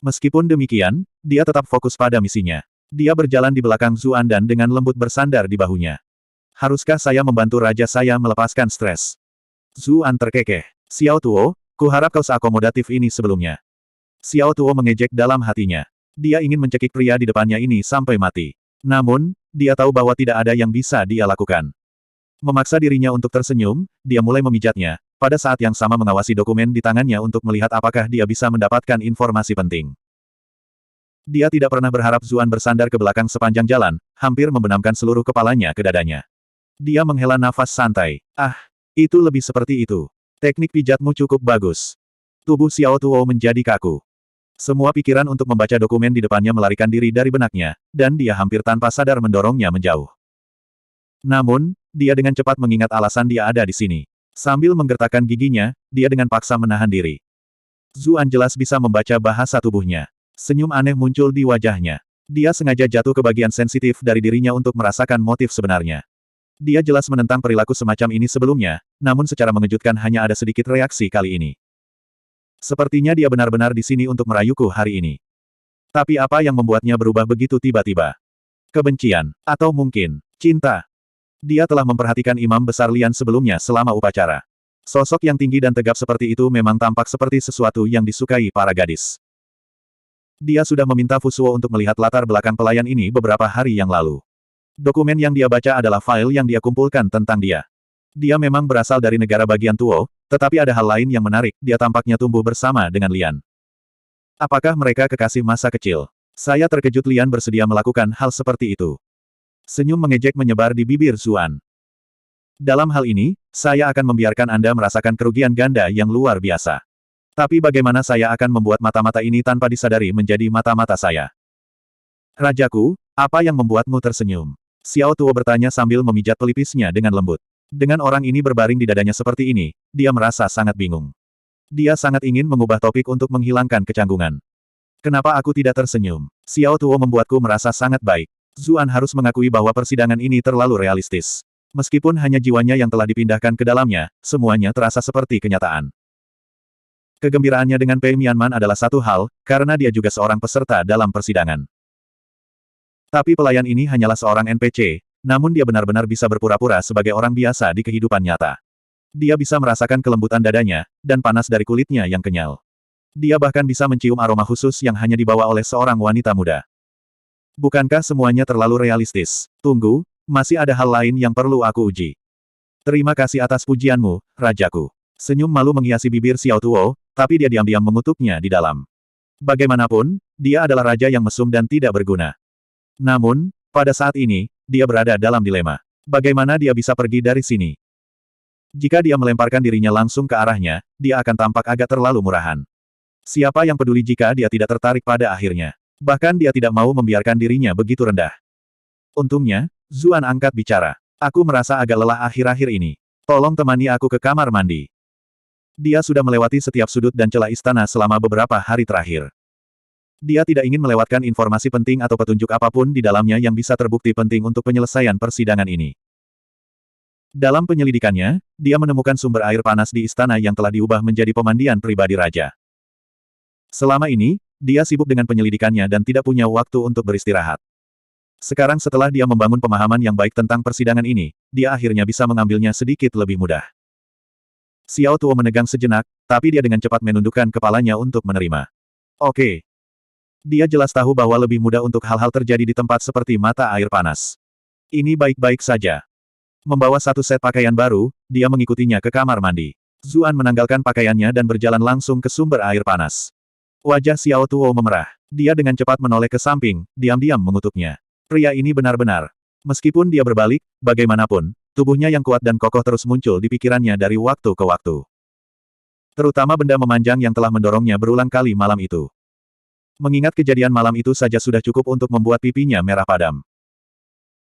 Meskipun demikian, dia tetap fokus pada misinya. Dia berjalan di belakang Zuan dan dengan lembut bersandar di bahunya. Haruskah saya membantu raja saya melepaskan stres? Zuan terkekeh. Xiao Tuo, kuharap kau seakomodatif ini sebelumnya. Xiao Tuo mengejek dalam hatinya. Dia ingin mencekik pria di depannya ini sampai mati. Namun, dia tahu bahwa tidak ada yang bisa dia lakukan. Memaksa dirinya untuk tersenyum, dia mulai memijatnya, pada saat yang sama mengawasi dokumen di tangannya untuk melihat apakah dia bisa mendapatkan informasi penting. Dia tidak pernah berharap Zuan bersandar ke belakang sepanjang jalan, hampir membenamkan seluruh kepalanya ke dadanya. Dia menghela nafas santai. Ah, itu lebih seperti itu. Teknik pijatmu cukup bagus. Tubuh Xiao Tuo menjadi kaku. Semua pikiran untuk membaca dokumen di depannya melarikan diri dari benaknya, dan dia hampir tanpa sadar mendorongnya menjauh. Namun, dia dengan cepat mengingat alasan dia ada di sini. Sambil menggertakkan giginya, dia dengan paksa menahan diri. Zuan jelas bisa membaca bahasa tubuhnya. Senyum aneh muncul di wajahnya. Dia sengaja jatuh ke bagian sensitif dari dirinya untuk merasakan motif sebenarnya. Dia jelas menentang perilaku semacam ini sebelumnya, namun secara mengejutkan hanya ada sedikit reaksi kali ini. Sepertinya dia benar-benar di sini untuk merayuku hari ini. Tapi apa yang membuatnya berubah begitu tiba-tiba? Kebencian, atau mungkin cinta? Dia telah memperhatikan imam besar Lian sebelumnya selama upacara. Sosok yang tinggi dan tegap seperti itu memang tampak seperti sesuatu yang disukai para gadis. Dia sudah meminta Fusuo untuk melihat latar belakang pelayan ini beberapa hari yang lalu. Dokumen yang dia baca adalah file yang dia kumpulkan tentang dia. Dia memang berasal dari negara bagian Tuo, tetapi ada hal lain yang menarik, dia tampaknya tumbuh bersama dengan Lian. Apakah mereka kekasih masa kecil? Saya terkejut Lian bersedia melakukan hal seperti itu. Senyum mengejek menyebar di bibir Zuan. Dalam hal ini, saya akan membiarkan Anda merasakan kerugian ganda yang luar biasa. Tapi bagaimana saya akan membuat mata-mata ini tanpa disadari menjadi mata-mata saya? Rajaku, apa yang membuatmu tersenyum? Xiao Tuo bertanya sambil memijat pelipisnya dengan lembut. Dengan orang ini berbaring di dadanya seperti ini, dia merasa sangat bingung. Dia sangat ingin mengubah topik untuk menghilangkan kecanggungan. Kenapa aku tidak tersenyum? Xiao Tuo membuatku merasa sangat baik. Zuan harus mengakui bahwa persidangan ini terlalu realistis. Meskipun hanya jiwanya yang telah dipindahkan ke dalamnya, semuanya terasa seperti kenyataan. Kegembiraannya dengan Pei Mianman adalah satu hal, karena dia juga seorang peserta dalam persidangan. Tapi pelayan ini hanyalah seorang NPC, namun dia benar-benar bisa berpura-pura sebagai orang biasa di kehidupan nyata. Dia bisa merasakan kelembutan dadanya, dan panas dari kulitnya yang kenyal. Dia bahkan bisa mencium aroma khusus yang hanya dibawa oleh seorang wanita muda. Bukankah semuanya terlalu realistis? Tunggu, masih ada hal lain yang perlu aku uji. Terima kasih atas pujianmu, Rajaku. Senyum malu menghiasi bibir Xiao Tuo, tapi dia diam-diam mengutuknya di dalam. Bagaimanapun, dia adalah raja yang mesum dan tidak berguna. Namun, pada saat ini, dia berada dalam dilema. Bagaimana dia bisa pergi dari sini? Jika dia melemparkan dirinya langsung ke arahnya, dia akan tampak agak terlalu murahan. Siapa yang peduli jika dia tidak tertarik pada akhirnya? Bahkan dia tidak mau membiarkan dirinya begitu rendah. Untungnya, Zuan angkat bicara. Aku merasa agak lelah akhir-akhir ini. Tolong temani aku ke kamar mandi. Dia sudah melewati setiap sudut dan celah istana selama beberapa hari terakhir. Dia tidak ingin melewatkan informasi penting atau petunjuk apapun di dalamnya yang bisa terbukti penting untuk penyelesaian persidangan ini. Dalam penyelidikannya, dia menemukan sumber air panas di istana yang telah diubah menjadi pemandian pribadi raja. Selama ini, dia sibuk dengan penyelidikannya dan tidak punya waktu untuk beristirahat. Sekarang setelah dia membangun pemahaman yang baik tentang persidangan ini, dia akhirnya bisa mengambilnya sedikit lebih mudah. Xiao Tuo menegang sejenak, tapi dia dengan cepat menundukkan kepalanya untuk menerima. Oke. Dia jelas tahu bahwa lebih mudah untuk hal-hal terjadi di tempat seperti mata air panas. Ini baik-baik saja. Membawa satu set pakaian baru, dia mengikutinya ke kamar mandi. Zuan menanggalkan pakaiannya dan berjalan langsung ke sumber air panas. Wajah Xiao Tuo memerah. Dia dengan cepat menoleh ke samping, diam-diam mengutuknya. Pria ini benar-benar. Meskipun dia berbalik, bagaimanapun, tubuhnya yang kuat dan kokoh terus muncul di pikirannya dari waktu ke waktu. Terutama benda memanjang yang telah mendorongnya berulang kali malam itu. Mengingat kejadian malam itu saja sudah cukup untuk membuat pipinya merah padam.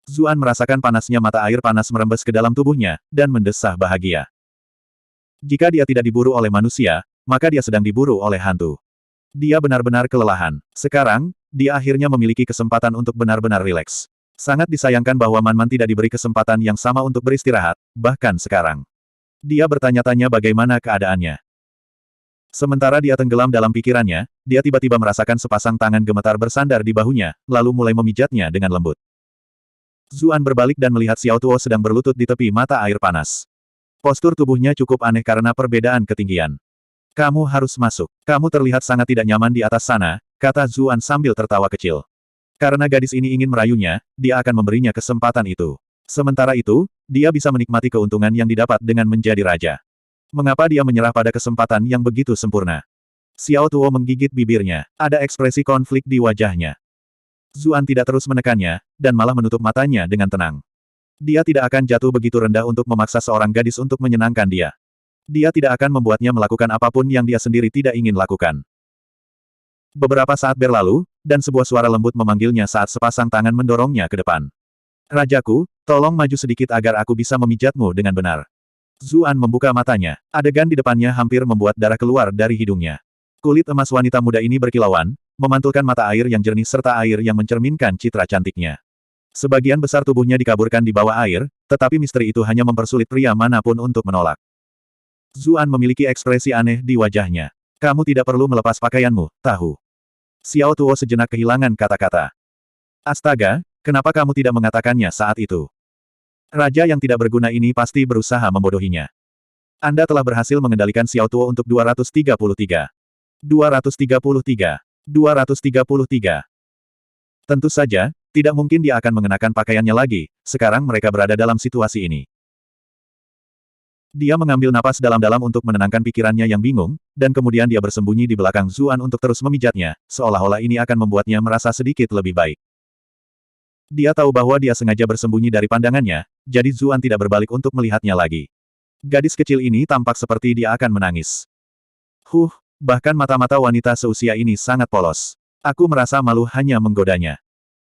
Zuan merasakan panasnya mata air panas merembes ke dalam tubuhnya, dan mendesah bahagia. Jika dia tidak diburu oleh manusia, maka dia sedang diburu oleh hantu. Dia benar-benar kelelahan. Sekarang, dia akhirnya memiliki kesempatan untuk benar-benar rileks. Sangat disayangkan bahwa Man Man tidak diberi kesempatan yang sama untuk beristirahat, bahkan sekarang. Dia bertanya-tanya bagaimana keadaannya. Sementara dia tenggelam dalam pikirannya, dia tiba-tiba merasakan sepasang tangan gemetar bersandar di bahunya, lalu mulai memijatnya dengan lembut. Zuan berbalik dan melihat Xiao Tuo sedang berlutut di tepi mata air panas. Postur tubuhnya cukup aneh karena perbedaan ketinggian. Kamu harus masuk. Kamu terlihat sangat tidak nyaman di atas sana, kata Zuan sambil tertawa kecil. Karena gadis ini ingin merayunya, dia akan memberinya kesempatan itu. Sementara itu, dia bisa menikmati keuntungan yang didapat dengan menjadi raja. Mengapa dia menyerah pada kesempatan yang begitu sempurna? Xiao Tuo menggigit bibirnya. Ada ekspresi konflik di wajahnya. Zuan tidak terus menekannya, dan malah menutup matanya dengan tenang. Dia tidak akan jatuh begitu rendah untuk memaksa seorang gadis untuk menyenangkan dia. Dia tidak akan membuatnya melakukan apapun yang dia sendiri tidak ingin lakukan. Beberapa saat berlalu, dan sebuah suara lembut memanggilnya saat sepasang tangan mendorongnya ke depan. Rajaku, tolong maju sedikit agar aku bisa memijatmu dengan benar. Zuan membuka matanya. Adegan di depannya hampir membuat darah keluar dari hidungnya. Kulit emas wanita muda ini berkilauan, memantulkan mata air yang jernih serta air yang mencerminkan citra cantiknya. Sebagian besar tubuhnya dikaburkan di bawah air, tetapi misteri itu hanya mempersulit pria manapun untuk menolak. Zuan memiliki ekspresi aneh di wajahnya. Kamu tidak perlu melepas pakaianmu, tahu. Xiao Tuo sejenak kehilangan kata-kata. Astaga, kenapa kamu tidak mengatakannya saat itu? Raja yang tidak berguna ini pasti berusaha membodohinya. Anda telah berhasil mengendalikan Xiao Tuo untuk 233. 233. 233. Tentu saja, tidak mungkin dia akan mengenakan pakaiannya lagi, sekarang mereka berada dalam situasi ini. Dia mengambil napas dalam-dalam untuk menenangkan pikirannya yang bingung, dan kemudian dia bersembunyi di belakang Zuan untuk terus memijatnya, seolah-olah ini akan membuatnya merasa sedikit lebih baik. Dia tahu bahwa dia sengaja bersembunyi dari pandangannya, jadi Zuan tidak berbalik untuk melihatnya lagi. Gadis kecil ini tampak seperti dia akan menangis. Bahkan mata-mata wanita seusia ini sangat polos. Aku merasa malu hanya menggodanya.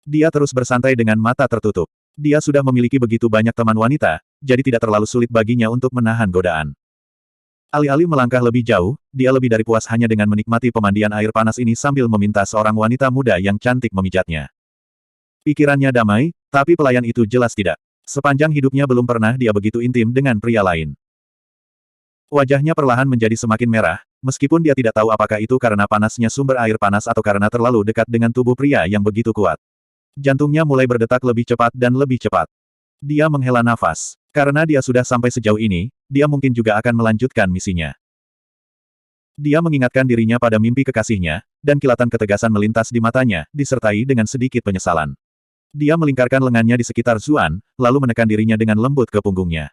Dia terus bersantai dengan mata tertutup. Dia sudah memiliki begitu banyak teman wanita, jadi tidak terlalu sulit baginya untuk menahan godaan. Alih-alih melangkah lebih jauh, dia lebih dari puas hanya dengan menikmati pemandian air panas ini sambil meminta seorang wanita muda yang cantik memijatnya. Pikirannya damai, tapi pelayan itu jelas tidak. Sepanjang hidupnya belum pernah dia begitu intim dengan pria lain. Wajahnya perlahan menjadi semakin merah, meskipun dia tidak tahu apakah itu karena panasnya sumber air panas atau karena terlalu dekat dengan tubuh pria yang begitu kuat. Jantungnya mulai berdetak lebih cepat dan lebih cepat. Dia menghela nafas. Karena dia sudah sampai sejauh ini, dia mungkin juga akan melanjutkan misinya. Dia mengingatkan dirinya pada mimpi kekasihnya, dan kilatan ketegasan melintas di matanya, disertai dengan sedikit penyesalan. Dia melingkarkan lengannya di sekitar Zuan, lalu menekan dirinya dengan lembut ke punggungnya.